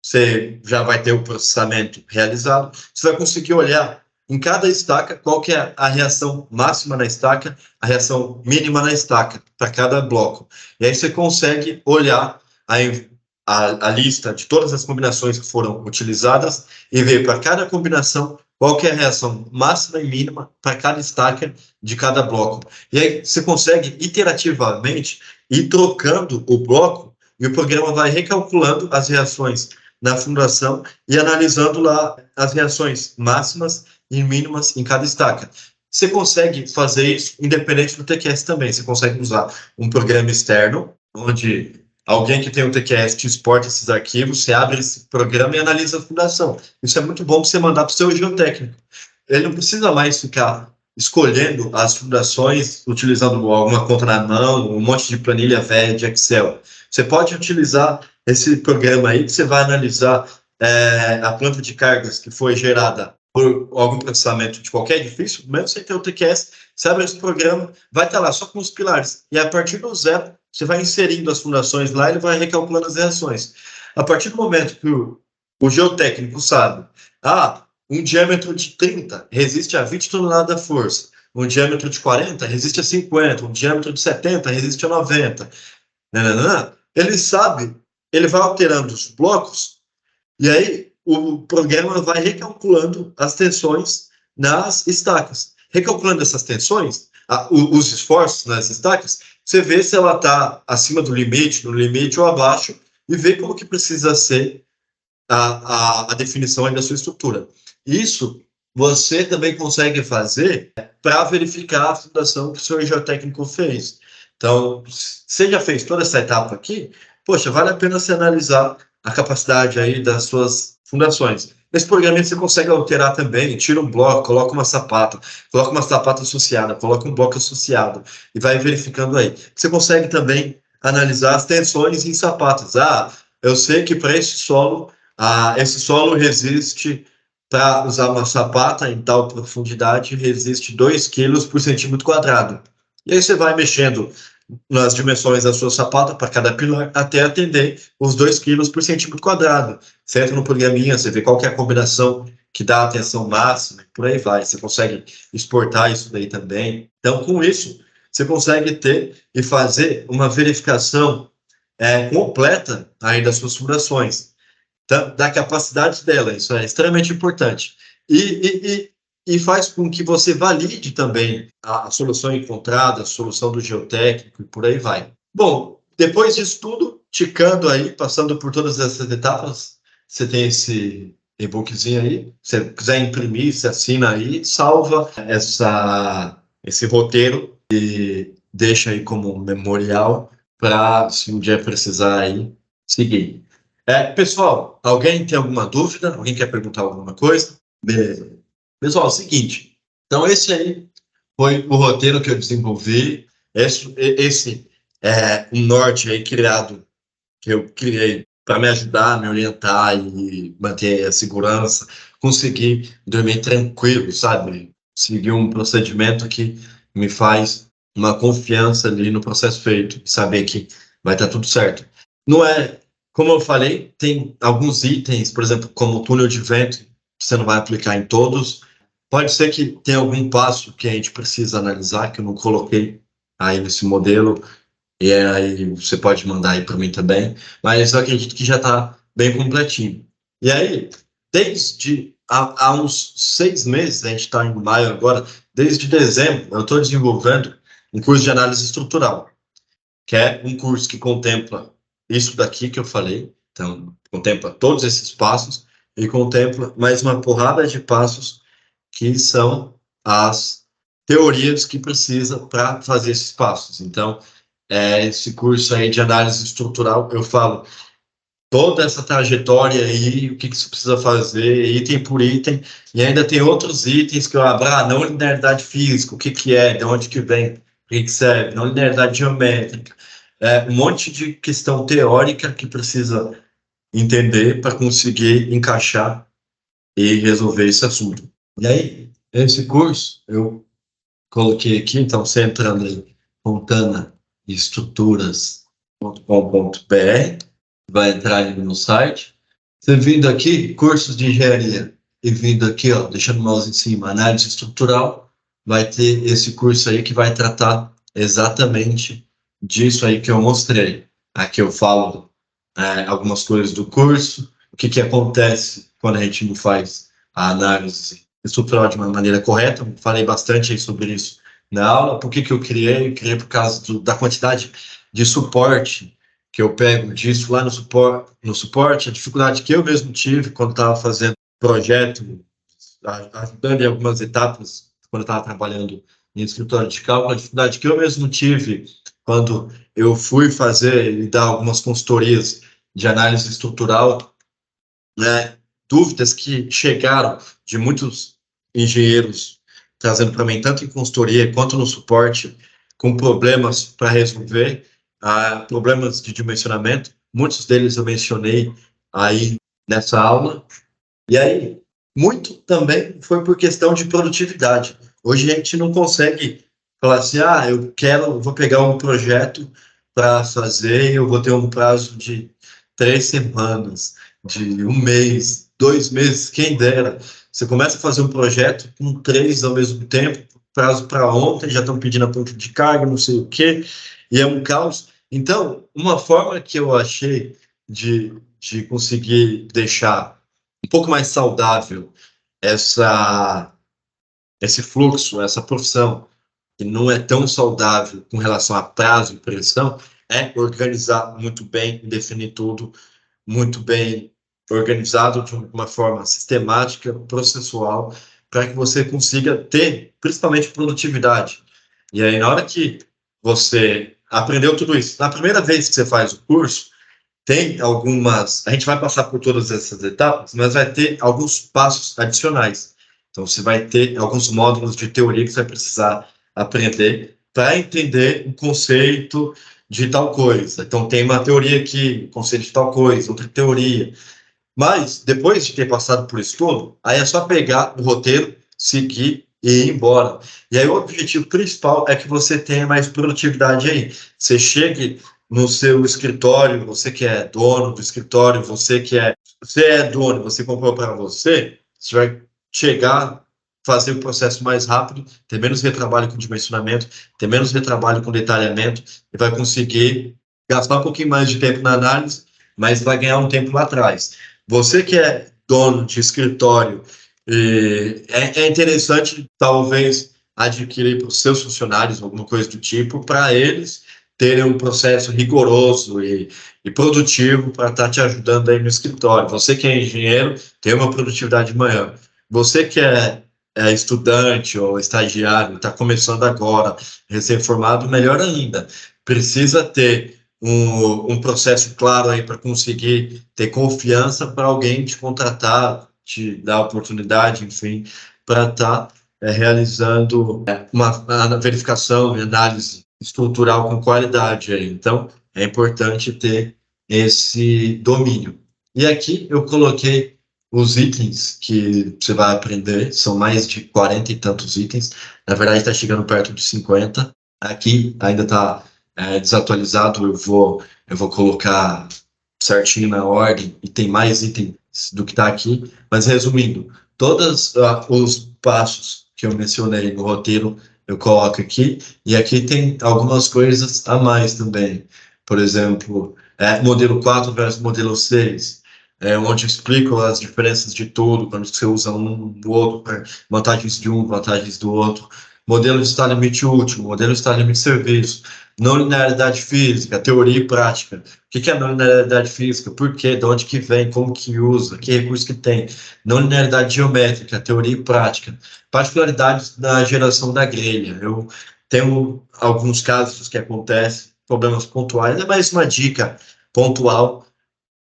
você já vai ter o processamento realizado, você vai conseguir olhar em cada estaca qual que é a reação máxima na estaca, a reação mínima na estaca, para cada bloco. E aí você consegue olhar a lista de todas as combinações que foram utilizadas e ver para cada combinação qual que é a reação máxima e mínima para cada estaca de cada bloco. E aí você consegue iterativamente ir trocando o bloco e o programa vai recalculando as reações na fundação e analisando lá as reações máximas e mínimas em cada estaca. Você consegue fazer isso independente do TQS também. Você consegue usar um programa externo, onde alguém que tem um TQS te exporta esses arquivos, você abre esse programa e analisa a fundação. Isso é muito bom para você mandar para o seu geotécnico. Ele não precisa mais ficar escolhendo as fundações, utilizando alguma conta na mão, um monte de planilha velha de Excel. Você pode utilizar esse programa aí, que você vai analisar a planta de cargas que foi gerada por algum processamento de qualquer edifício, mesmo sem ter o TQS, você abre esse programa, vai estar lá só com os pilares. E a partir do 0, você vai inserindo as fundações lá e ele vai recalculando as reações. A partir do momento que o geotécnico sabe, um diâmetro de 30 resiste a 20 toneladas da força, um diâmetro de 40 resiste a 50, um diâmetro de 70 resiste a 90. Ele sabe, ele vai alterando os blocos, e aí o programa vai recalculando as tensões nas estacas. Recalculando essas tensões, os esforços nas estacas, você vê se ela está acima do limite, no limite ou abaixo, e vê como que precisa ser a definição da sua estrutura. Isso você também consegue fazer para verificar a fundação que o seu geotécnico fez. Então, você já fez toda essa etapa aqui, poxa, vale a pena você analisar a capacidade aí das suas fundações. Nesse programinha você consegue alterar também, tira um bloco, coloca uma sapata associada, coloca um bloco associado e vai verificando aí. Você consegue também analisar as tensões em sapatos. Eu sei que para esse solo resiste, para usar uma sapata em tal profundidade, resiste 2 quilos por centímetro quadrado. E aí você vai mexendo nas dimensões da sua sapata para cada pilar até atender os 2 quilos por centímetro quadrado. Você entra no programinha, você vê qual que é a combinação que dá a tensão máxima, por aí vai. Você consegue exportar isso daí também. Então, com isso, você consegue ter e fazer uma verificação completa aí das suas furações, da capacidade dela. Isso é extremamente importante. E faz com que você valide também a solução encontrada, a solução do geotécnico e por aí vai. Bom, depois disso tudo, ticando aí, passando por todas essas etapas, você tem esse e-bookzinho aí. Se você quiser imprimir, você assina aí, salva esse roteiro e deixa aí como memorial para, se um dia precisar aí, seguir. Pessoal, alguém tem alguma dúvida? Alguém quer perguntar alguma coisa? Beleza. Pessoal, é o seguinte. Então, esse aí foi o roteiro que eu desenvolvi. Esse é um norte aí criado, que eu criei para me ajudar, me orientar e manter a segurança, conseguir dormir tranquilo, sabe? Seguir um procedimento que me faz uma confiança ali no processo feito, saber que vai estar tudo certo. Não é, como eu falei, tem alguns itens, por exemplo, como o túnel de vento, que você não vai aplicar em todos. Pode ser que tenha algum passo que a gente precisa analisar, que eu não coloquei aí nesse modelo, e aí você pode mandar aí para mim também, mas eu acredito que já está bem completinho. E aí, desde há uns 6 meses, a gente está em maio agora, desde dezembro, eu estou desenvolvendo um curso de análise estrutural, que é um curso que contempla isso daqui que eu falei, então contempla todos esses passos e contempla mais uma porrada de passos que são as teorias que precisa para fazer esses passos. Então, esse curso aí de análise estrutural, eu falo toda essa trajetória aí, o que você precisa fazer, item por item, e ainda tem outros itens que eu abro, não linearidade física, o que é, de onde que vem, o que serve, não linearidade geométrica, um monte de questão teórica que precisa entender para conseguir encaixar e resolver esse assunto. E aí, esse curso, eu coloquei aqui, então você entrando aí, fontanaestruturas.com.br, vai entrar aí no site. Você vindo aqui, cursos de engenharia, e vindo aqui, ó, deixando o mouse em cima, análise estrutural, vai ter esse curso aí que vai tratar exatamente disso aí que eu mostrei. Aqui eu falo algumas coisas do curso, o que acontece quando a gente não faz a análise estrutural de uma maneira correta. Falei bastante aí sobre isso na aula. Por que eu criei? Criei por causa da quantidade de suporte que eu pego disso lá no suporte, a dificuldade que eu mesmo tive quando estava fazendo projeto, ajudando em algumas etapas, quando eu estava trabalhando em escritório de cálculo, a dificuldade que eu mesmo tive quando eu fui fazer e dar algumas consultorias de análise estrutural, né, dúvidas que chegaram de muitos engenheiros trazendo para mim, tanto em consultoria quanto no suporte, com problemas para resolver, problemas de dimensionamento. Muitos deles eu mencionei aí nessa aula. E aí, muito também foi por questão de produtividade. Hoje a gente não consegue falar assim, vou pegar um projeto para fazer, eu vou ter um prazo de 3 semanas, de 1 mês, 2 meses, quem dera. Você começa a fazer um projeto com 3 ao mesmo tempo, prazo para ontem, já estão pedindo a ponta de carga, não sei o quê, e é um caos. Então, uma forma que eu achei de conseguir deixar um pouco mais saudável esse fluxo, essa profissão, que não é tão saudável com relação a prazo e pressão, é organizar muito bem, definir tudo muito bem organizado de uma forma sistemática, processual, para que você consiga ter, principalmente, produtividade. E aí, na hora que você aprendeu tudo isso, na primeira vez que você faz o curso, tem algumas... A gente vai passar por todas essas etapas, mas vai ter alguns passos adicionais. Então, você vai ter alguns módulos de teoria que você vai precisar aprender para entender o conceito de tal coisa. Então, tem uma teoria aqui, conceito de tal coisa, outra teoria. Mas, depois de ter passado por isso tudo, aí é só pegar o roteiro, seguir e ir embora. E aí o objetivo principal é que você tenha mais produtividade aí. Você chegue no seu escritório, você que é dono do escritório, você é dono, você comprou para você, você vai chegar, fazer o processo mais rápido, ter menos retrabalho com dimensionamento, ter menos retrabalho com detalhamento, e vai conseguir gastar um pouquinho mais de tempo na análise, mas vai ganhar um tempo lá atrás. Você que é dono de escritório, é interessante, talvez, adquirir para os seus funcionários alguma coisa do tipo, para eles terem um processo rigoroso e produtivo para estar te ajudando aí no escritório. Você que é engenheiro, tem uma produtividade maior. Você que é estudante ou estagiário, está começando agora, recém-formado, melhor ainda. Precisa ter um processo claro aí para conseguir ter confiança para alguém te contratar, te dar oportunidade, enfim, para estar realizando uma verificação e análise estrutural com qualidade aí. Então, é importante ter esse domínio. E aqui eu coloquei os itens que você vai aprender, são mais de 40 e tantos itens, na verdade está chegando perto de 50. Aqui ainda está desatualizado, eu vou colocar certinho na ordem, e tem mais itens do que está aqui, mas resumindo, todos os passos que eu mencionei no roteiro, eu coloco aqui, e aqui tem algumas coisas a mais também. Por exemplo, modelo 4 versus modelo 6, onde eu explico as diferenças de tudo, quando você usa um do outro, vantagens de um, vantagens do outro. Modelo de estado limite útil, modelo de estado limite serviço, não linearidade física, teoria e prática. O que é não linearidade física? Por quê? De onde que vem? Como que usa? Que recurso que tem? Não linearidade geométrica, teoria e prática. Particularidades da geração da grelha. Eu tenho alguns casos que acontecem, problemas pontuais, é mais uma dica pontual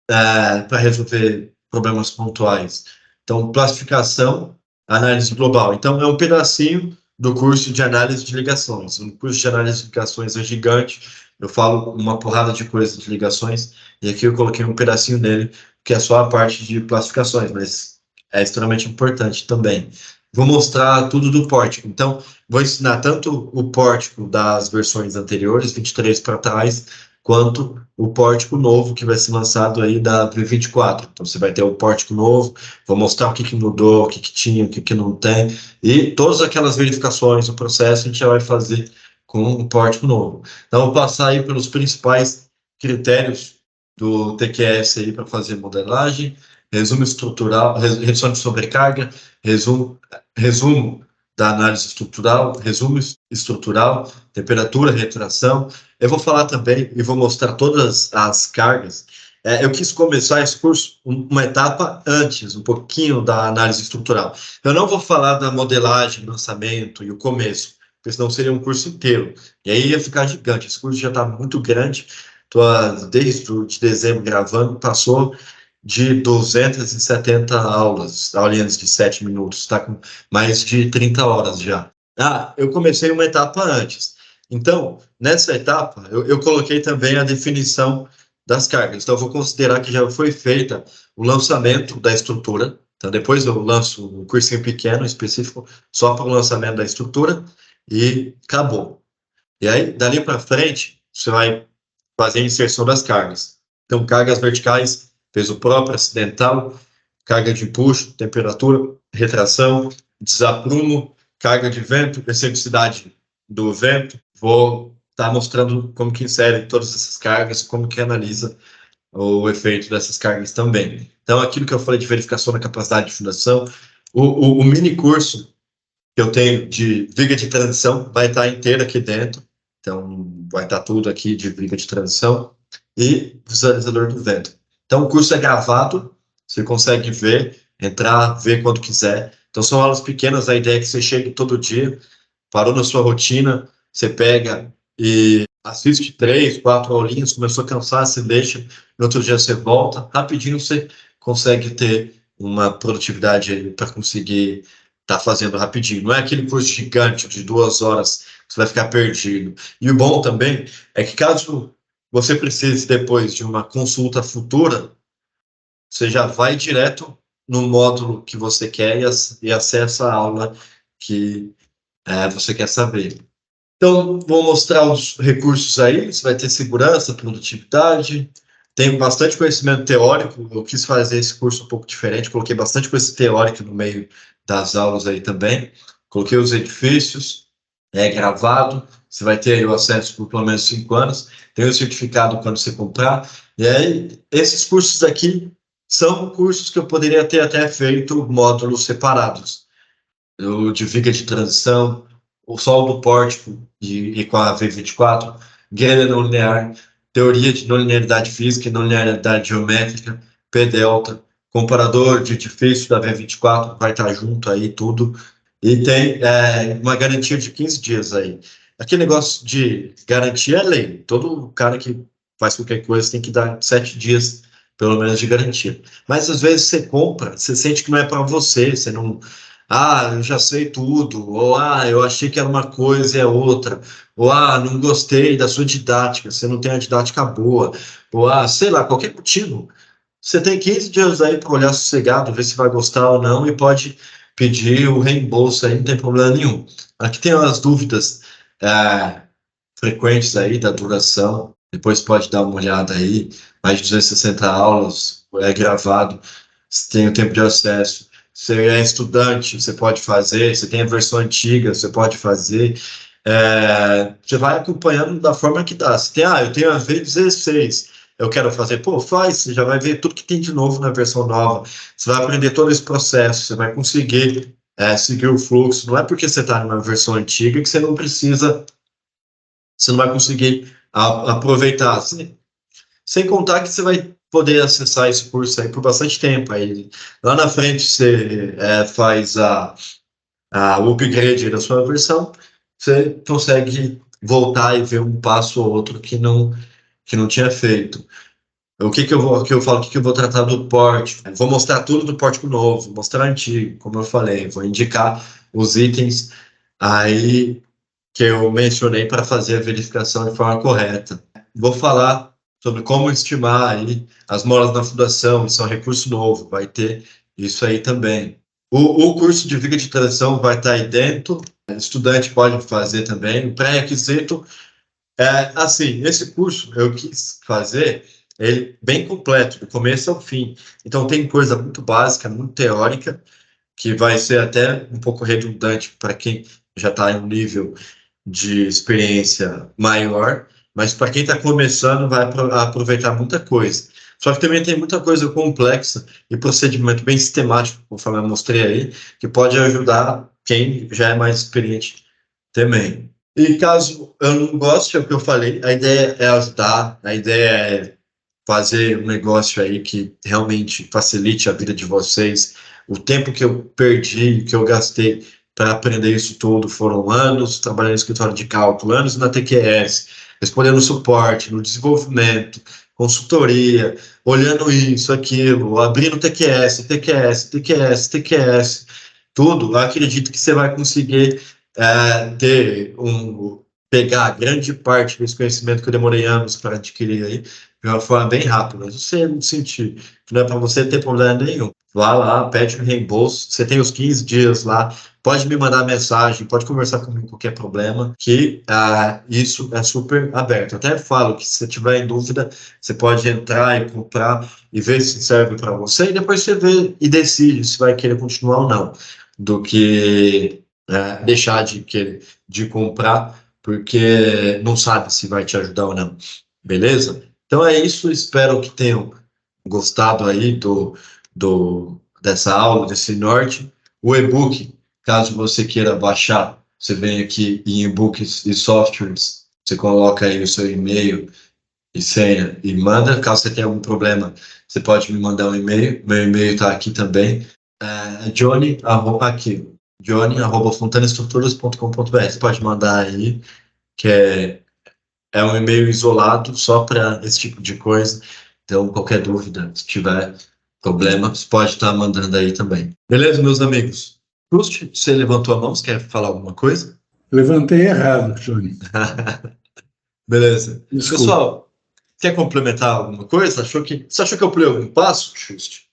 para resolver problemas pontuais. Então, classificação, análise global. Então, é um pedacinho do curso de análise de ligações. O curso de análise de ligações é gigante, eu falo uma porrada de coisas de ligações, e aqui eu coloquei um pedacinho nele, que é só a parte de classificações, mas é extremamente importante também. Vou mostrar tudo do pórtico. Então, vou ensinar tanto o pórtico das versões anteriores, 23 para trás, quanto o pórtico novo que vai ser lançado aí da V24. Então, você vai ter o pórtico novo, vou mostrar o que mudou, o que tinha, o que não tem, e todas aquelas verificações, o processo a gente já vai fazer com o pórtico novo. Então, vou passar aí pelos principais critérios do TQS aí para fazer modelagem, resumo estrutural, redução de sobrecarga, resumo da análise estrutural, resumo estrutural, temperatura, retração. Eu vou falar também e vou mostrar todas as cargas. Eu quis começar esse curso uma etapa antes, um pouquinho da análise estrutural. Eu não vou falar da modelagem, lançamento e o começo, porque senão seria um curso inteiro. E aí ia ficar gigante. Esse curso já está muito grande. Estou desde de dezembro gravando, passou de 270 aulinhas de 7 minutos, está com mais de 30 horas já. Eu comecei uma etapa antes. Então, nessa etapa, eu coloquei também a definição das cargas. Então, eu vou considerar que já foi feita o lançamento da estrutura. Então, depois eu lanço um cursinho pequeno, específico, só para o lançamento da estrutura, e acabou. E aí, dali para frente, você vai fazer a inserção das cargas. Então, cargas verticais, peso próprio, acidental, carga de empuxo, temperatura, retração, desaprumo, carga de vento, excentricidade do vento. Vou estar mostrando como que insere todas essas cargas, como que analisa o efeito dessas cargas também. Então, aquilo que eu falei de verificação da capacidade de fundação, o mini curso que eu tenho de viga de transição vai estar inteiro aqui dentro. Então, vai estar tudo aqui de viga de transição e visualizador do vento. Então, o curso é gravado, você consegue ver, entrar, ver quando quiser. Então, são aulas pequenas, a ideia é que você chegue todo dia, parou na sua rotina, você pega e assiste 3, 4 aulinhas, começou a cansar, você deixa, no outro dia você volta, rapidinho você consegue ter uma produtividade para conseguir estar fazendo rapidinho. Não é aquele curso gigante de 2 horas que você vai ficar perdido. E o bom também é que caso você precise depois de uma consulta futura, você já vai direto no módulo que você quer e acessa a aula que você quer saber. Então, vou mostrar os recursos aí, você vai ter segurança, produtividade, tem bastante conhecimento teórico, eu quis fazer esse curso um pouco diferente, coloquei bastante coisa teórica no meio das aulas aí também, coloquei os edifícios, é gravado, você vai ter aí o acesso por pelo menos 5 anos, tem o certificado quando você comprar, e aí esses cursos aqui são cursos que eu poderia ter até feito módulos separados, o de viga de transição, o sol do pórtico e com a V24, grelha não linear, teoria de não linearidade física e não linearidade geométrica, P delta, comparador de edifício da V24, vai estar junto aí tudo, e tem uma garantia de 15 dias aí. Aquele negócio de garantia é lei, todo cara que faz qualquer coisa tem que dar 7 dias pelo menos de garantia. Mas às vezes você compra, você sente que não é para você, você não, eu já sei tudo, ou eu achei que era uma coisa e é outra, ou não gostei da sua didática, você não tem a didática boa, ou sei lá, qualquer motivo. Você tem 15 dias aí para olhar sossegado, ver se vai gostar ou não, e pode pedir o reembolso aí, não tem problema nenhum. Aqui tem umas dúvidas frequentes aí da duração, depois pode dar uma olhada aí, mais de 260 aulas, é gravado, você tem o tempo de acesso. Você é estudante, você pode fazer. Você tem a versão antiga, você pode fazer. Você vai acompanhando da forma que dá. Você tem, eu tenho a V16, eu quero fazer. Pô, faz, você já vai ver tudo que tem de novo na versão nova. Você vai aprender todo esse processo, você vai conseguir seguir o fluxo. Não é porque você está numa versão antiga que você não precisa, você não vai conseguir aproveitar. Sem contar que você vai poder acessar esse curso aí por bastante tempo. Aí, lá na frente você faz o upgrade da sua versão, você consegue voltar e ver um passo ou outro que não tinha feito. O que eu falo, o que eu vou tratar do pórtico? Vou mostrar tudo do pórtico novo, mostrar antigo, como eu falei, vou indicar os itens aí que eu mencionei para fazer a verificação de forma correta. Vou falar sobre como estimar aí as molas na fundação, isso é um recurso novo, vai ter isso aí também. O curso de viga de transição vai estar aí dentro, o estudante pode fazer também. O pré-requisito assim, esse curso eu quis fazer ele bem completo, do começo ao fim. Então tem coisa muito básica, muito teórica, que vai ser até um pouco redundante para quem já está em um nível de experiência maior, mas para quem está começando vai aproveitar muita coisa. Só que também tem muita coisa complexa e procedimento bem sistemático, conforme eu mostrei aí, que pode ajudar quem já é mais experiente também. E caso eu não goste, é o que eu falei, a ideia é ajudar, a ideia é fazer um negócio aí que realmente facilite a vida de vocês. O tempo que eu perdi, que eu gastei para aprender isso tudo foram anos trabalhando em escritório de cálculo, anos na TQS, respondendo suporte, no desenvolvimento, consultoria, olhando isso, aquilo, abrindo TQS, TQS, TQS, TQS, tudo. Eu acredito que você vai conseguir pegar grande parte desse conhecimento que eu demorei anos para adquirir aí, de uma forma bem rápida. Se você sentir que não é para você, ter problema nenhum. Vá lá, pede um reembolso. Você tem os 15 dias lá. Pode me mandar mensagem, pode conversar comigo qualquer problema, que isso é super aberto. Eu até falo que se você tiver em dúvida, você pode entrar e comprar e ver se serve para você, e depois você vê e decide se vai querer continuar ou não, do que deixar de comprar, porque não sabe se vai te ajudar ou não. Beleza? Então é isso, espero que tenham gostado aí dessa aula, desse norte. O e-book, caso você queira baixar, você vem aqui em e-books e softwares, você coloca aí o seu e-mail e senha e manda. Caso você tenha algum problema, você pode me mandar um e-mail. Meu e-mail está aqui também. Johnny@fontanaestruturas.com.br. Você pode mandar aí, que é um e-mail isolado só para esse tipo de coisa. Então, qualquer dúvida, se tiver problema, você pode estar mandando aí também. Beleza, meus amigos? Just, você levantou a mão, você quer falar alguma coisa? Levantei errado, Johnny. Beleza. Desculpa. Pessoal, quer complementar alguma coisa? Você achou que eu pulei algum passo, Just?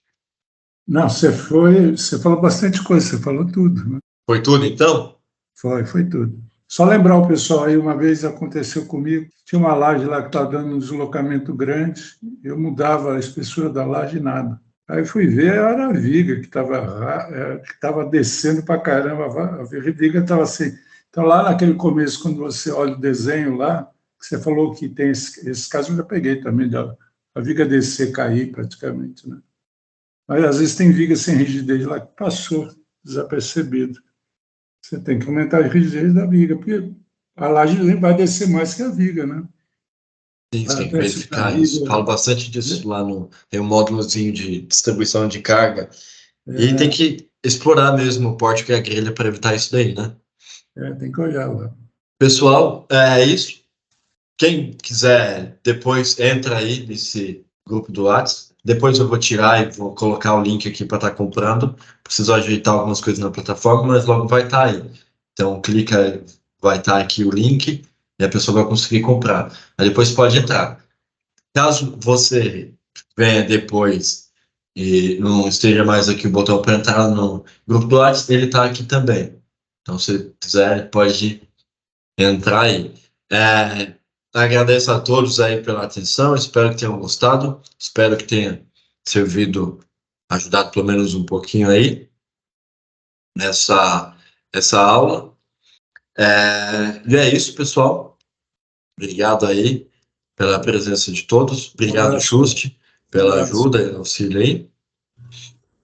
Não, você falou bastante coisa, você falou tudo, né? Foi tudo, então? Foi tudo. Só lembrar o pessoal aí, uma vez aconteceu comigo, tinha uma laje lá que estava dando um deslocamento grande, eu mudava a espessura da laje e nada. Aí fui ver, era a viga que estava descendo para caramba, a viga estava assim. Então, lá naquele começo, quando você olha o desenho lá, que você falou que tem esse caso, eu já peguei também, a viga descer, cair praticamente, né? Mas às vezes tem viga sem rigidez lá que passou desapercebido. Você tem que aumentar a rigidez da viga, porque a laje vai descer mais que a viga, né? Sim, Vai sim, até ficar verificar isso. Falo viga. bastante disso lá no... Tem um módulozinho de distribuição de carga. E tem que explorar mesmo o porte que é a grelha para evitar isso daí, né? Tem que olhar lá. Pessoal, é isso. Quem quiser, depois entra aí nesse grupo do WhatsApp. Depois eu vou tirar e vou colocar o link aqui para estar comprando. Preciso ajeitar algumas coisas na plataforma, mas logo vai estar aí. Então, clica, vai estar aqui o link e a pessoa vai conseguir comprar. Aí depois pode entrar. Caso você venha depois e não esteja mais aqui o botão para entrar no grupo do WhatsApp, ele está aqui também. Então, se quiser, pode entrar aí. Agradeço a todos aí pela atenção, espero que tenham gostado, espero que tenha servido, ajudado pelo menos um pouquinho aí nessa aula. E é isso, pessoal. Obrigado aí pela presença de todos. Obrigado, Just, pela ajuda e auxílio aí.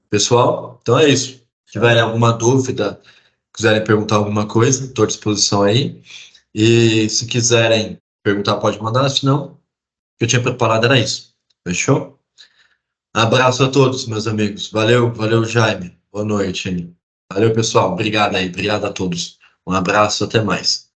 Pessoal, então é isso. Se tiverem alguma dúvida, quiserem perguntar alguma coisa, estou à disposição aí. E se quiserem perguntar, pode mandar, senão, o que eu tinha preparado era isso. Fechou? Abraço a todos, meus amigos. Valeu, valeu, Jaime. Boa noite. Valeu, pessoal. Obrigado aí. Obrigado a todos. Um abraço, até mais.